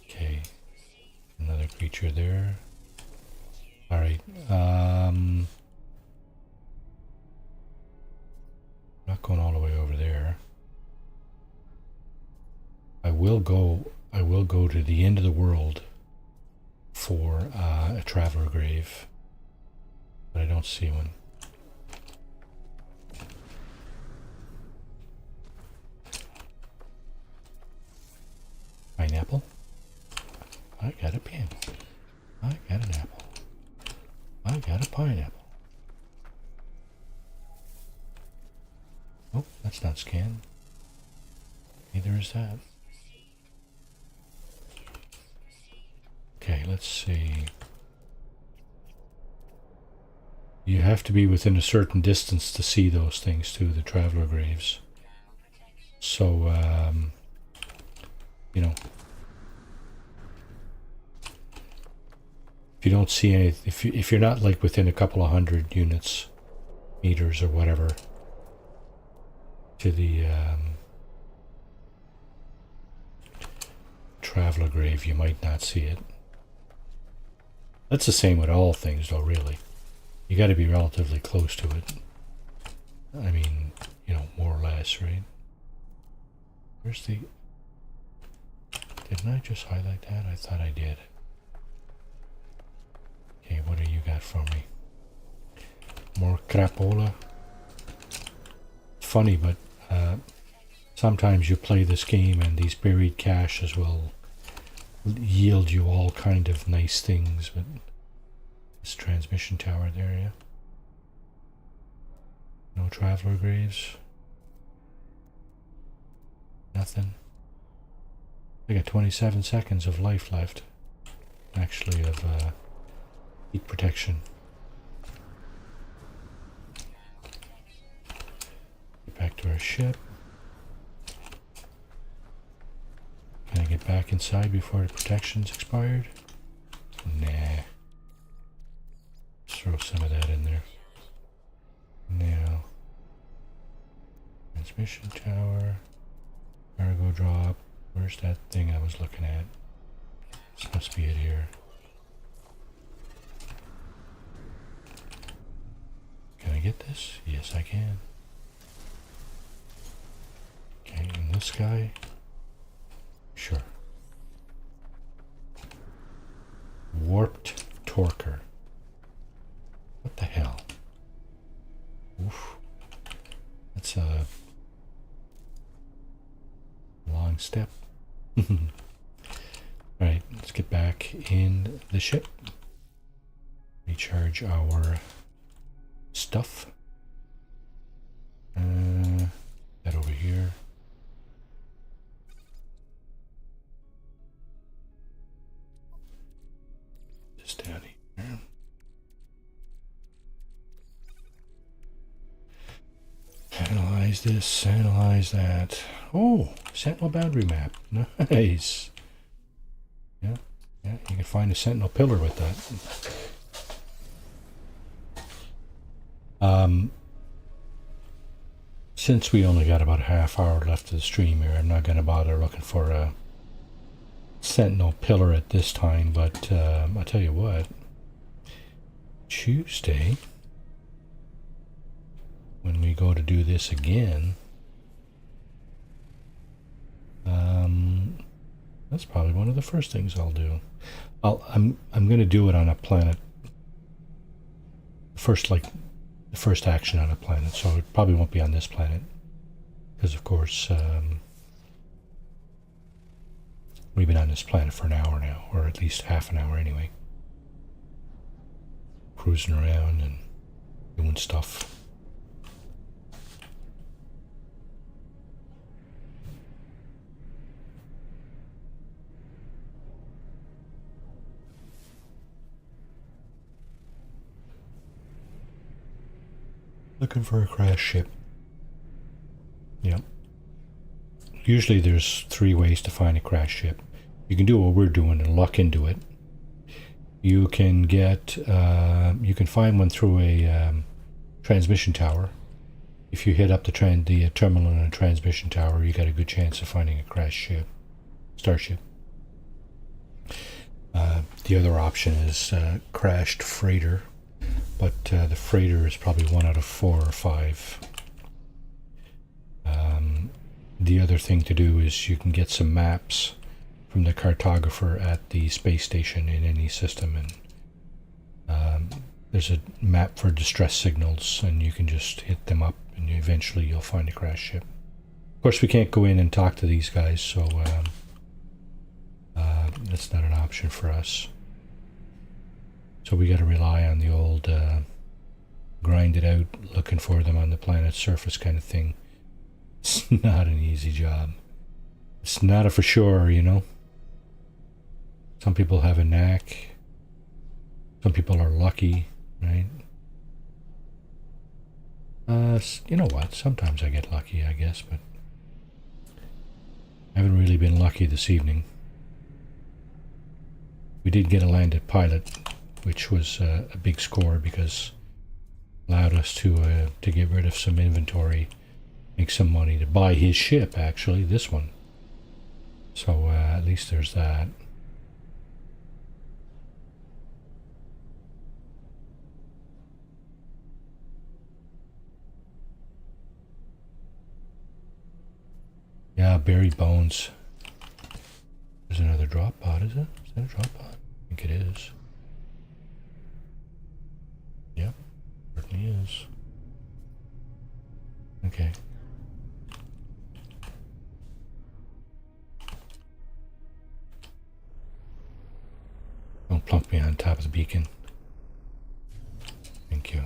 Okay. Another creature there. Alright. Not going all the way over there. I will go to the end of the world for a traveler grave, but I don't see one. Pineapple? I got a pen. I got an apple. I got a pineapple. Oh, that's not scanned. Neither is that. Okay, let's see. You have to be within a certain distance to see those things too, the traveler graves. So, you know, if you don't see any, if you're not like within a couple of 100 units, meters or whatever, to the traveler grave, you might not see it. That's the same with all things, though, really. You got to be relatively close to it. I mean, you know, more or less, right? Where's the... Didn't I just highlight that? I thought I did. Okay, what do you got for me? More crapola. Funny, but sometimes you play this game and these buried caches will yield you all kind of nice things, but this transmission tower there, yeah. No traveler graves. Nothing. I got 27 seconds of life left, actually, of heat protection. Get back to our ship. Can I get back inside before the protection's expired? Nah. Let's throw some of that in there. Now. Transmission tower. Cargo drop. Where's that thing I was looking at? This must be it here. Can I get this? Yes, I can. Okay, and this guy? Sure. Warped Torker. What the hell? Oof. That's a long step. Alright, let's get back in the ship. Recharge our stuff. That over here. Just down here. Analyze this, analyze that. Oh, Sentinel boundary map. Nice. Yeah, you can find a Sentinel pillar with that. Since we only got about a half hour left of the stream here, I'm not going to bother looking for a Sentinel pillar at this time, but I'll tell you what. Tuesday, when we go to do this again, that's probably one of the first things I'll do. I'm going to do it on a planet. The first action on a planet, so it probably won't be on this planet, because of course we've been on this planet for an hour now, or at least half an hour anyway, cruising around and doing stuff. Looking for a crash ship. Yep. Usually there's 3 ways to find a crash ship. You can do what we're doing and luck into it. You can get, you can find one through a transmission tower. If you hit up the terminal in a transmission tower, you got a good chance of finding a crash ship, starship. The other option is crashed freighter. But the freighter is probably 1 out of 4 or 5. The other thing to do is you can get some maps from the cartographer at the space station in any system, and there's a map for distress signals, and you can just hit them up, and eventually you'll find a crash ship. Of course, we can't go in and talk to these guys, so that's not an option for us. So we got to rely on the old grind it out, looking for them on the planet's surface kind of thing. It's not an easy job. It's not a for sure, you know. Some people have a knack. Some people are lucky, right? You know what? Sometimes I get lucky, I guess, but I haven't really been lucky this evening. We did get a landed pilot, which was a big score because it allowed us to get rid of some inventory, make some money to buy his ship, actually, this one. So at least there's that. Yeah, buried bones. There's another drop pod, is it? Is that a drop pod? I think it is. Yep, certainly is. Okay. Don't plunk me on top of the beacon. Thank you.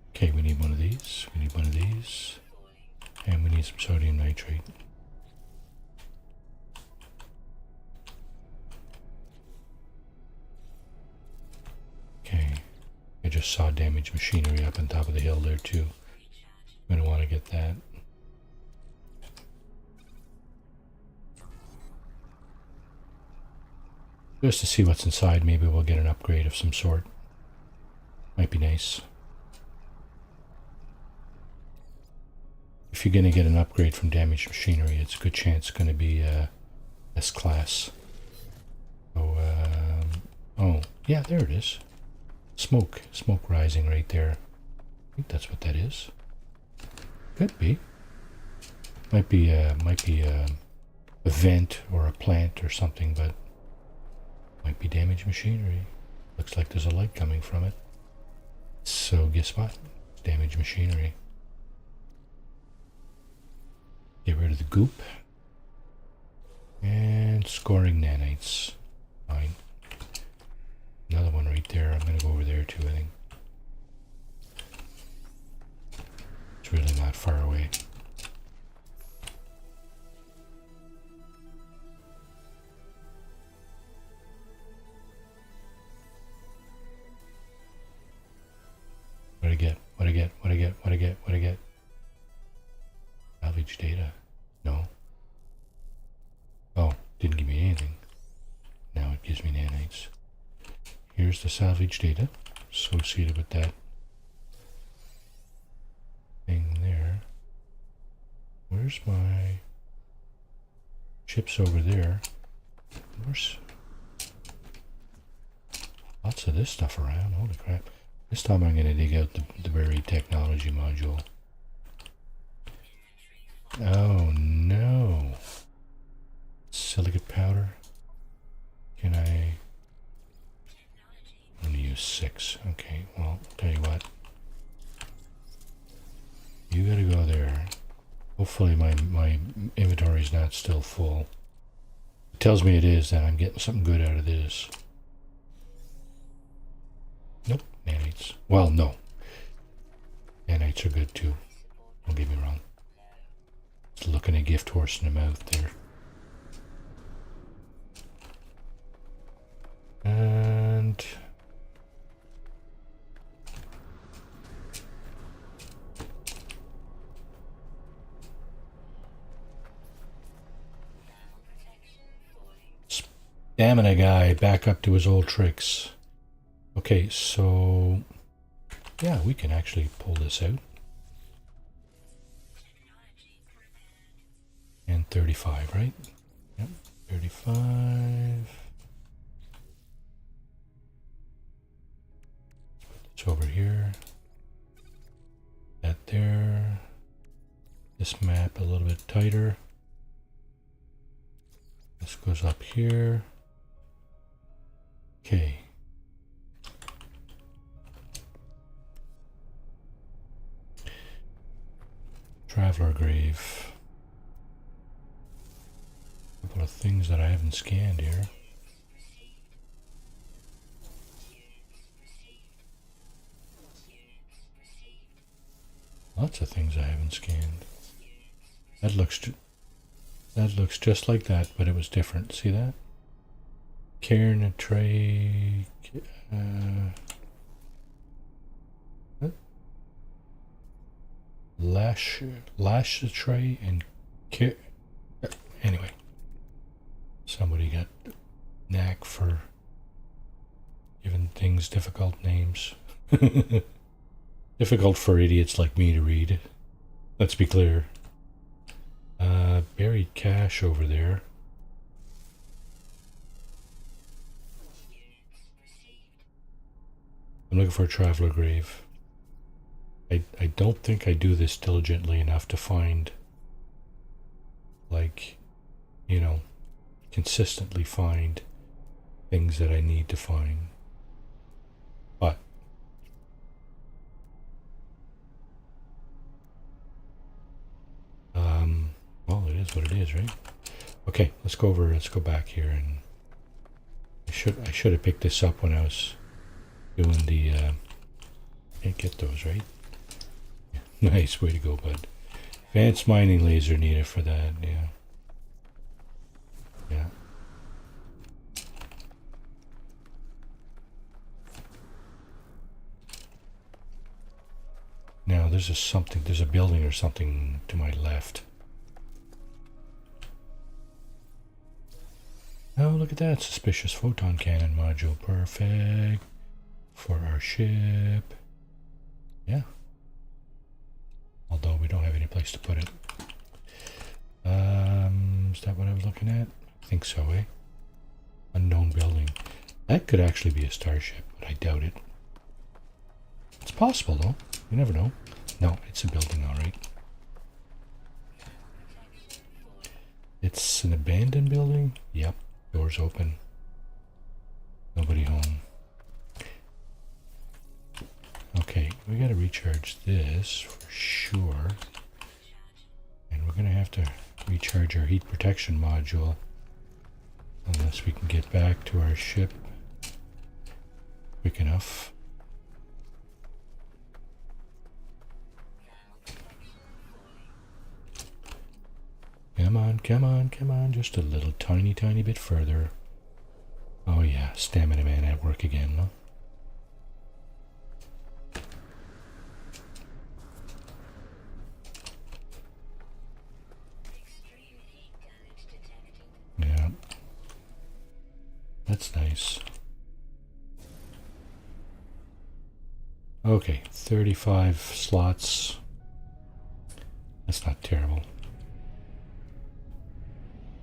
Okay, we need one of these, we need one of these, and we need some sodium nitrate. Okay, I just saw damaged machinery up on top of the hill there too. I'm going to want to get that. Just to see what's inside, maybe we'll get an upgrade of some sort. Might be nice. If you're going to get an upgrade from damaged machinery, it's a good chance it's going to be S-class. So, oh, yeah, there it is. Smoke rising right there. I think that's what that is. Could be. Might be a vent or a plant or something, but might be damaged machinery. Looks like there's a light coming from it. So guess what? Damaged machinery. Get rid of the goop. And scoring nanites. Fine. Another one right there. I'm going to go over there too, I think. It's really not far away. What I get? What I get? What I get? What I get? What I get? Salvage data. No. Oh, didn't give me anything. Now it gives me nanites. Here's the salvage data associated with that thing there. Where's my chips over there? Where's lots of this stuff around? Holy crap. This time I'm going to dig out the buried technology module. Oh no. Silicate powder. Can I only use 6? Okay, well, I'll tell you what. You gotta go there. Hopefully my inventory is not still full. It tells me it is, that I'm getting something good out of this. Nope, nanites. Well, no. Nanites are good too. Don't get me wrong. Just looking a gift horse in the mouth there. And stamina guy back up to his old tricks. Okay, so yeah, we can actually pull this out. And 35, right? Yep, 35. It's over here. That there. This map a little bit tighter. This goes up here. Okay. Traveler grave. A couple of things that I haven't scanned here. Lots of things I haven't scanned. That looks just like that, but it was different. See that? Cairn, a tray. Lash the tray and anyway. things, difficult names. Difficult for idiots like me to read. Let's be clear. Buried cache over there. I'm looking for a traveler grave. I don't think I do this diligently enough to find, like, you know, consistently find things that I need to find. But well, it is what it is, right? Okay, let's go back here, and I should have picked this up when I was doing the can't get those, right? Yeah. Nice, way to go, bud. Advanced mining laser needed for that, yeah. Yeah. Now there's a building or something to my left. Oh, look at that, suspicious photon cannon module, perfect for our ship. Yeah. Although we don't have any place to put it. Is that what I was looking at? I think so, eh? Unknown building. That could actually be a starship, but I doubt it. It's possible, though. You never know. No, it's a building, all right. It's an abandoned building? Yep. Doors open. Nobody home. Okay, we gotta recharge this for sure. And we're gonna have to recharge our heat protection module. Unless we can get back to our ship quick enough. Come on, come on, come on. Just a little tiny bit further. Oh yeah, Stamina Man at work again, no? Yeah. That's nice. Okay, 35 slots. That's not terrible.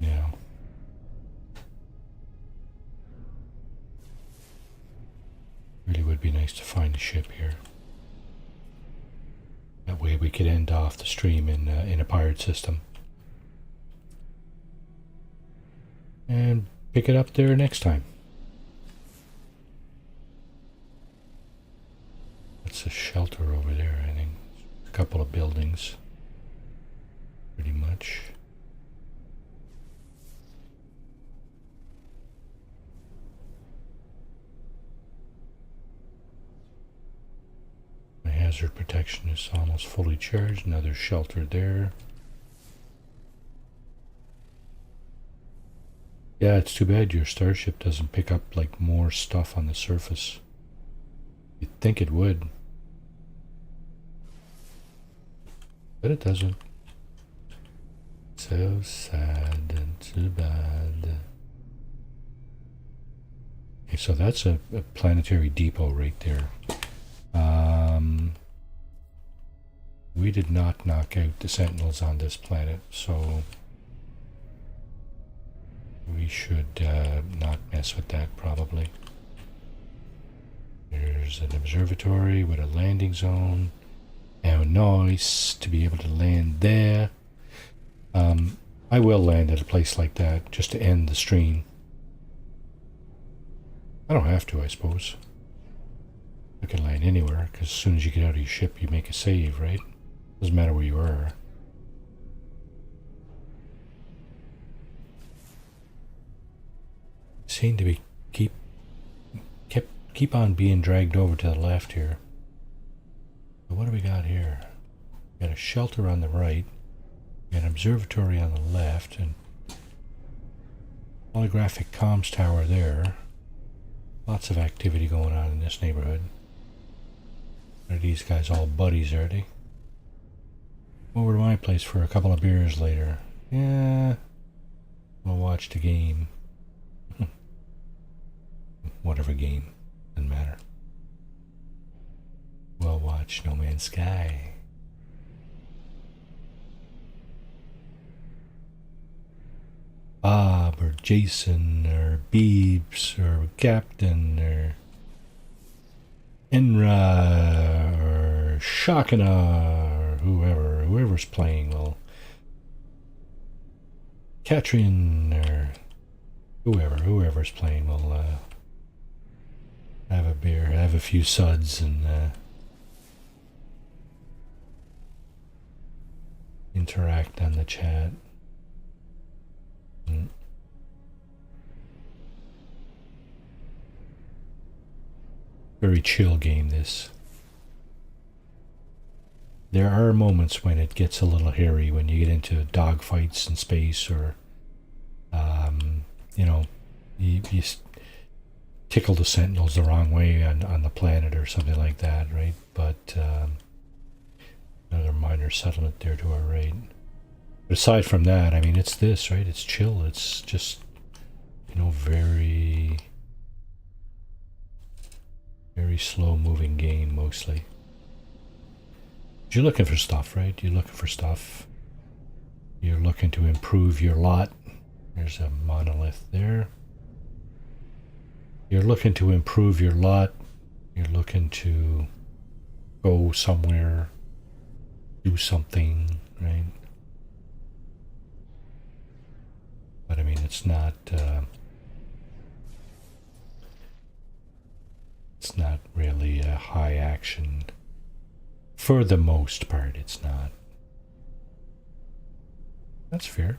Yeah. Really would be nice to find a ship here. That way we could end off the stream in a pirate system. And pick it up there next time. That's a shelter over there, I think. A couple of buildings. Pretty much. My hazard protection is almost fully charged. Another shelter there. Yeah, it's too bad your starship doesn't pick up like more stuff on the surface. You'd think it would. But it doesn't. So sad and too bad. Okay, so that's a planetary depot right there. We did not knock out the sentinels on this planet, so we should not mess with that probably. There's an observatory with a landing zone. How nice to be able to land there. I will land at a place like that just to end the stream. I don't have to, I suppose. I can land anywhere, because as soon as you get out of your ship, you make a save, right? Doesn't matter where you are. Seem to be keep on being dragged over to the left here. So what do we got here? We got a shelter on the right, we got an observatory on the left, and holographic comms tower there. Lots of activity going on in this neighborhood. Are these guys all buddies, are they? Over to my place for a couple of beers later. Yeah, we'll watch the game. Whatever game, doesn't matter. much No Man's Sky. Bob or Jason or Beebs or Captain or Enra or Shakana or whoever's playing will. Katrin or whoever's playing will have a beer, have a few suds, and interact on the chat. Very chill game, this. There are moments when it gets a little hairy, when you get into dogfights in space, or you know, you tickle the sentinels the wrong way on the planet or something like that, right? But another minor settlement there to our right. But aside from that, I mean, it's this, right? It's chill. It's just, you know, very slow moving game mostly. You're looking for stuff, right? You're looking for stuff. You're looking to improve your lot. There's a monolith there. You're looking to improve your lot. You're looking to go somewhere, do something, right? But I mean, it's not really a high action. For the most part, it's not. That's fair.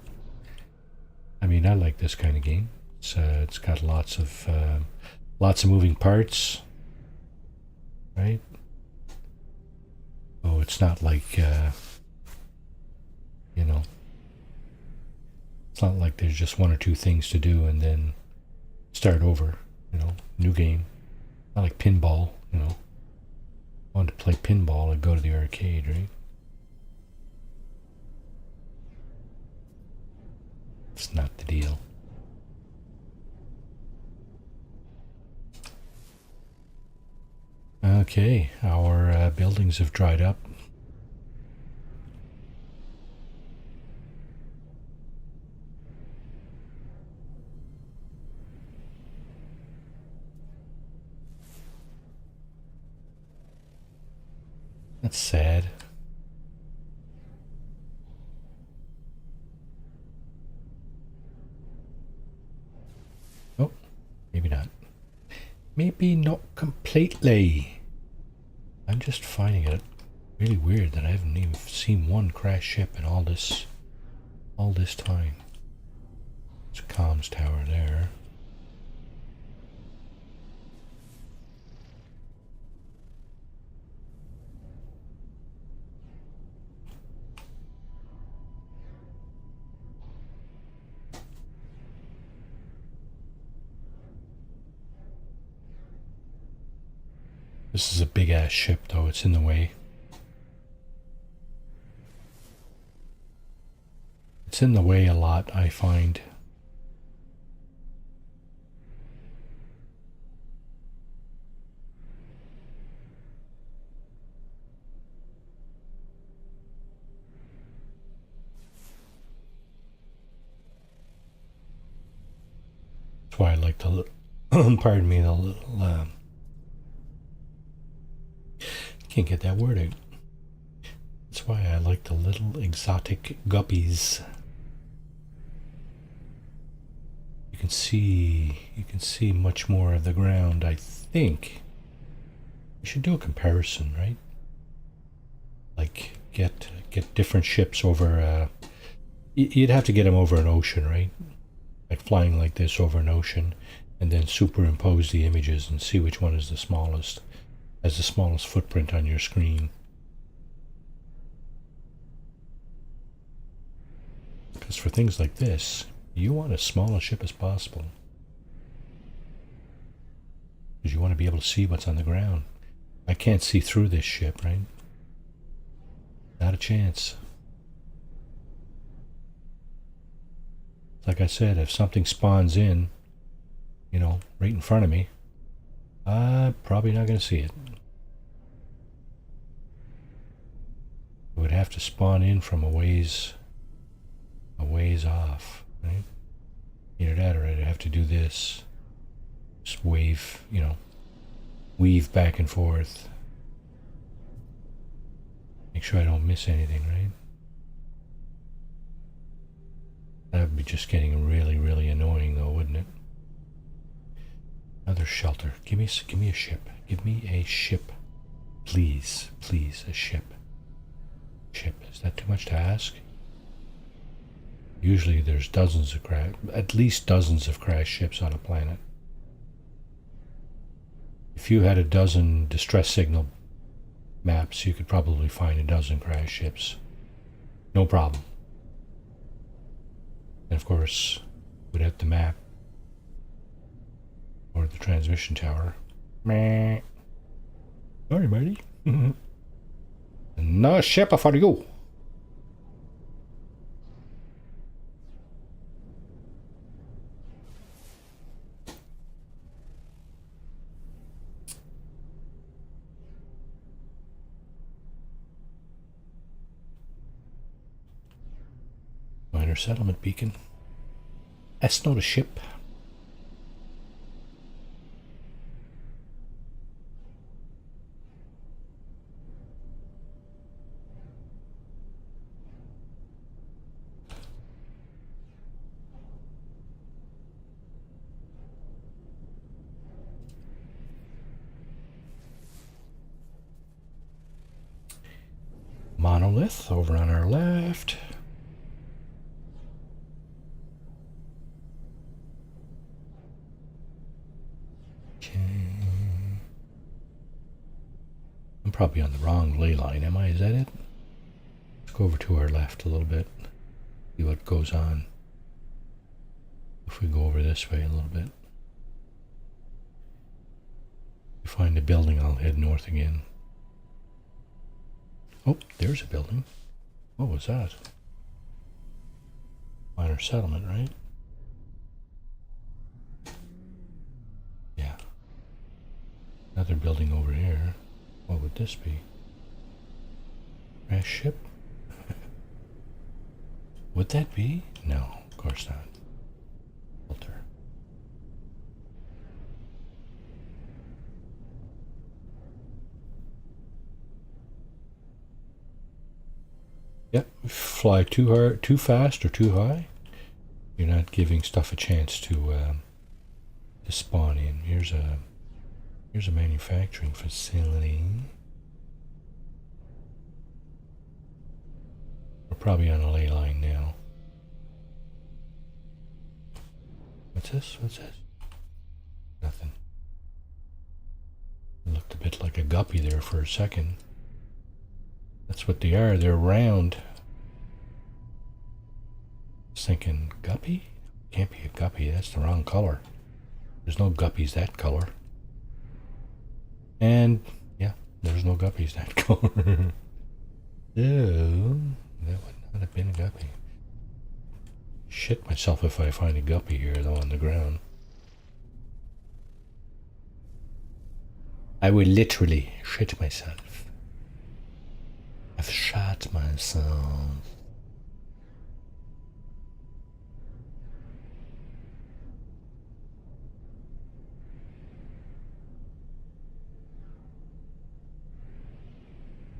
I mean, I like this kind of game. It's got lots of moving parts, right? Oh, it's not like you know. It's not like there's just one or two things to do and then start over. You know, new game. Not like pinball. You know, I wanted to play pinball and go to the arcade, right? It's not the deal. Okay, our buildings have dried up. That's sad. Oh, maybe not. Maybe not completely. I'm just finding it really weird that I haven't even seen one crash ship in all this time. It's a comms tower there. This is a big ass ship though, it's in the way. It's in the way a lot, I find. That's why I like the pardon me, the little can't get that word out. That's why I like the little exotic guppies. You can see much more of the ground, I think. We should do a comparison, right? Like get different ships over you'd have to get them over an ocean, right? Like flying like this over an ocean, and then superimpose the images and see which one is the smallest. Has the smallest footprint on your screen. Because for things like this, you want as small a ship as possible. Because you want to be able to see what's on the ground. I can't see through this ship, right? Not a chance. Like I said, if something spawns in, you know, right in front of me, I'm probably not going to see it. It would have to spawn in from a ways off, right? Either that or I'd have to do this. Just wave, weave back and forth. Make sure I don't miss anything, right? That would be just getting really, really annoying though, wouldn't it? Another shelter. Give me a ship. Give me a ship. Please, a ship. Ship. Is that too much to ask? Usually there's at least dozens of crashed ships on a planet. If you had a dozen distress signal maps, you could probably find a dozen crashed ships. No problem. And of course, we'd have the map or the transmission tower. Meh. Sorry, Marty. No ship for you. Minor settlement beacon. That's not a ship. Monolith over on our left. Okay. I'm probably on the wrong ley line, am I? Is that it? Let's go over to our left a little bit. See what goes on. If we go over this way a little bit. If we find a building, I'll head north again. Oh, there's a building. What was that? Minor settlement, right? Yeah. Another building over here. What would this be? Crash ship? Would that be? No, of course not. Filter. Yep, fly too fast or too high, you're not giving stuff a chance to spawn in. Here's a manufacturing facility. We're probably on a ley line now. What's this? Nothing. It looked a bit like a guppy there for a second. That's what they are. They're round. I was thinking, guppy? Can't be a guppy. That's the wrong color. There's no guppies that color. And, yeah, there's no guppies that color. No, that would not have been a guppy. Shit myself if I find a guppy here, though, on the ground. I will literally shit myself. I've shot myself.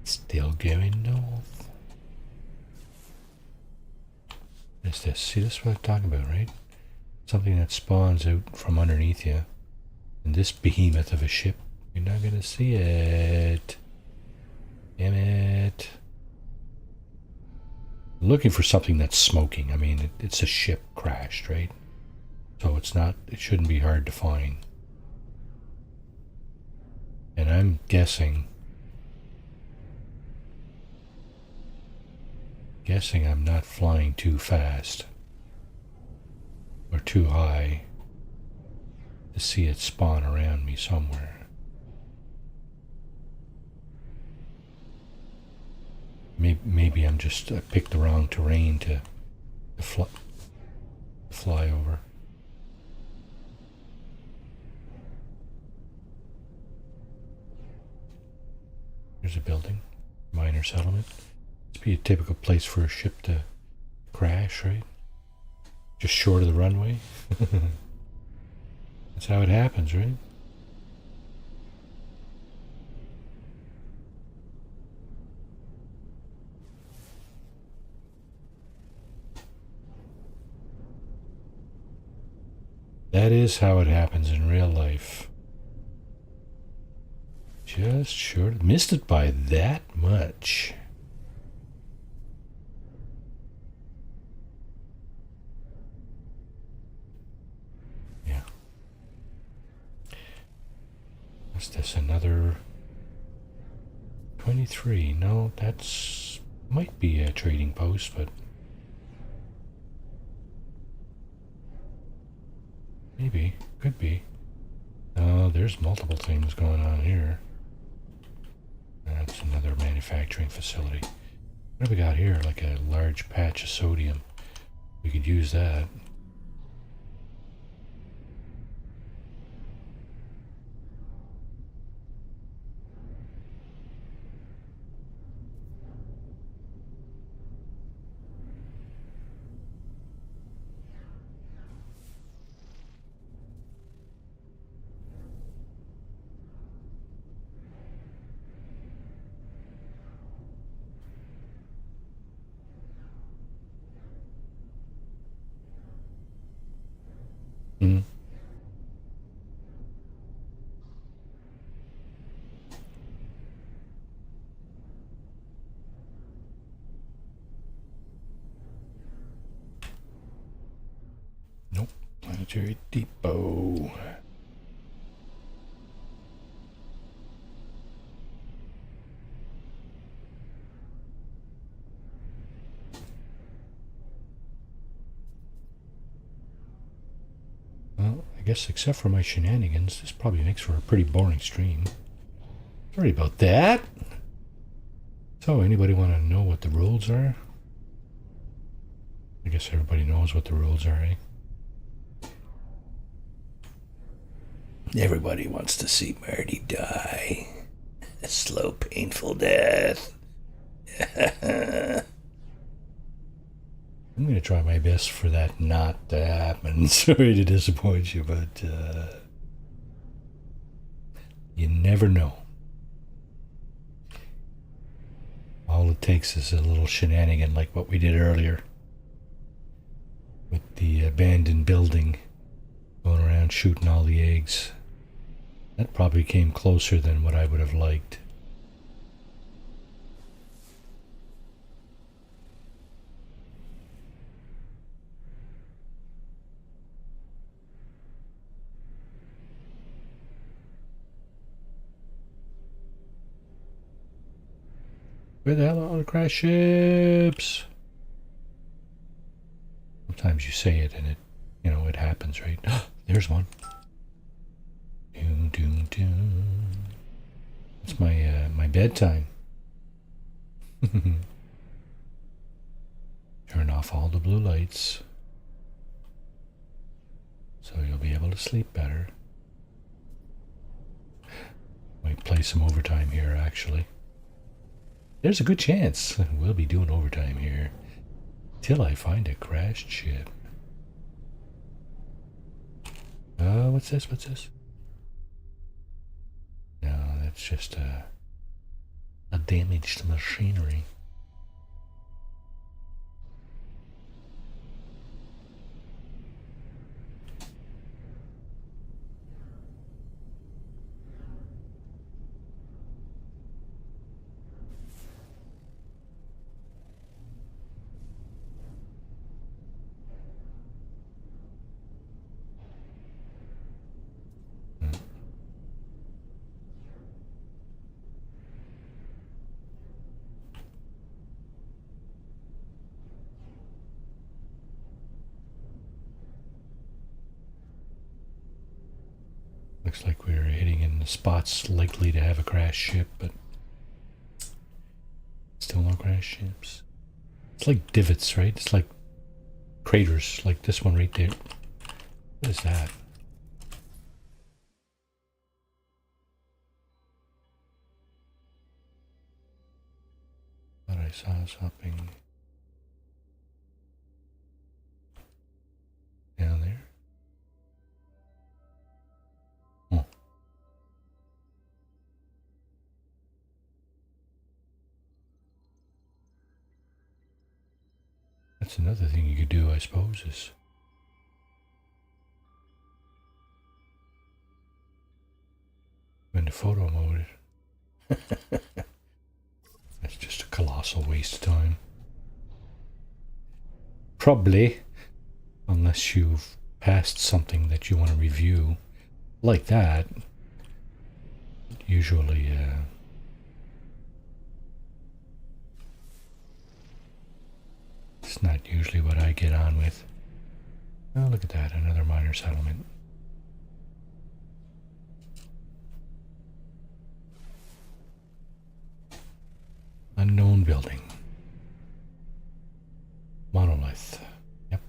Still going north. What is this? See, this is what I'm talking about, right? Something that spawns out from underneath you. And this behemoth of a ship, you're not gonna see it. Damn it. I'm looking for something that's smoking. I mean, it's a ship crashed, right? So it shouldn't be hard to find. And I'm guessing I'm not flying too fast or too high to see it spawn around me somewhere. Maybe I'm just I picked the wrong terrain to fly over. Here's a building, minor settlement. It's Must be a typical place for a ship to crash, right? Just short of the runway. That's how it happens, right? That is how it happens in real life. Just short. Missed it by that much. Yeah. What's this? Another 23. No, that's might be a trading post, but maybe. Could be. Oh, there's multiple things going on here. That's another manufacturing facility. What have we got here? Like a large patch of sodium. We could use that. Mm. Nope. Planetary Depot. Well, I guess except for my shenanigans, this probably makes for a pretty boring stream. Sorry about that. So, anybody want to know what the rules are? I guess everybody knows what the rules are, eh? Everybody wants to see Marty die. A slow, painful death. I'm going to try my best for that not to happen. Sorry to disappoint you, but you never know. All it takes is a little shenanigan like what we did earlier with the abandoned building, going around shooting all the eggs. That probably came closer than what I would have liked. Where the hell are all the crash ships? Sometimes you say it and it, it happens, right? There's one. Doom, doom, doom. It's my bedtime. Turn off all the blue lights so you'll be able to sleep better. Might play some overtime here, actually. There's a good chance we'll be doing overtime here till I find a crashed ship. What's this? What's this? No, that's just a damaged machinery. Looks like we're hitting in the spots likely to have a crash ship, but still no crash ships. It's like divots, right? It's like craters, like this one right there. What is that? Thought I saws hopping down there. Oh. That's another thing you could do, I suppose, is go into photo mode. That's just a colossal waste of time. Probably, unless you've passed something that you want to review like that. Usually, it's not usually what I get on with. Oh, look at that, another minor settlement. Unknown building. Monolith. Yep.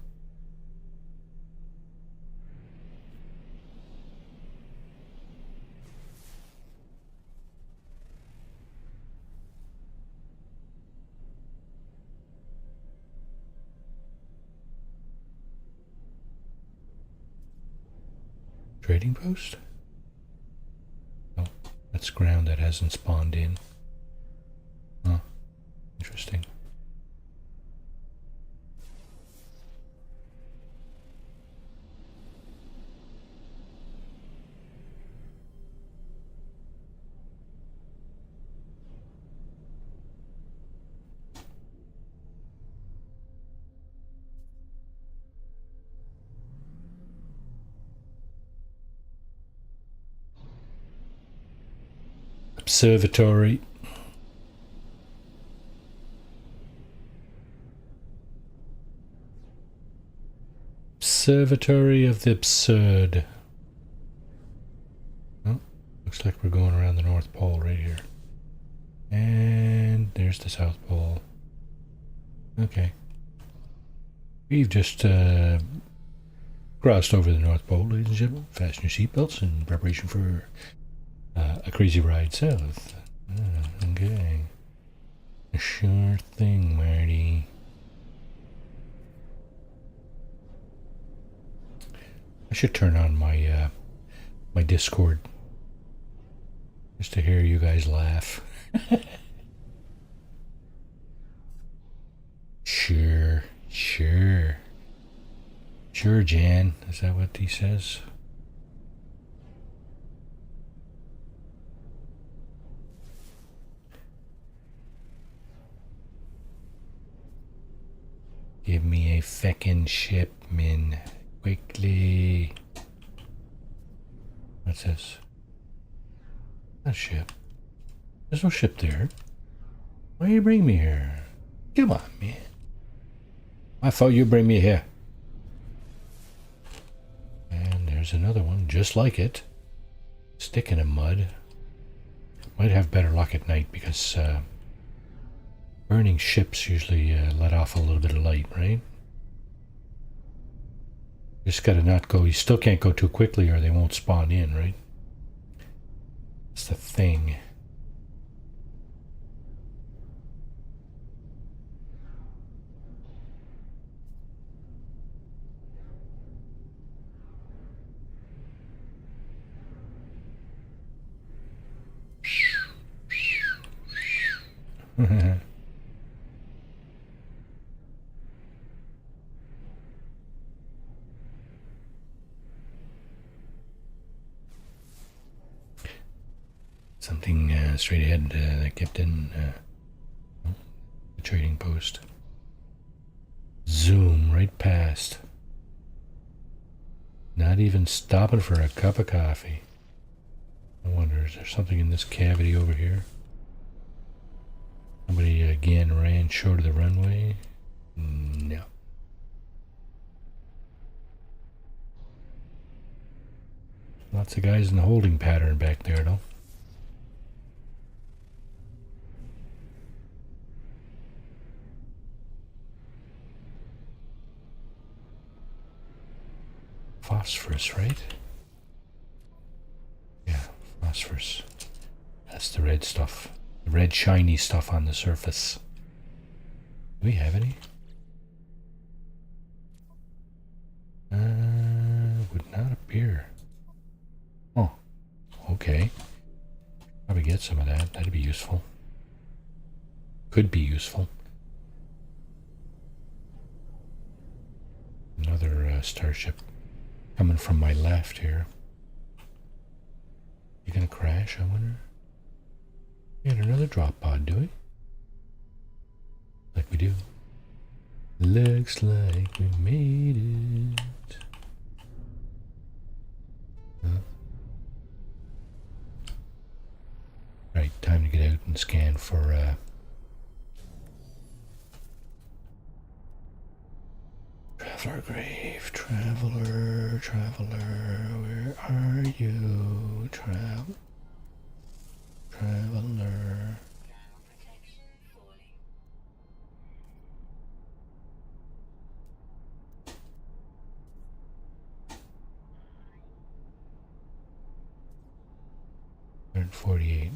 Trading post? Oh, that's ground that hasn't spawned in. Huh. Interesting. Observatory. Observatory of the absurd. Oh, looks like we're going around the North Pole right here. And there's the South Pole. Okay. We've just crossed over the North Pole, ladies and gentlemen. Fasten your seatbelts in preparation for a crazy ride south. Okay. Sure thing, Marty. I should turn on my my Discord just to hear you guys laugh. Sure, Jan. Is that what he says? Give me a feckin' ship, min. Quickly. What's this? Not a ship. There's no ship there. Why you bring me here? Come on, man. I thought you bring me here. And there's another one just like it. Sticking in mud. Might have better luck at night because burning ships usually let off a little bit of light, right? Just gotta not go. You still can't go too quickly or they won't spawn in, right? That's the thing. Something straight ahead that kept in the trading post. Zoom right past. Not even stopping for a cup of coffee. I wonder, is there something in this cavity over here? Somebody again ran short of the runway? No. Lots of guys in the holding pattern back there, though. Phosphorus, right? Yeah, phosphorus. That's the red stuff. The red shiny stuff on the surface. Do we have any? Would not appear. Oh, okay. Probably get some of that. That'd be useful. Could be useful. Another starship coming from my left here. You gonna crash, I wonder? We got another drop pod, do we? Like we do. Looks like we made it. Huh? Right, time to get out and scan for Traveler grave, traveler, where are you? Traveler. $148.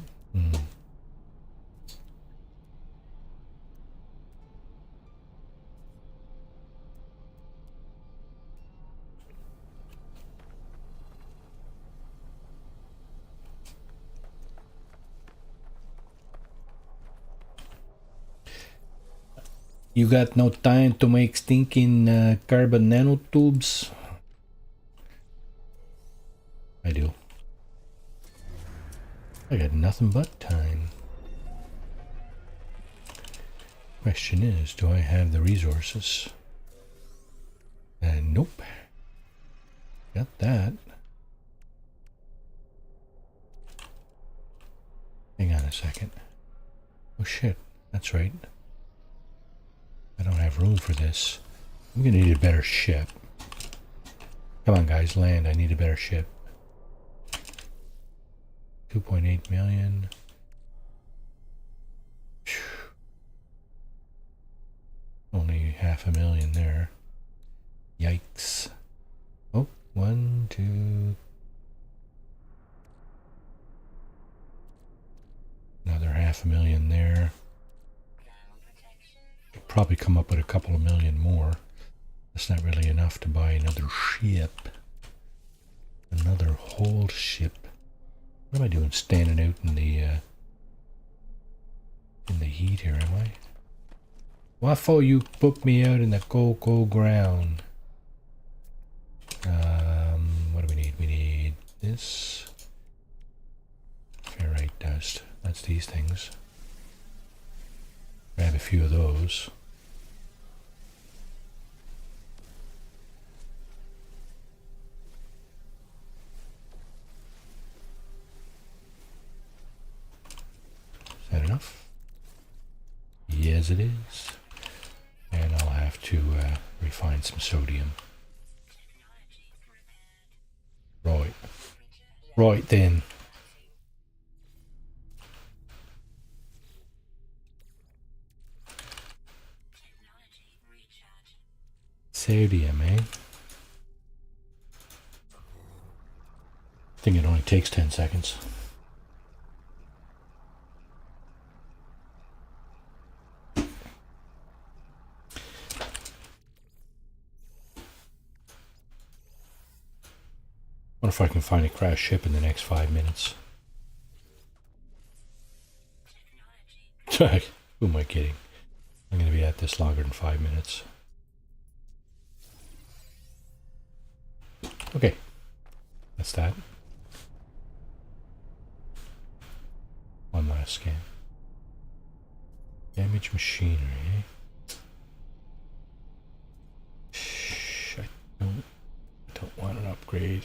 You got no time to make stinking carbon nanotubes? I do. I got nothing but time. Question is, do I have the resources? Nope. Got that. Hang on a second. Oh shit, that's right. I don't have room for this. I'm gonna need a better ship. Come on guys, land. I need a better ship. 2.8 million. Phew. Only 500,000 there. Yikes. Oh, 1, 2. Another 500,000 there. Could probably come up with a couple of million more. That's not really enough to buy another ship. Another whole ship. What am I doing standing out in the heat here, am I? What for you put me out in the cold ground? What do we need? We need this. Ferrite dust. That's these things. Grab a few of those. Is that enough? Yes, it is. And I'll have to refine some sodium. Right. Right then. Sodium, eh? I think it only takes 10 seconds. Wonder if I can find a crashed ship in the next 5 minutes. Who am I kidding? I'm going to be at this longer than 5 minutes. Okay. That's that. One last scan. Damaged machinery, eh? Shh, I don't want an upgrade.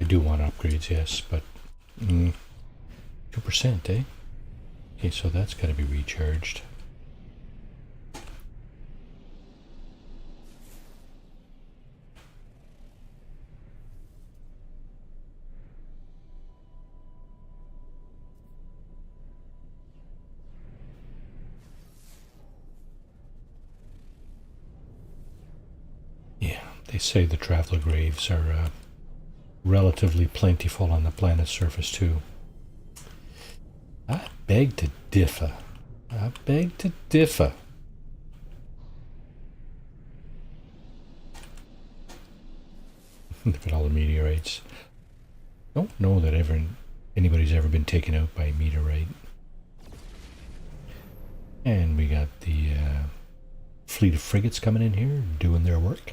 I do want upgrades, yes, but 2%, eh? Okay, so that's got to be recharged. Yeah, they say the traveler graves are relatively plentiful on the planet's surface too. beg to differ. I beg to differ. Look at all the meteorites. Don't know that anybody's ever been taken out by a meteorite. And we got the fleet of frigates coming in here, doing their work.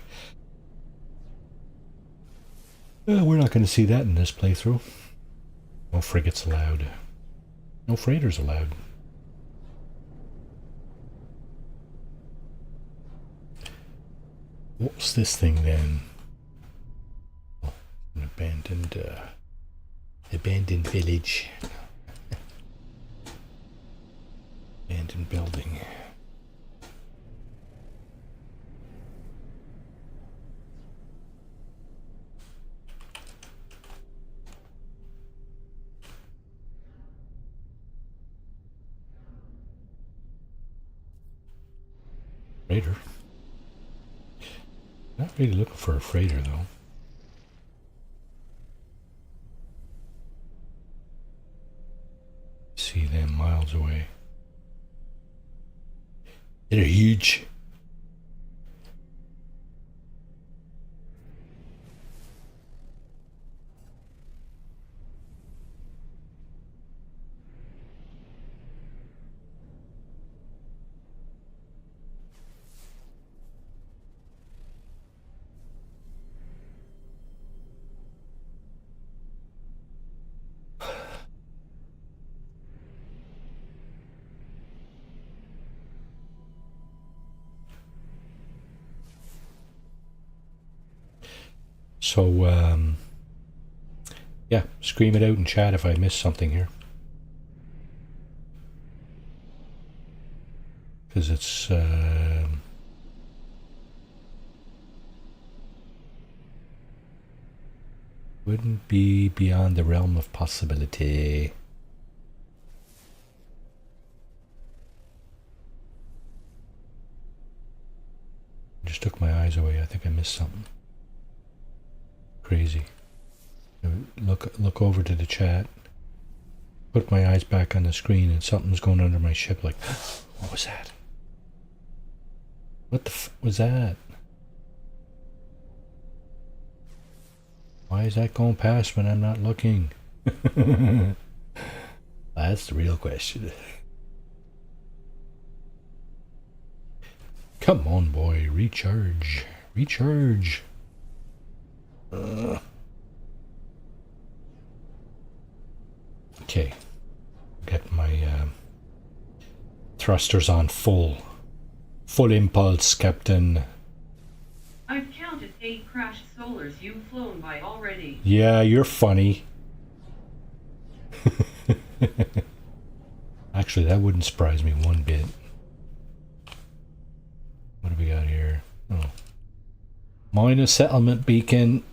We're not going to see that in this playthrough. No frigates allowed. No freighters allowed. What's this thing then? Oh, an abandoned village. Abandoned building. Freighter. Not really looking for a freighter though. See them miles away. They're huge. So, yeah, scream it out in chat if I miss something here. Because it's, wouldn't be beyond the realm of possibility. Just took my eyes away. I think I missed something. Crazy. Look over to the chat. Put my eyes back on the screen and something's going under my ship like, what was that? What the f was that? Why is that going past when I'm not looking? That's the real question. Come on, boy. Recharge. Recharge. Okay. Get my thrusters on full. Full impulse, Captain. I've counted 8 crashed solars you've flown by already. Yeah, you're funny. Actually, that wouldn't surprise me one bit. What do we got here? Oh. Mine a settlement beacon.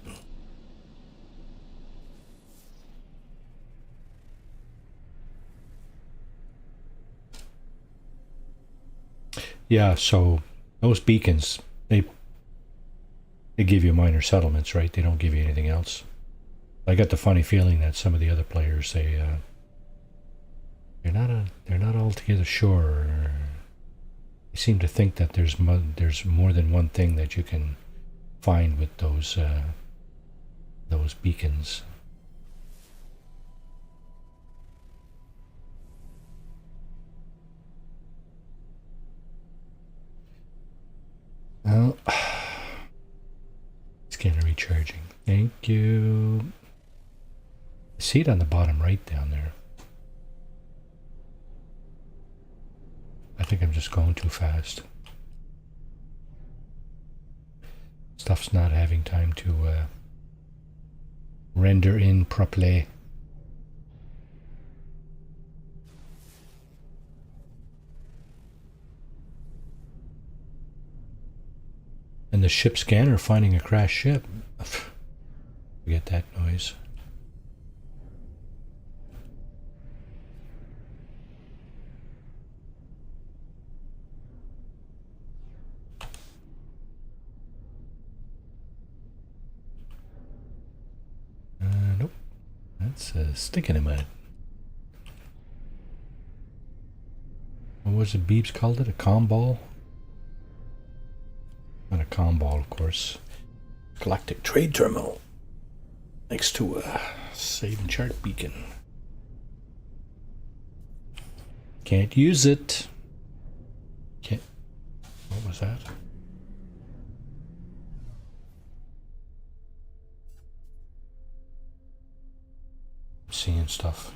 Yeah, so those beacons, they give you minor settlements, right? They don't give you anything else. I got the funny feeling that some of the other players, they're not altogether sure. They seem to think that there's more than one thing that you can find with those beacons. Oh, scanner recharging. Thank you. I see it on the bottom right down there. I think I'm just going too fast. Stuff's not having time to render in properly. And the ship scanner finding a crashed ship. Forget that noise. Nope. That's a stick in the mud. what was it Beebs called it? A comm ball? Not a comm ball, of course. Galactic Trade Terminal. Next to a save and chart beacon. Can't use it. Can't. What was that? I'm seeing stuff.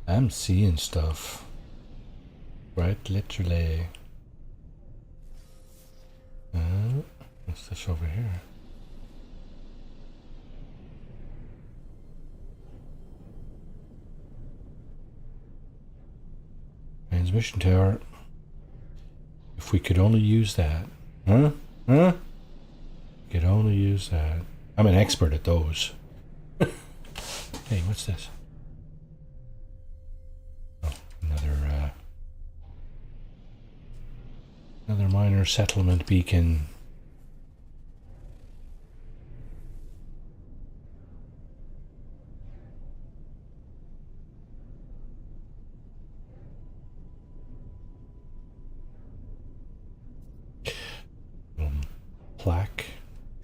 I'm seeing stuff. Right, literally. What's this over here? Transmission tower. If we could only use that. Huh? Huh? Could only use that. I'm an expert at those. Hey, what's this? Oh, another minor settlement beacon. Plaque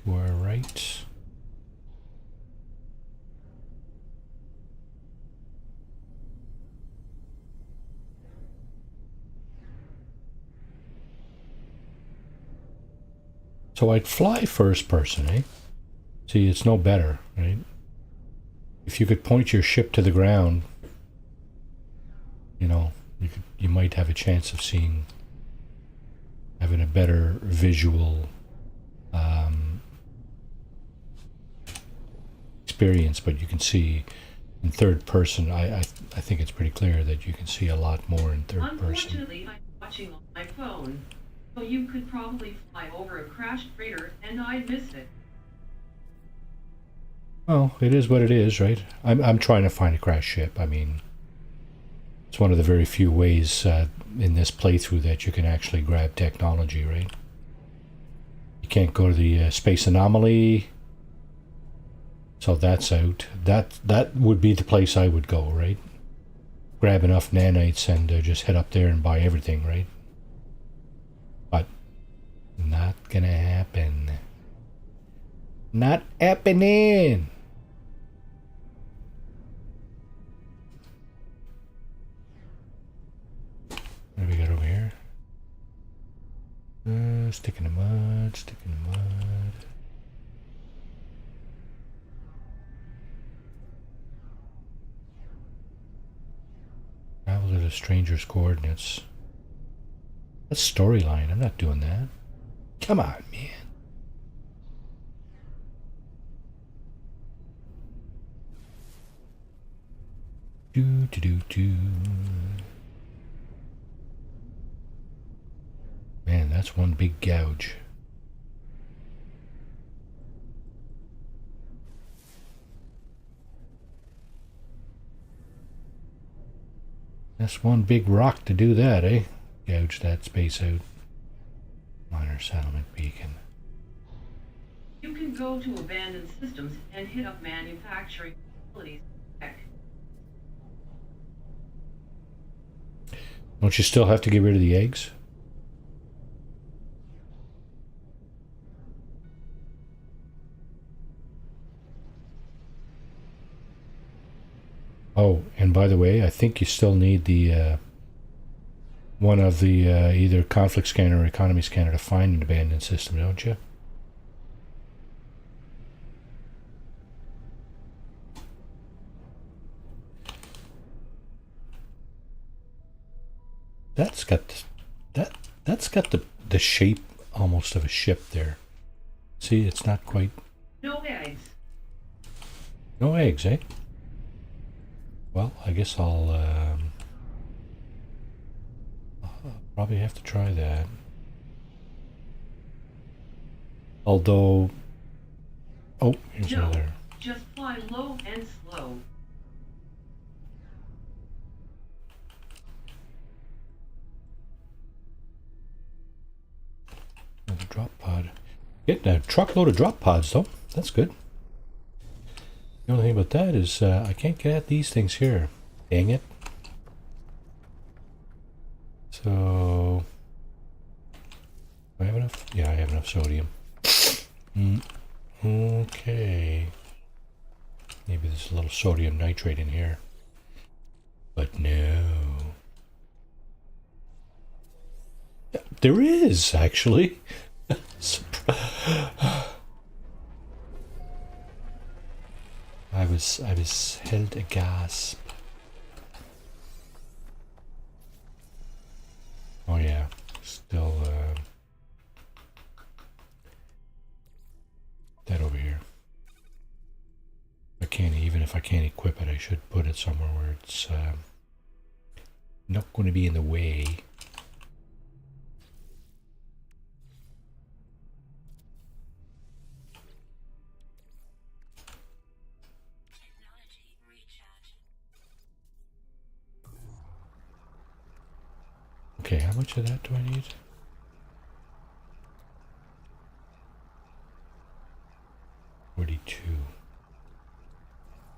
to our right. So I'd fly first person, eh? See, it's no better, right? If you could point your ship to the ground, you know, you might have a chance of having a better visual experience, but you can see in third person. I think it's pretty clear that you can see a lot more in third person. Unfortunately, I'm watching on my phone, so you could probably fly over a crashed freighter and I'd miss it. Well, it is what it is, right? I'm trying to find a crashed ship. I mean, it's one of the very few ways in this playthrough that you can actually grab technology, right? You can't go to the space anomaly, so that's out. That would be the place I would go, right? Grab enough nanites and just head up there and buy everything, right? But not gonna happen. Not happening. What do we got over here? Stick in the mud, stick in the mud. Travel to the stranger's coordinates. That's storyline. I'm not doing that. Come on, man. Do. Man, that's one big gouge. That's one big rock to do that, eh? Gouge that space out. Minor settlement beacon. You can go to abandoned systems and hit up manufacturing facilities. Heck, Don't you still have to get rid of the eggs? Oh, and by the way, I think you still need the one of the either conflict scanner or economy scanner to find an abandoned system, don't you? That's got that's got the shape almost of a ship there. See, it's not quite. no eggs. No eggs, eh? Well, I guess I'll probably have to try that. Although, oh, here's No, another. just fly low and slow. Another drop pod. Getting a truckload of drop pods, though. That's good. The only thing about that is I can't get at these things here. Dang it. So... do I have enough? Yeah, I have enough sodium. Okay. Maybe there's a little sodium nitrate in here. But no. There is, actually. I was held aghast. Oh yeah, still that over here. Even if I can't equip it, I should put it somewhere where it's not going to be in the way. Okay, how much of that do I need? 42.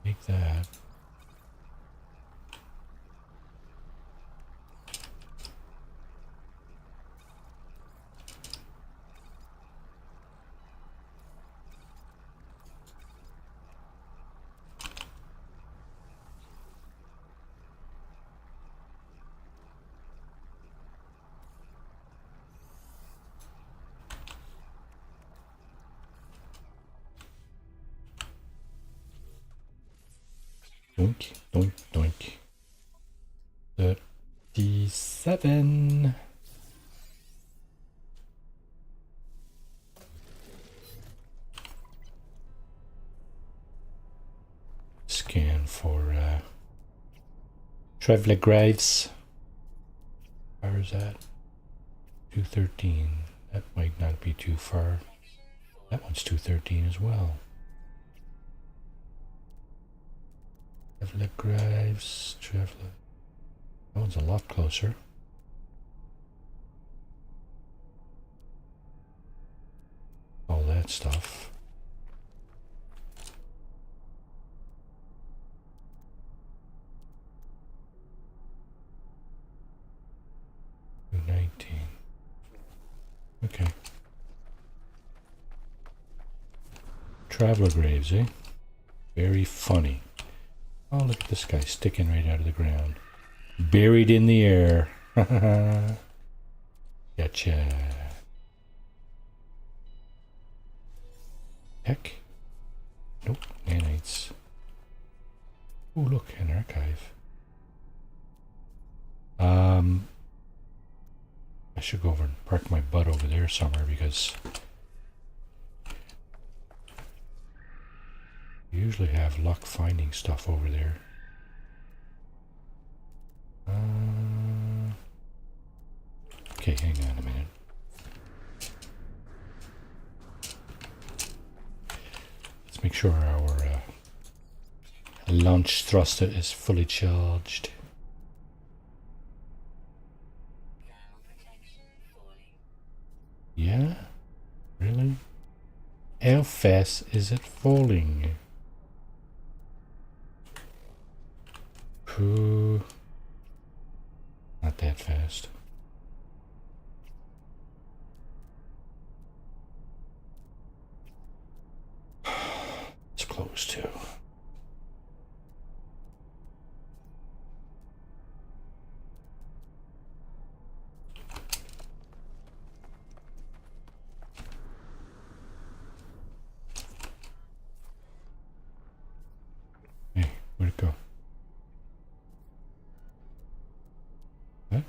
Make that. Doink, doink, doink. 37. Scan for Traveler Graves. Where is that? 213. That might not be too far. That one's 213 as well. Traveler Graves. Traveler. That one's a lot closer. All that stuff. Okay. Traveler graves, eh? Very funny. Oh, look at this guy sticking right out of the ground. Buried in the air. Gotcha. Heck. Nope, nanites. Oh, look, an archive. I should go over and park my butt over there somewhere because you usually have luck finding stuff over there. Okay, hang on a minute. Let's make sure our launch thruster is fully charged. Yeah? Really? How fast is it falling? Pooh. Not that fast. It's close too. Hey, where'd it go? What?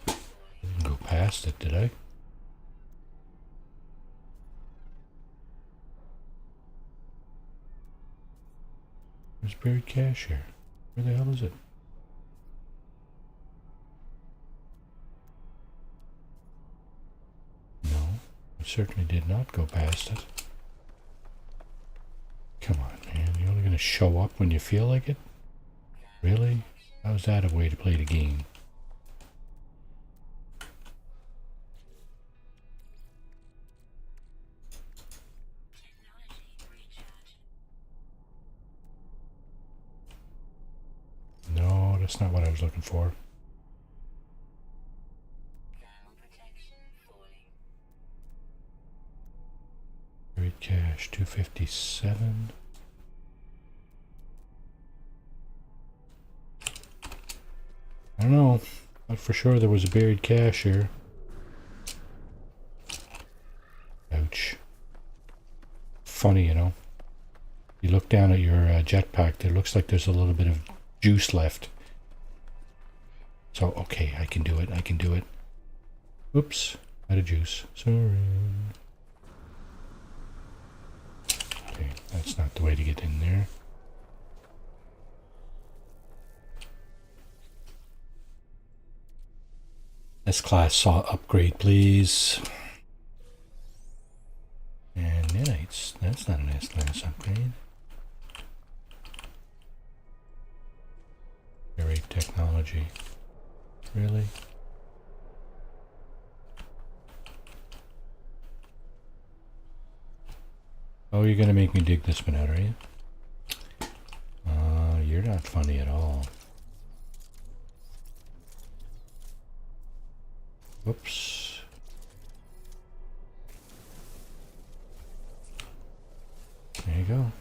I didn't go past it, did I? There's buried cash here. Where the hell is it? No, I certainly did not go past it. Come on, man. You're only going to show up when you feel like it? Really? How's that a way to play the game? That's not what I was looking for. Buried cache, 257. I don't know. But for sure there was a buried cache here. Ouch. Funny, you know. You look down at your jetpack, there looks like there's a little bit of juice left. So, okay, I can do it, I can do it. Oops, out of juice. Sorry. Okay, that's not the way to get in there. S-class saw upgrade, please. And nanites. That's not an S-class upgrade. Great technology. Really? Oh, you're gonna make me dig this one out, are you? You're not funny at all. Whoops. There you go.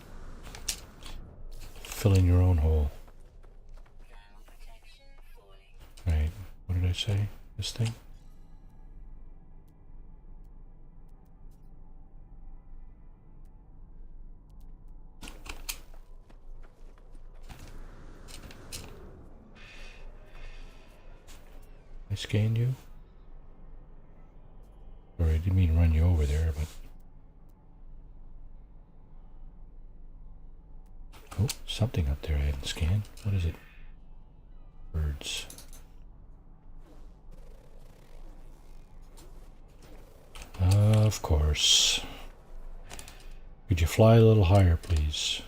Fill in your own hole. Right. What did I say? This thing? I scanned you? Sorry, I didn't mean to run you over there, but... Oh, something up there I hadn't scanned. What is it? Birds. Of course. Could you fly a little higher, please?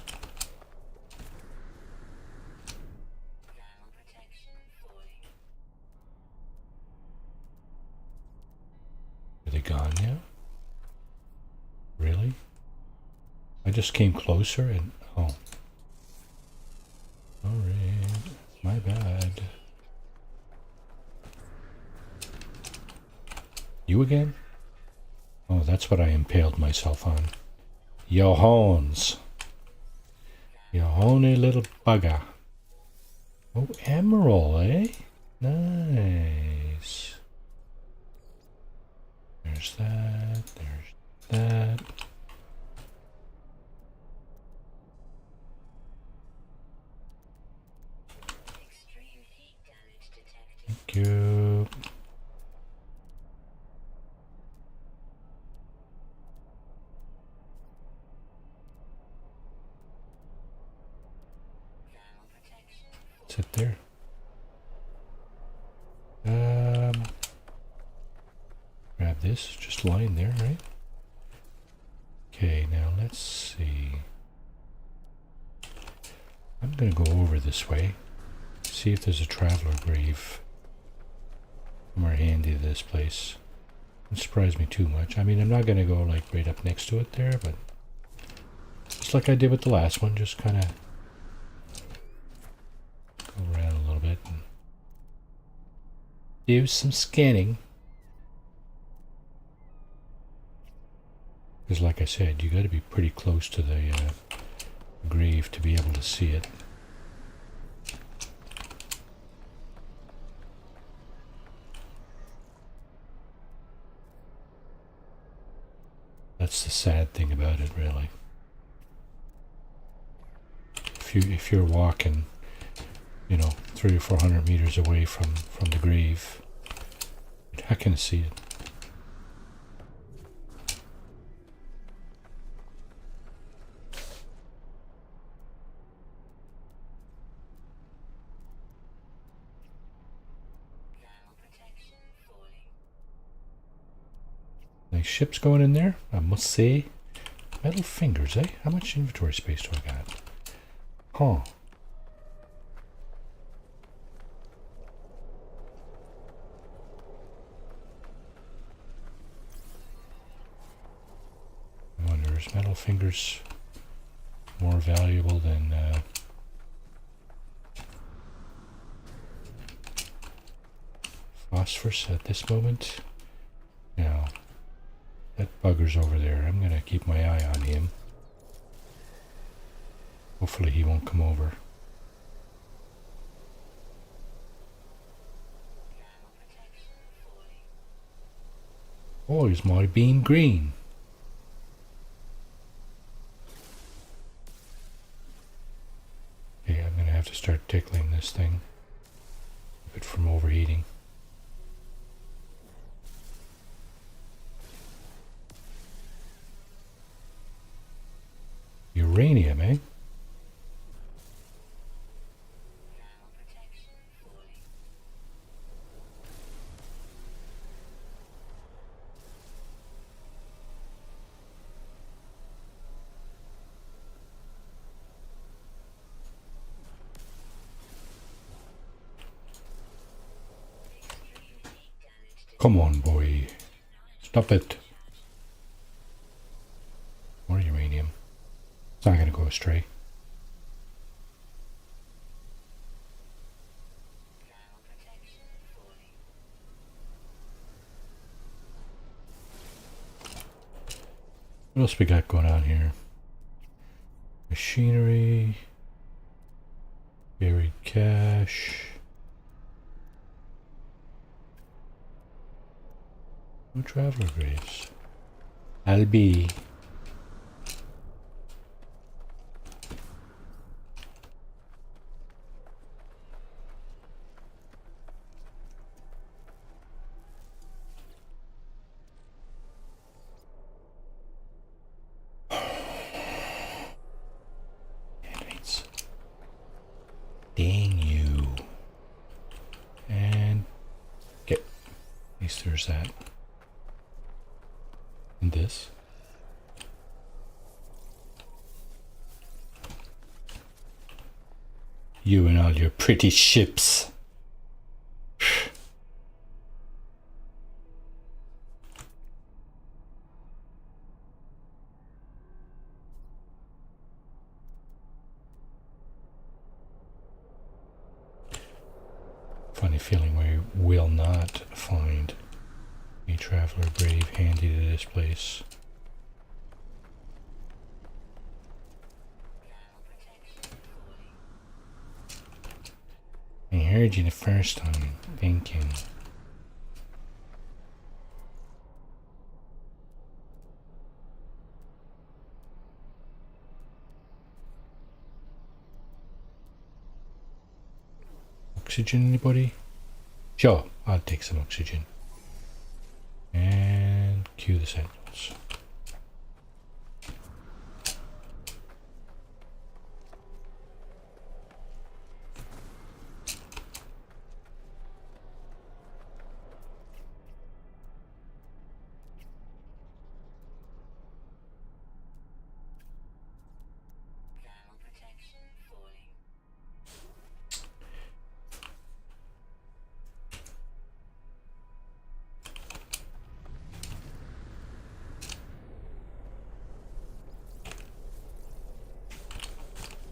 Are they gone now? Really? I just came closer and... Oh. Alright. My bad. You again? Oh, that's what I impaled myself on. Yo horns. You horny little bugger. Oh, emerald, eh? Nice. There's that. There's that. Thank you. Sit there. Grab this, just lying there, right? Okay, now let's see. I'm gonna go over this way, see if there's a traveler grave somewhere handy to this place. Doesn't surprise me too much. I mean, I'm not gonna go like right up next to it there, but just like I did with the last one, just kind of go around a little bit and do some scanning. Because like I said, you got to be pretty close to the grave to be able to see it. That's the sad thing about it, really. If you're walking, you know, 300 or 400 meters away from the grave, you're not going to see it. Nice ships going in there, I must say. Metal fingers, eh? How much inventory space do I got? Huh. I wonder, is metal fingers more valuable than Phosphorus at this moment. Now, that bugger's over there. I'm going to keep my eye on him. Hopefully he won't come over. Oh, is my beam green? Okay, I'm going to have to start tickling this thing. Keep it from overheating. Uranium, eh? Come on, boy. Stop it. More uranium. It's not going to go astray. What else we got going on here? Machinery. Buried cache. No traveler graves. I'll be. Dang you. And get. At least there's that. And this. You and all your pretty ships. Funny feeling we will not find a traveler grave handy to this place. I heard you the first time, thinking. Oxygen, anybody? Sure, I'll take some oxygen. And cue the sentinels.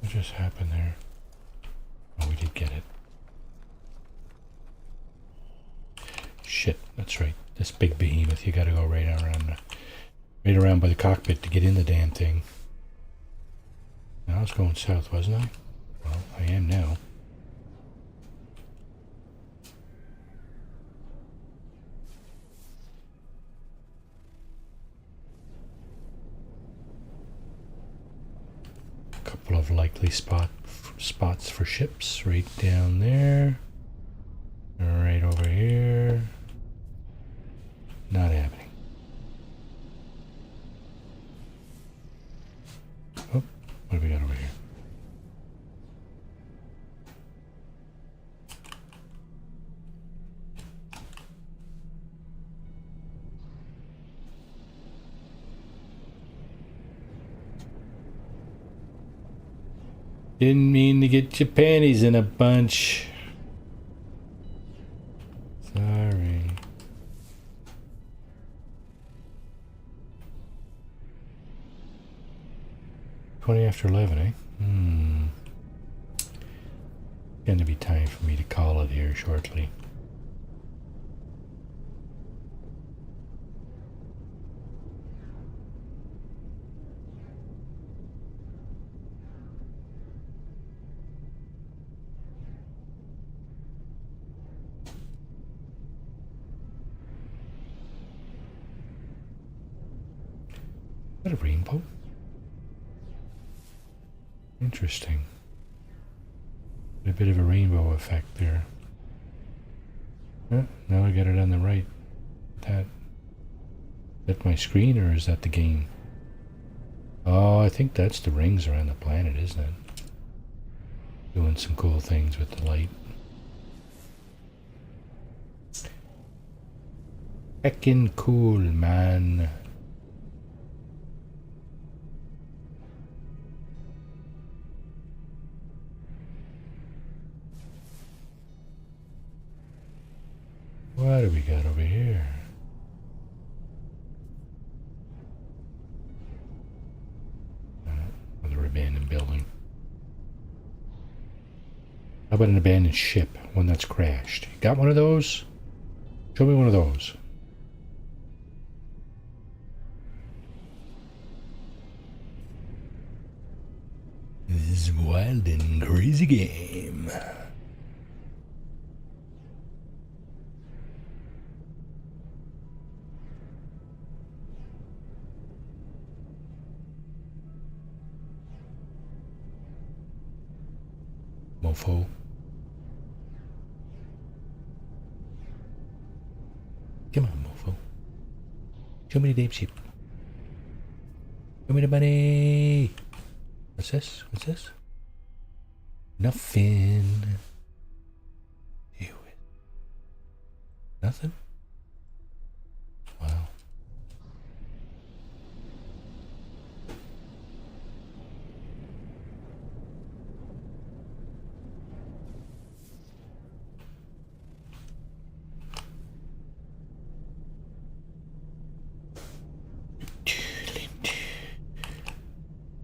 What just happened there? Oh, we did get it. Shit, that's right. This big behemoth, you gotta go right around by the cockpit to get in the damn thing. Now I was going south, wasn't I? Well, I am now. Couple of likely spots for ships right down there, right over here. Not happening. Oh, what do we got over here? Didn't mean to get your panties in a bunch. Sorry. "20 after 11, eh? Gonna be time for me to call it here shortly. that a rainbow? Interesting. A bit of a rainbow effect there. Now I got it on the right. Is that my screen or is that the game? Oh, I think that's the rings around the planet, isn't it? Doing some cool things with the light. Heckin' cool, man. What do we got over here? Another abandoned building. How about an abandoned ship? One that's crashed. You got one of those? Show me one of those. This is a wild and crazy game. Mofo. Come on, mofo. Show me the damn ship. Show me the money. What's this? What's this? Nothing. Ew. Nothing? Wow.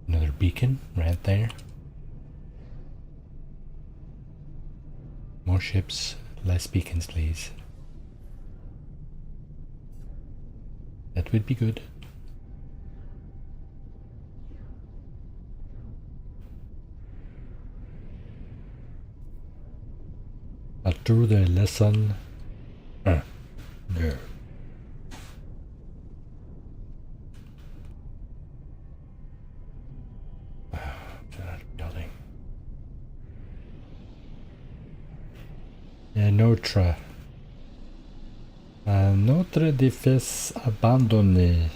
Another beacon right there. More ships, less beacons, please. That would be good. After the lesson. There. Building. Notre édifice abandonné.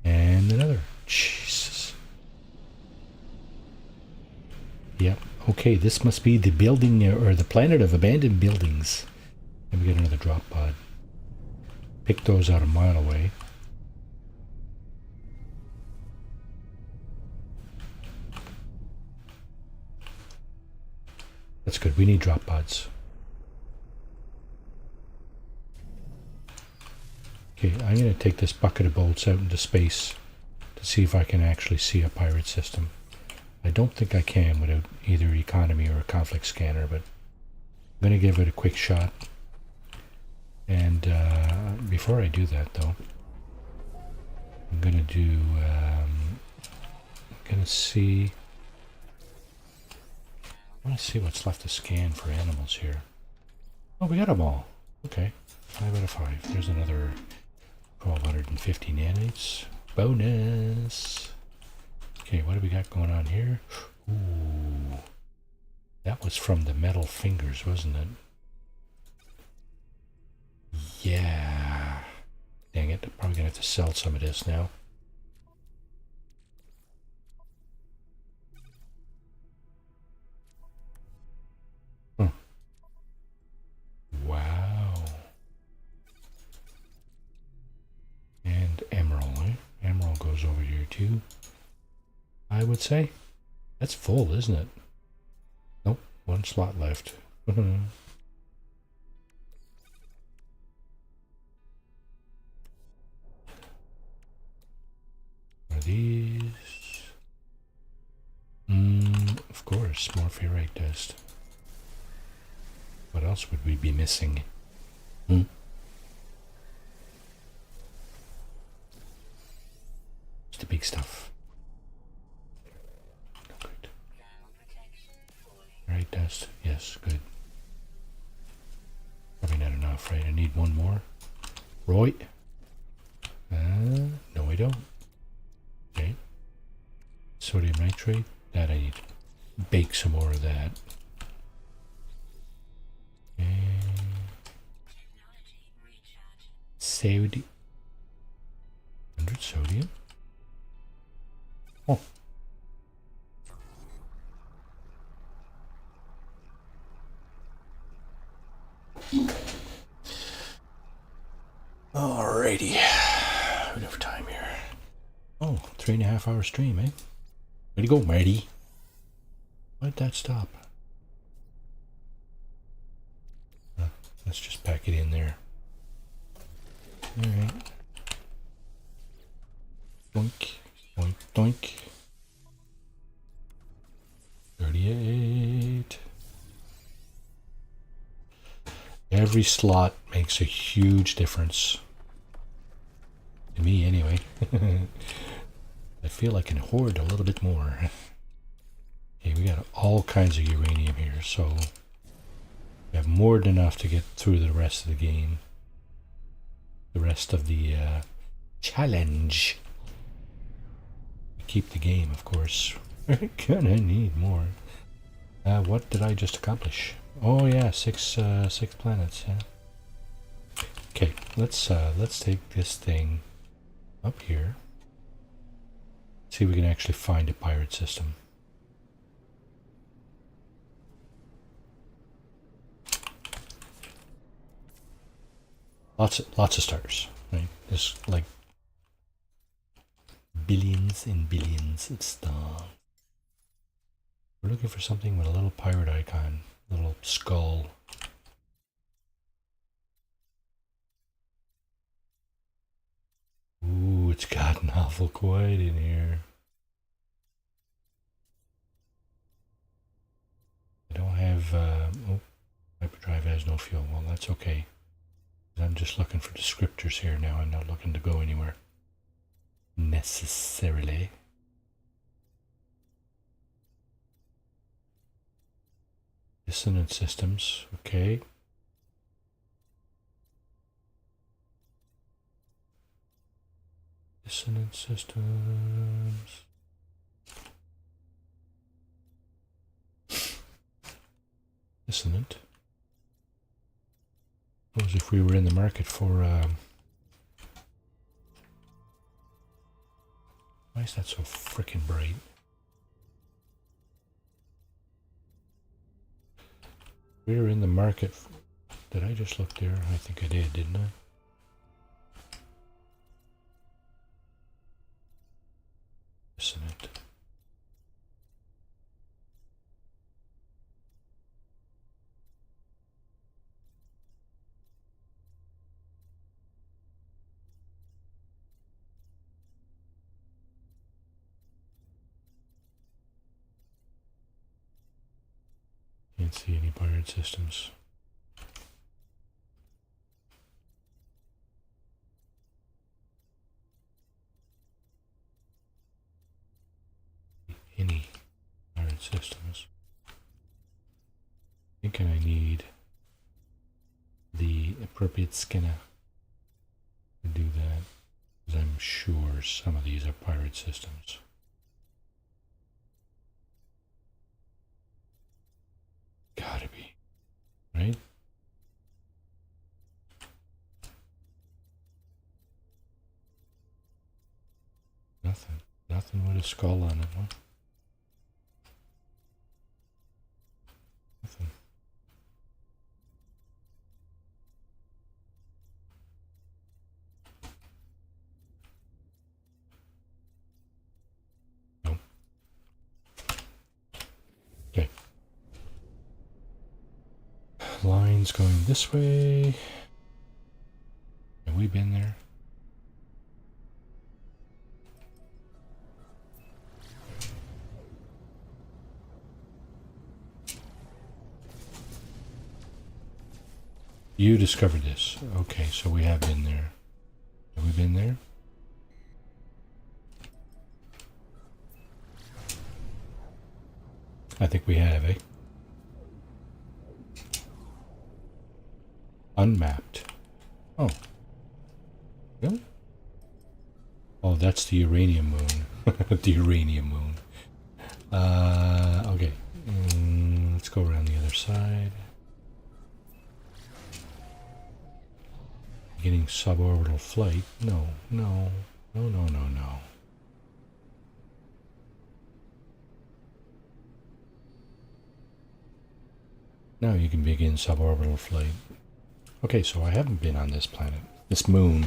And another. Jesus. Yep. Okay, this must be the building or the planet of abandoned buildings. Let me get another drop pod. Pick those out a mile away. That's good. We need drop pods. Okay, I'm going to take this bucket of bolts out into space to see if I can actually see a pirate system. I don't think I can without either economy or a conflict scanner, but I'm going to give it a quick shot. And before I do that, though, I'm going to do, I'm going to see, I want to see what's left to scan for animals here. Oh, we got them all. Okay, 5 out of 5. There's another 1,250 nanites. Bonus. Okay, what do we got going on here? Ooh, that was from the metal fingers, wasn't it? Yeah. Dang it, I'm probably gonna have to sell some of this now. Huh. Wow. And emerald, eh? Emerald goes over here too. I would say. That's full, isn't it? Nope, one slot left. These. Of course, more ferrite dust. What else would we be missing? It's the big stuff. dust. Yes, good. Probably not enough, right? I need one more. Roy? No, I don't. Okay. Sodium nitrate. That I need to bake some more of that. And sodium. 100 sodium. Oh. Alrighty. Enough time here. Oh, 3.5 hour stream, eh? Way to go, Marty. Why did that stop? Let's just pack it in there. Alright. Doink, doink, doink. 38. Every slot makes a huge difference. To me, anyway. I feel I can hoard a little bit more. Okay, we got all kinds of uranium here, so we have more than enough to get through the rest of the game. The rest of the challenge. Keep the game, of course. We're gonna need more. What did I just accomplish? Oh yeah, six planets. Yeah. Okay, let's take this thing up here. See if we can actually find a pirate system. Lots of stars, right? There's like billions and billions of stars. We're looking for something with a little pirate icon, little skull. Ooh, it's gotten awful quiet in here. I don't have, oh, hyperdrive has no fuel. Well, that's okay. I'm just looking for descriptors here now. I'm not looking to go anywhere necessarily. Dissonant systems, okay. Dissonant systems. Dissonant. Suppose if we were in the market for why is that so freaking bright? We were in the market. Did I just look there? I think I did, didn't I? Dissonant. Can't see any pirate systems. Any pirate systems. I think I need the appropriate scanner to do that, because I'm sure some of these are pirate systems. Gotta be, right? Nothing with a skull on it, huh? Nothing. Nope. Okay. Lines going this way. Have we been there? You discovered this. Okay, so we have been there. Have we been there? I think we have, eh? Unmapped. Oh. Really? Oh, that's the uranium moon. The uranium moon. Okay. Let's go around the other side. Beginning suborbital flight. No, no, no, no, no, no. Now you can begin suborbital flight. Okay, so I haven't been on this planet, this moon.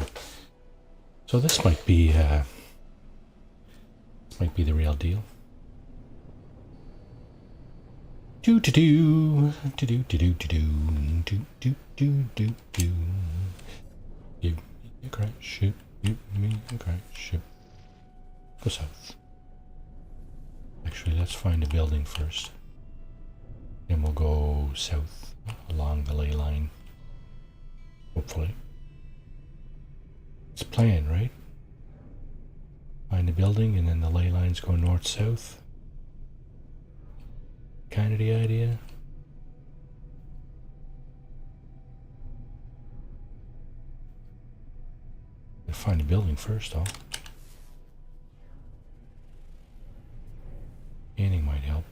So this might be the real deal. Do do do do do do do do do do do do. Give me a crash ship. Give me a crash ship. Go south. Actually, let's find a building first. Then we'll go south along the ley line. Hopefully. It's planned, right? Find a building and then the ley lines go north-south. Kind of the idea. Find a building first, though. Scanning might help.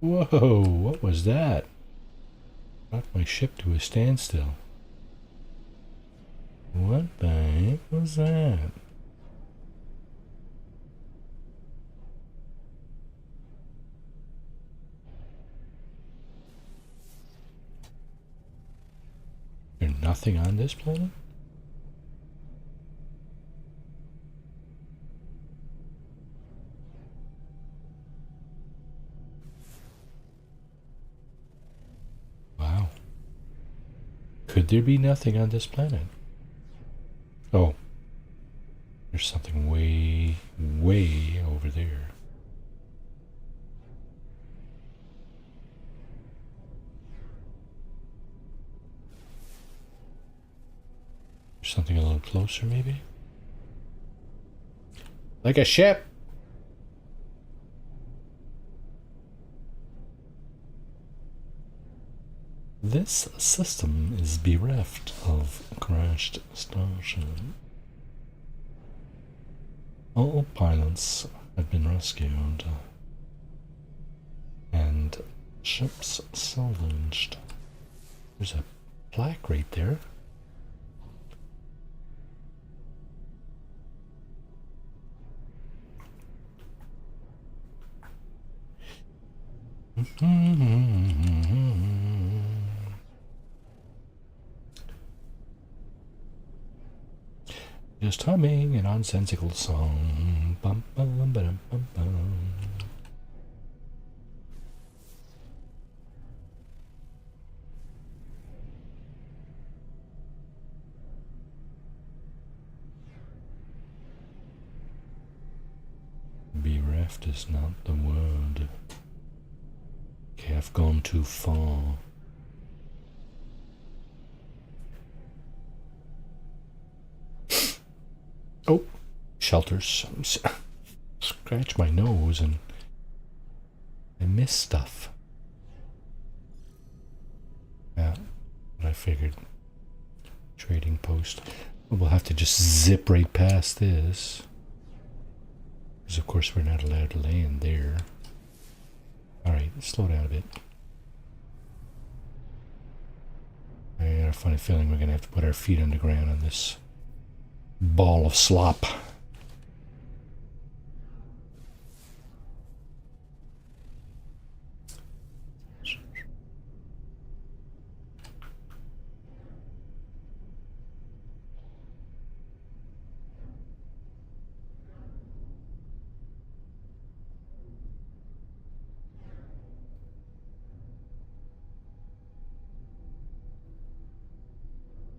Whoa, what was that? Brought my ship to a standstill. What the heck was that? There's nothing on this planet? Wow. Could there be nothing on this planet? Oh. There's something way, way over there. Something a little closer, maybe? Like a ship! This system is bereft of crashed starship. All pilots have been rescued and ships salvaged. There's a plaque right there. Just humming a nonsensical song. Bum, bum, ba-dum, bum, bum. Bereft is not the word. Okay, I've gone too far. Oh, shelters. Scratch my nose and I miss stuff. Yeah, but I figured. Trading post. We'll have to just zip right past this. Because of course we're not allowed to land there. Alright, slow down a bit. I got a funny feeling we're going to have to put our feet on the ground on this ball of slop.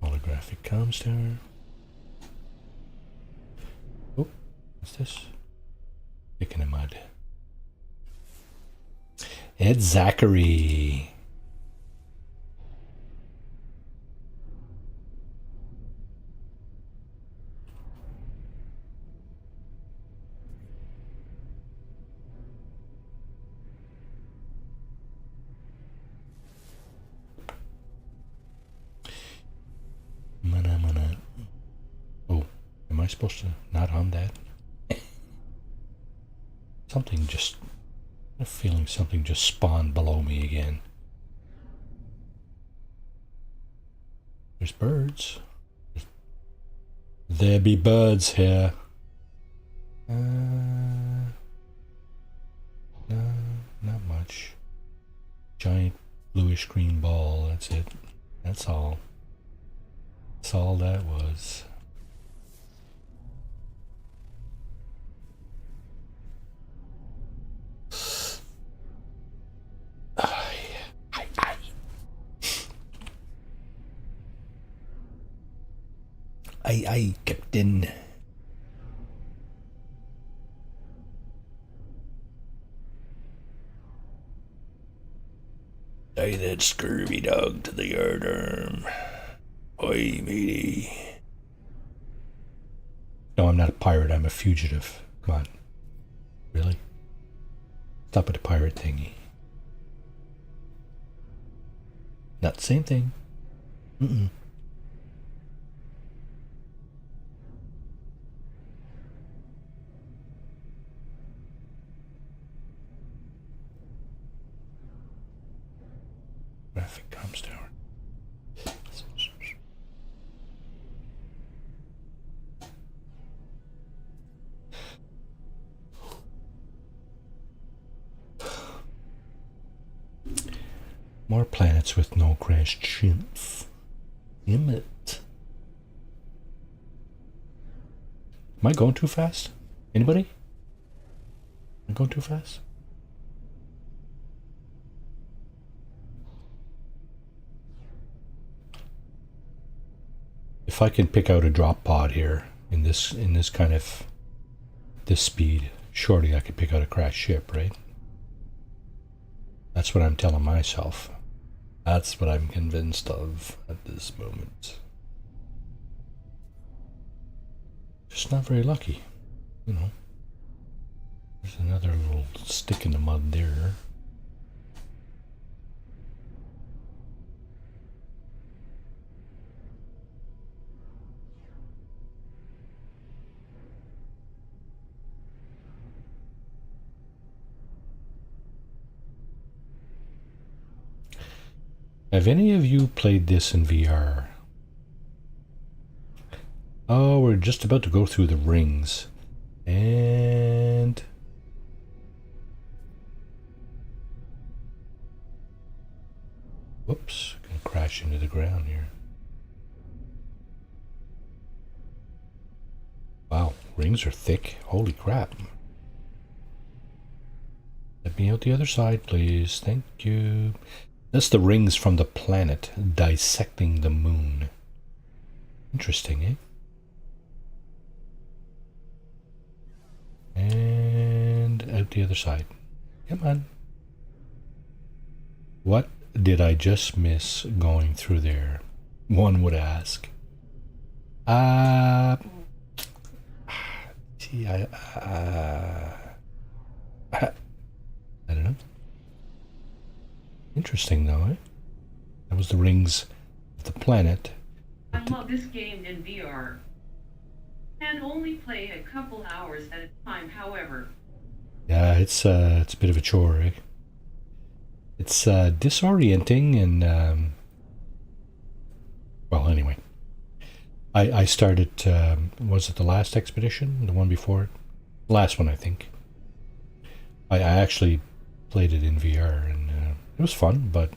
Holographic comm tower. Oh, what's this? Dick in the mud. Ed Zachary. I supposed to not hum that? Something just... I'm feeling something just spawned below me again. There's birds. There be birds here. No, not much. Giant bluish green ball, that's it. That's all. That's all that was. Aye, Captain. Tie that scurvy dog to the yardarm. Oi, matey. No, I'm not a pirate, I'm a fugitive. Come on. Really? Stop at the pirate thingy. Not the same thing. Mm-mm. Traffic comms tower. More planets with no crashed ships. Damn it. Am I going too fast? Anybody? Am I going too fast? If I can pick out a drop pod here in this kind of this speed, surely I could pick out a crashed ship, right? That's what I'm telling myself. That's what I'm convinced of at this moment. Just not very lucky, you know. There's another little stick in the mud there. Have any of you played this in VR? Oh, we're just about to go through the rings. And... whoops, gonna crash into the ground here. Wow, rings are thick. Holy crap. Let me out the other side, please. Thank you. That's the rings from the planet dissecting the moon. Interesting, eh? And out the other side. Come on. What did I just miss going through there? One would ask. Gee, I don't know. Interesting though, eh? That was the rings of the planet. I love this game in VR. Can only play a couple hours at a time, however. Yeah, it's a bit of a chore, eh? It's disorienting and well, anyway. I started was it the last expedition? The one before it? The last one, I think. I actually played it in VR and it was fun, but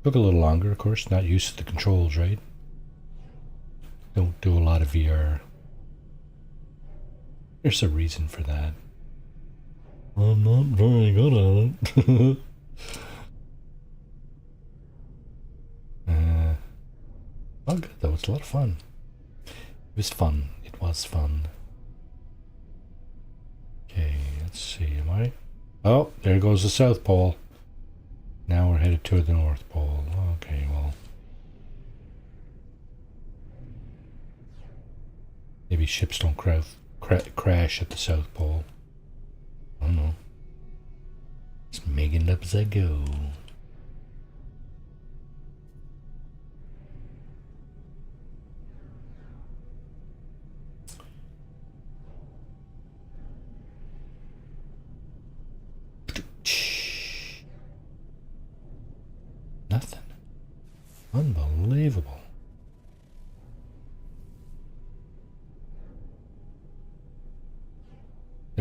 took a little longer, of course. Not used to the controls, right? Don't do a lot of VR. There's a reason for that. I'm not very good at it. Oh, good though. It's a lot of fun. It was fun. It was fun. Okay, let's see. Am I? Oh, there goes the South Pole. Now we're headed to the North Pole. Okay, well. Maybe ships don't crash at the South Pole. I don't know. Just making it up as I go.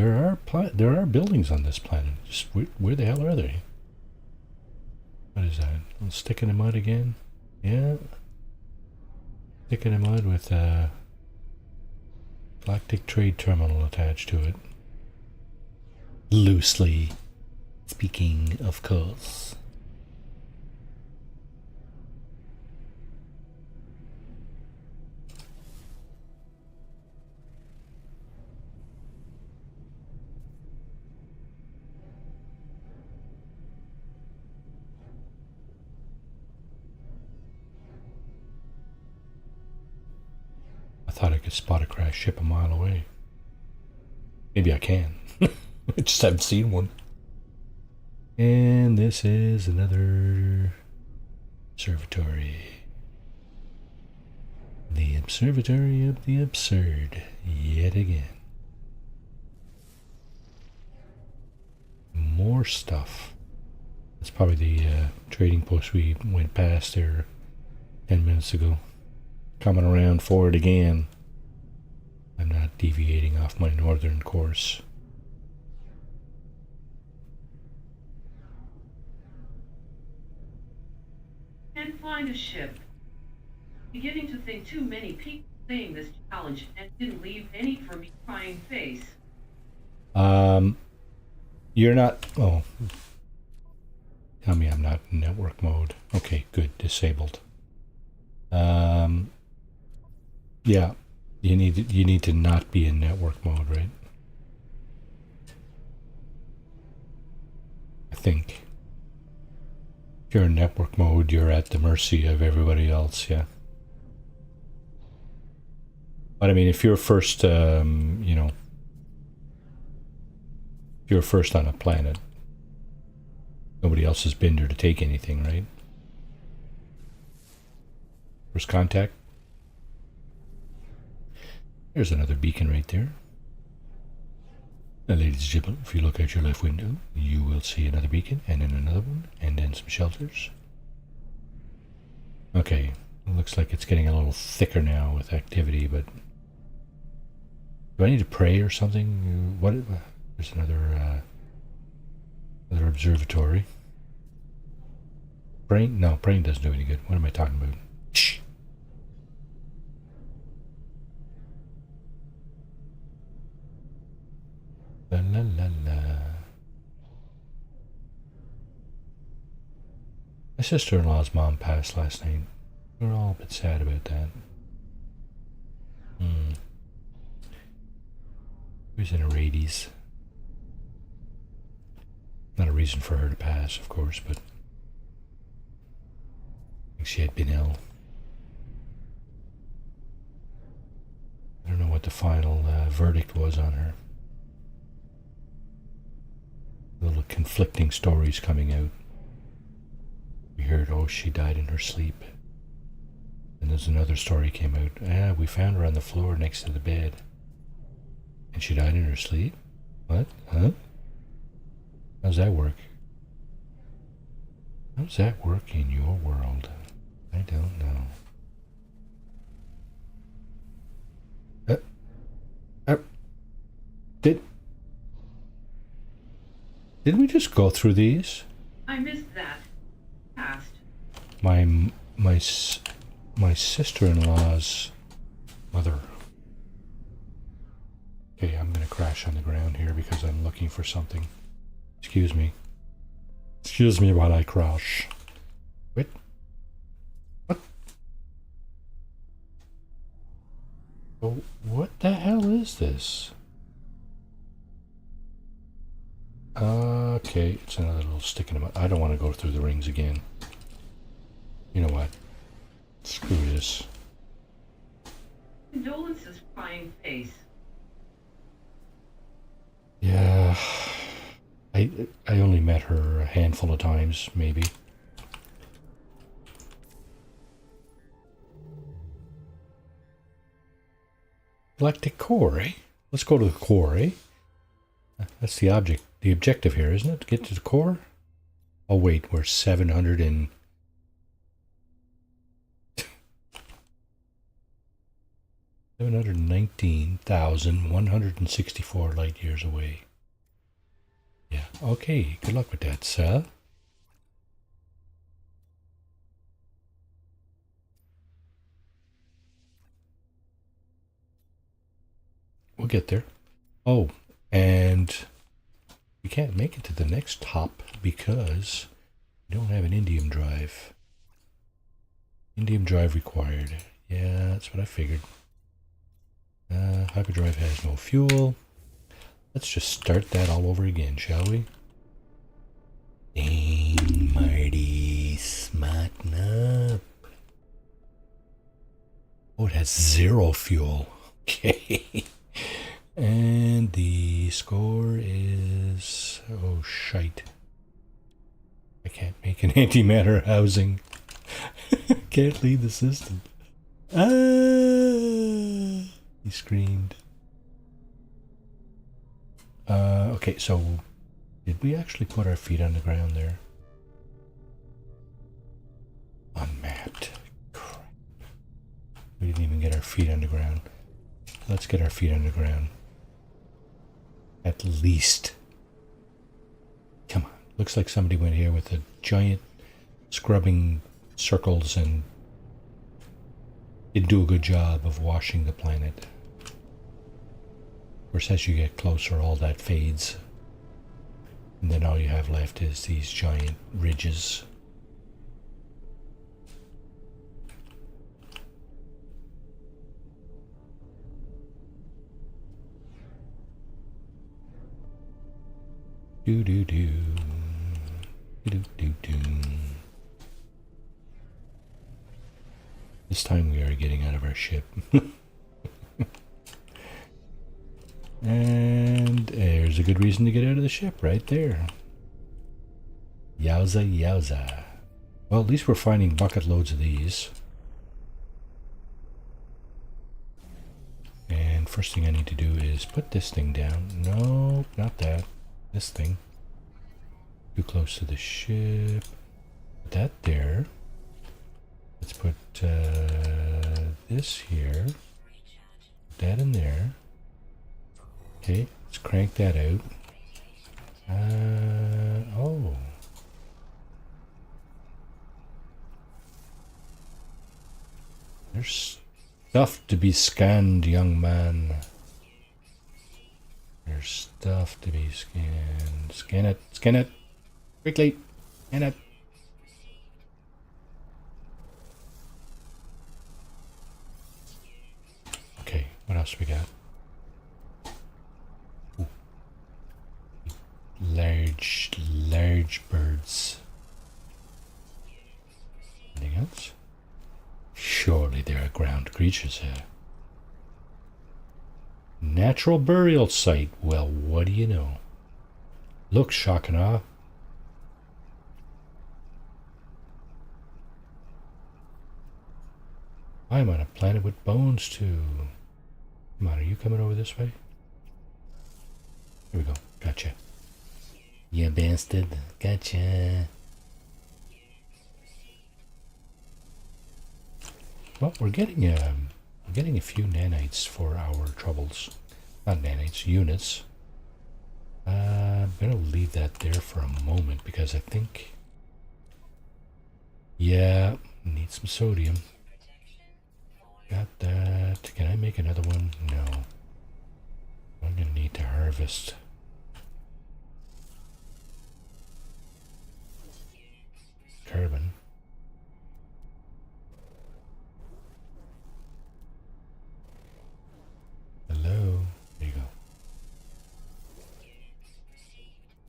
there are buildings on this planet. Just where the hell are they? What is that? A stick in the mud again? Yeah. Stick in the mud with a galactic trade terminal attached to it. Loosely speaking, of course. I thought I could spot a crashed ship a mile away. Maybe I can. I just haven't seen one. And this is another observatory. The Observatory of the Absurd, yet again. More stuff. That's probably the trading post we went past there 10 minutes ago. Coming around for it again. I'm not deviating off my northern course. Can't find a ship. Beginning to think too many people playing this challenge and didn't leave any for me crying face. You're not... Oh. Tell me I'm not in network mode. Okay, good. Disabled. Yeah. You need to not be in network mode, right? I think. If you're in network mode, you're at the mercy of everybody else, yeah. But I mean, if you're first, you know, if you're first on a planet, nobody else has been there to take anything, right? First contact. There's another beacon right there. Now, ladies and gentlemen, if you look out your left window, you will see another beacon, and then another one, and then some shelters. Okay, it looks like it's getting a little thicker now with activity, but... Do I need to pray or something? What? There's another observatory. Praying? No, praying doesn't do any good. What am I talking about? Shh. La la la la. My sister-in-law's mom passed last night. We were all a bit sad about that. She was in her 80s. Not a reason for her to pass, of course, but I think she had been ill. I don't know what the final verdict was on her. Little conflicting stories coming out. We heard, oh, she died in her sleep. And there's another story came out. We found her on the floor next to the bed. And she died in her sleep? What? Huh? How's that work? How's that work in your world? I don't know. Did we just go through these? I missed that. Past. My sister-in-law's mother. Okay, I'm gonna crash on the ground here because I'm looking for something. Excuse me. Excuse me while I crash. Wait. What? Oh, what the hell is this? Okay, it's another little stick in the mud. I don't want to go through the rings again. You know what? Screw this. Condolences, crying face. Yeah. I only met her a handful of times, maybe. Galactic core, eh? Let's go to the core, eh? That's the objective here, isn't it? To get to the core? Oh wait, we're 700 and... 719,164 light years away. Yeah, okay, good luck with that, sir. We'll get there. Oh, and we can't make it to the next hop because we don't have an indium drive. Indium drive required. Yeah, that's what I figured. Hyperdrive has no fuel. Let's just start that all over again, shall we? Dang, Marty, smarten up. Oh, it has 0 fuel. Okay. And the score is... oh, shite. I can't make an antimatter housing. Can't leave the system. Ah! He screamed. Okay, so did we actually put our feet on the ground there? Unmapped. Crap. We didn't even get our feet on the ground. Let's get our feet on the ground. At least. Come on. Looks like somebody went here with a giant scrubbing circles and didn't do a good job of washing the planet. Of course, as you get closer, all that fades. And then all you have left is these giant ridges. Do do do. Do do do. This time we are getting out of our ship. And there's a good reason to get out of the ship right there. Yowza, yowza. Well, at least we're finding bucket loads of these. And first thing I need to do is put this thing down. No, not that. This thing. Too close to the ship. Put that there. Let's put this here. Put that in there. Okay, let's crank that out. Oh. There's stuff to be scanned, young man. There's stuff to be scanned. Scan it, scan it. Quickly, scan it. Okay, what else we got? Ooh. Large birds. Anything else? Surely there are ground creatures here. Natural burial site. Well, what do you know? Look, shock and awe. I'm on a planet with bones too. Come on, are you coming over this way? Here we go. Gotcha. You bastard. Gotcha. Well, we're getting a few nanites for our troubles. Not nanites, units. I'm gonna leave that there for a moment because I think, yeah, need some sodium. Got that. Can I make another one? No. I'm gonna need to harvest. Carbon. Hello. There you go.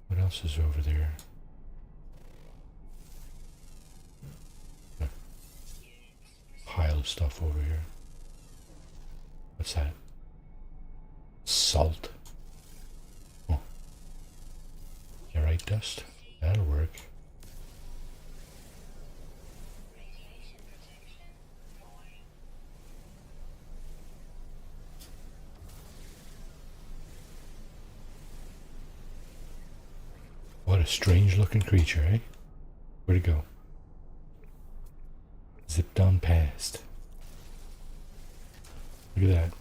What else is over there? A pile of stuff over here. What's that? Salt. Oh. Alright, dust. That'll work. What a strange looking creature, eh? Where'd it go? Zipped on past. Look at that.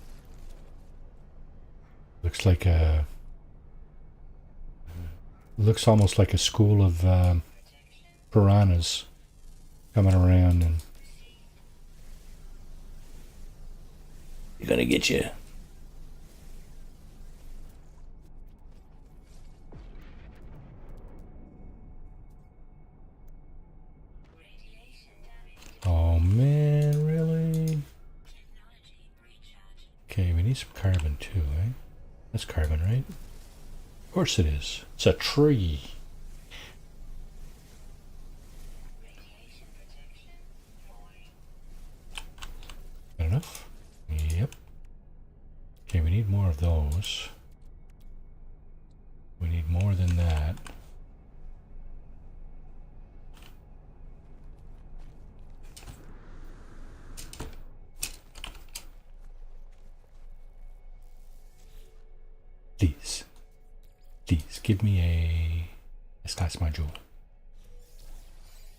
Looks like a... Looks almost like a school of piranhas coming around and... You're gonna get you. Oh man, really? Okay, we need some carbon too, eh? That's carbon, right? Of course it is. It's a tree. Got enough? Yep. Okay, we need more of those. We need more than that. Please. Please, give me a S-class module.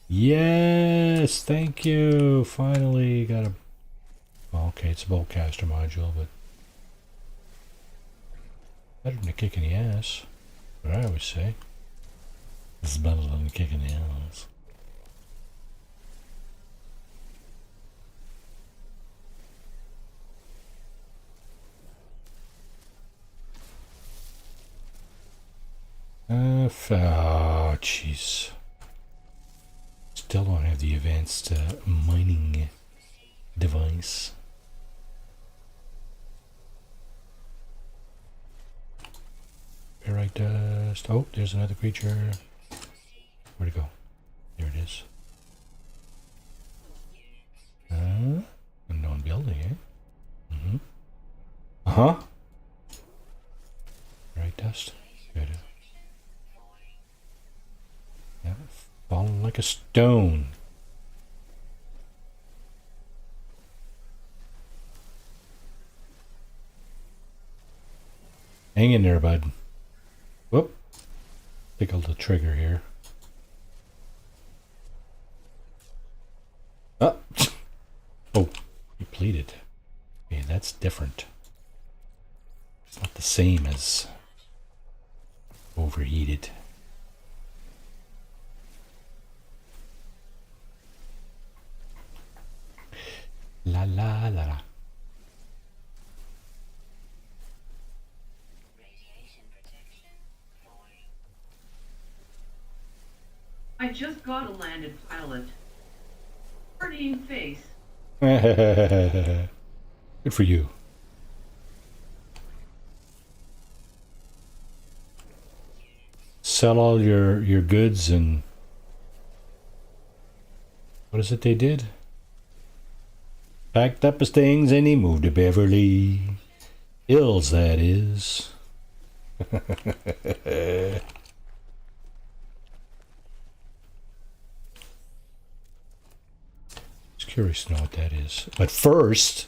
Yes! Thank you! Finally got a... Well, okay, it's a boltcaster module, but... Better than a kick in the ass. What I always say. This is better than a kick in the ass. Oh, jeez. Still don't have the advanced mining device. Barite dust. Oh, there's another creature. Where'd it go? There it is. Unknown building, eh? Mm-hmm. Uh-huh. Barite dust. Good. Yeah, falling like a stone. Hang in there, bud. Whoop. Tickled the trigger here. Oh, oh, depleted. Okay, that's different. It's not the same as overheated. La la la la. I just got a landed pilot. Partying face. Good for you. Sell all your goods and... What is it they did? Packed up his things and he moved to Beverly Hills, that is. Just curious to know what that is. But first,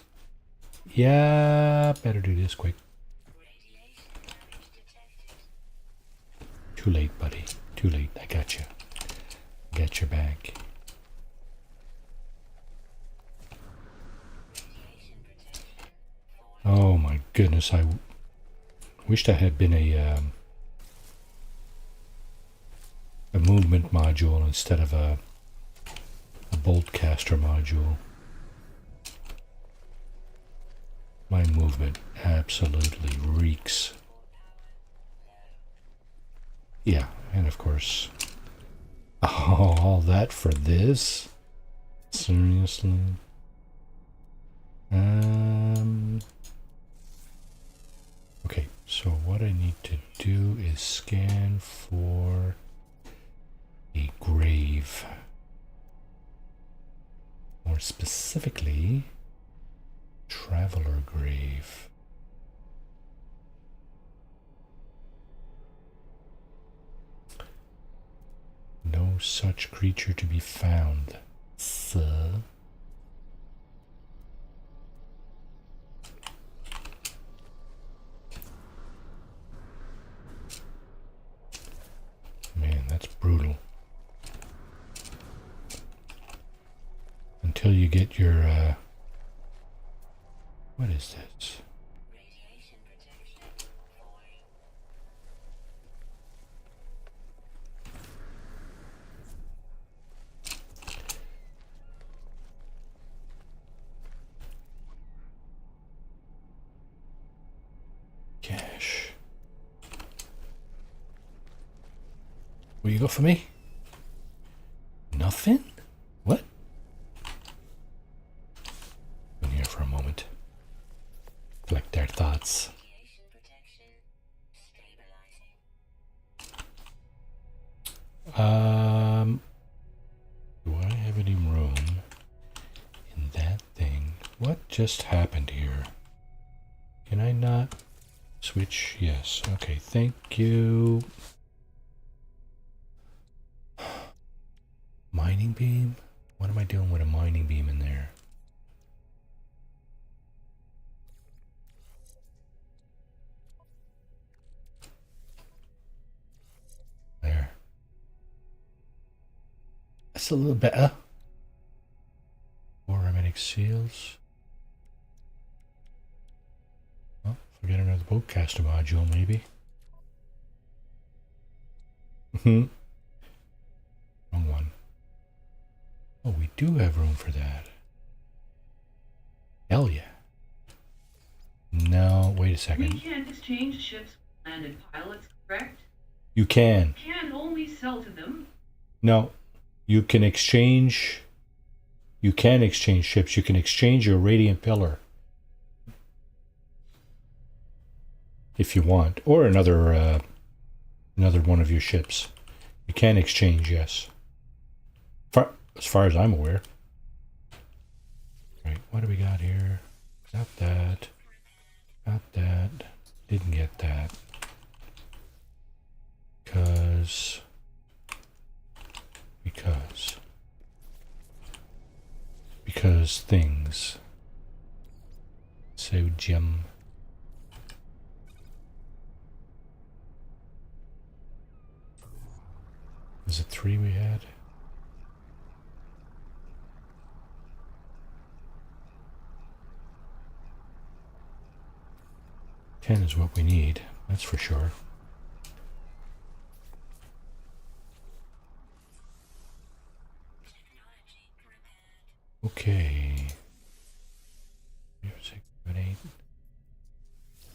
yeah, better do this quick. Too late, buddy. Too late. I got you. Got your back. Oh my goodness, I wished I had been a movement module instead of a boltcaster module. My movement absolutely reeks. Yeah, and of course, oh, all that for this? Seriously? Okay, so what I need to do is scan for a grave. More specifically, traveler grave. No such creature to be found, sir. Man, that's brutal. Until you get your, what is this? Cash. Will you go for me? Nothing? What? In here for a moment. Collect their thoughts. Do I have any room in that thing? What just happened here? Can I not switch? Yes. Okay, thank you. Mining beam? What am I doing with a mining beam in there? There. That's a little better. More hermetic seals. Oh, forget another boatcaster module, maybe. Wrong one. Oh, we do have room for that. Hell yeah. No, wait a second. We can't exchange ships with landed pilots, correct? You can. We can only sell to them. No. You can exchange. You can exchange ships. You can exchange your radiant pillar. If you want. Or another one of your ships. You can exchange, yes. As far as I'm aware. Right, what do we got here? Got that. Got that. Didn't get that. Because things. So Jim. Is it 3 we had? Ten is what we need, that's for sure. Okay. 6, 7, 8.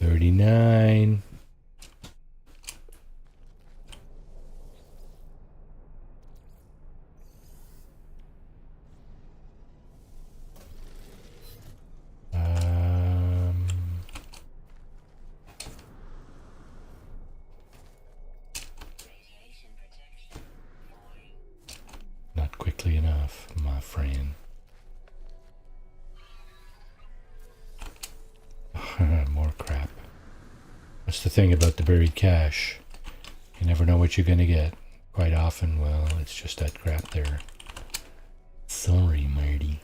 39. Not quickly enough, my friend. More crap. That's the thing about the buried cache. You never know what you're gonna get. Quite often, well, it's just that crap there. Sorry, Marty.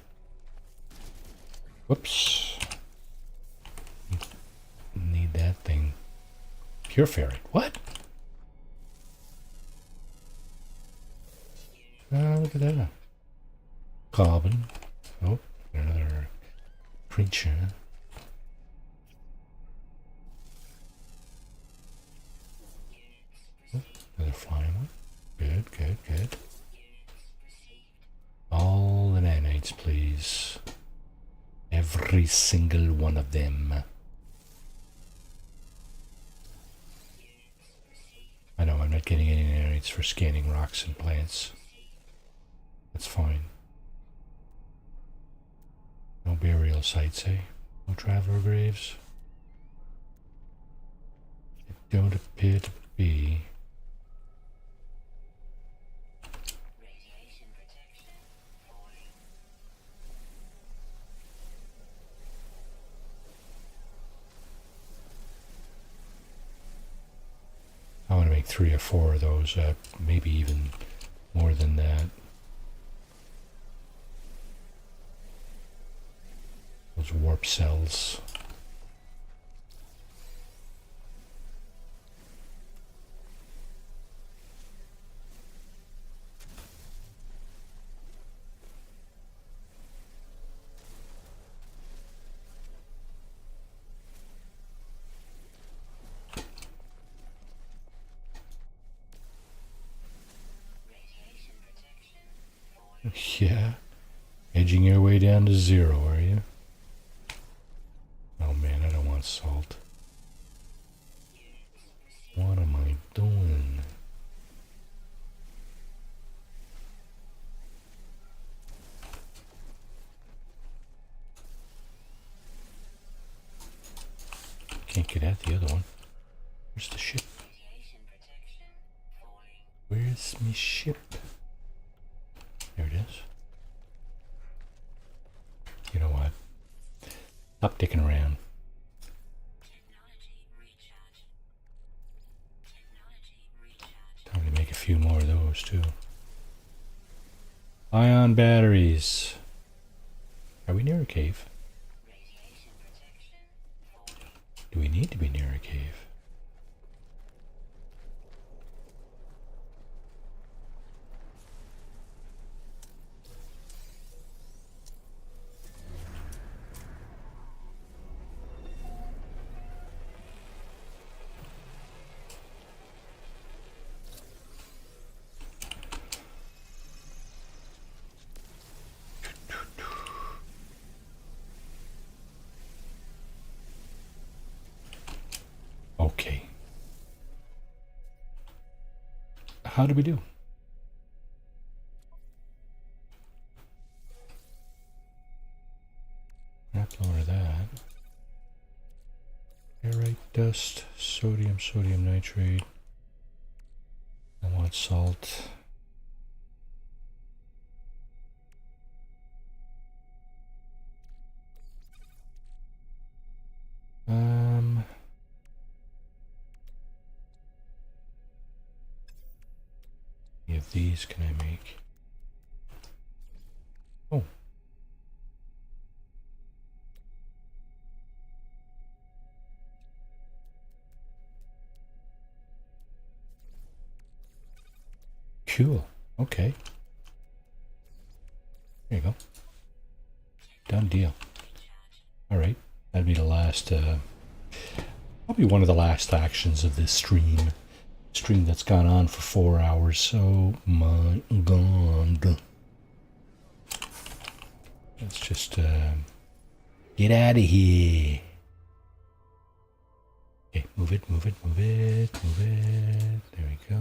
Whoops. Need that thing. Pure ferret. What? Look at that. Carbon. Oh, another creature. Oh, another flying one. Good, good, good. All the nanites, please. Every single one of them. I know I'm not getting any nanites for scanning rocks and plants. That's fine. No burial sites, eh? No traveler graves? It don't appear to be. I want to make 3 or 4 of those, maybe even more than that. Those warp cells. Yeah, edging your way down to 0, are you? Oh man, I don't want salt. can't get at the other one. Where's the ship? Where's me ship? There it is. You know what? Stop dicking around. Time to make a few more of those too. Ion batteries. Are we near a cave? Do we need to be near a cave? Okay. How do we do? Not lower that. Airite dust, sodium nitrate. I want salt. Any of these can I make? Oh. Cool. Okay. There you go. Done deal. All right. That'd be the last, probably one of the last actions of this stream. Stream that's gone on for 4 hours. Oh my god. Let's just get out of here. Okay, move it. There we go.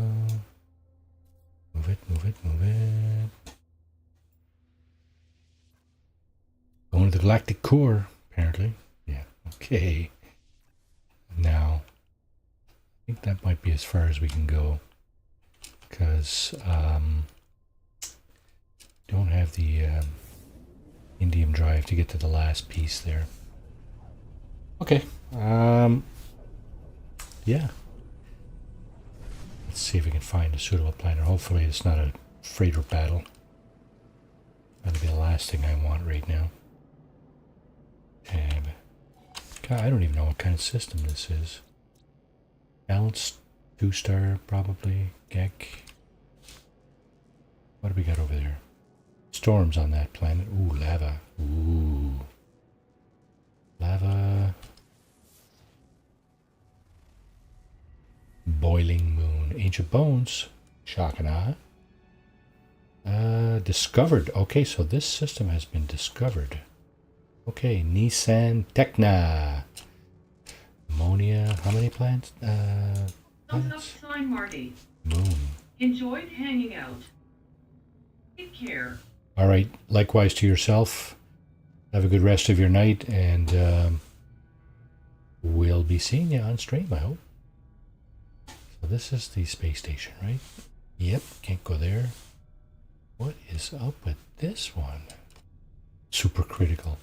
Move it. Going to the galactic core, apparently. Yeah, okay. Now, I think that might be as far as we can go. Because, don't have the indium drive to get to the last piece there. Okay, yeah. Let's see if we can find a suitable planner. Hopefully it's not a freighter battle. That'll be the last thing I want right now. Tab. God, I don't even know what kind of system this is. Balanced 2-star, probably. Gek. What do we got over there? Storms on that planet. Ooh, lava. Ooh. Lava. Boiling moon. Ancient bones. Shocking, huh? Discovered. Okay, so this system has been discovered. Okay, Nissan Techna. Ammonia. How many plants? Thumbs up sign, Marty. Moon. Enjoyed hanging out. Take care. All right. Likewise to yourself. Have a good rest of your night, and we'll be seeing you on stream, I hope. So this is the space station, right? Yep. Can't go there. What is up with this one? Supercritical.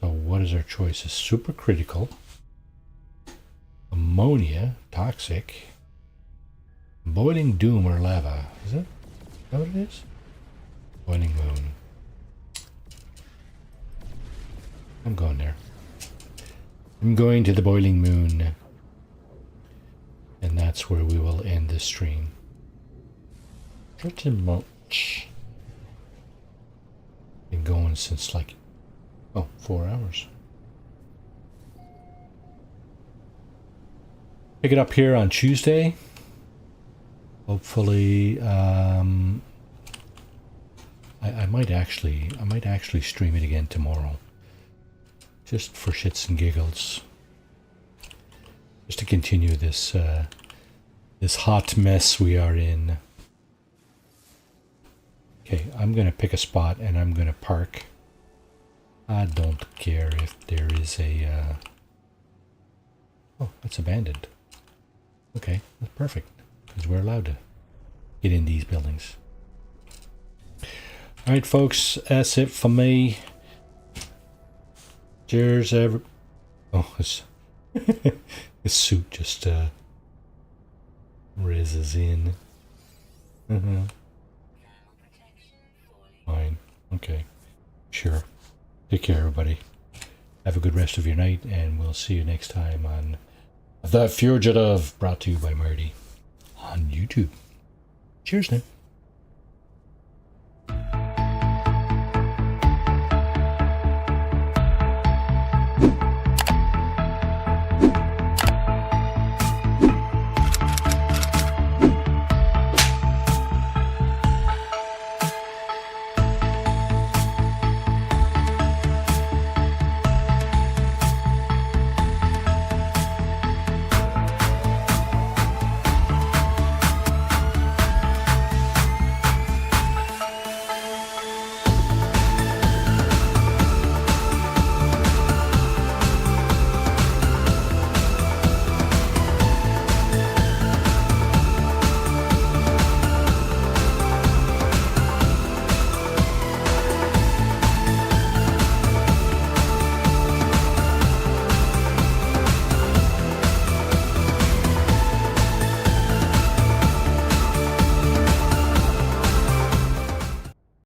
So what is our choices? Supercritical. Ammonia. Toxic. Boiling doom or lava. Is that what it is? Boiling moon. I'm going there. I'm going to the boiling moon. And that's where we will end this stream. Pretty much. Been going since like, 4 hours. Pick it up here on Tuesday. Hopefully, I might actually stream it again tomorrow. Just for shits and giggles. Just to continue this this hot mess we are in. Okay, I'm gonna pick a spot and I'm gonna park. I don't care if there is a Oh, it's abandoned. Okay, that's perfect. Because we're allowed to get in these buildings. Alright, folks, that's it for me. Cheers, oh, his suit just rises in. Fine. Okay. Sure. Take care, everybody. Have a good rest of your night, and we'll see you next time on The Fugitive, brought to you by Marty on YouTube. Cheers now.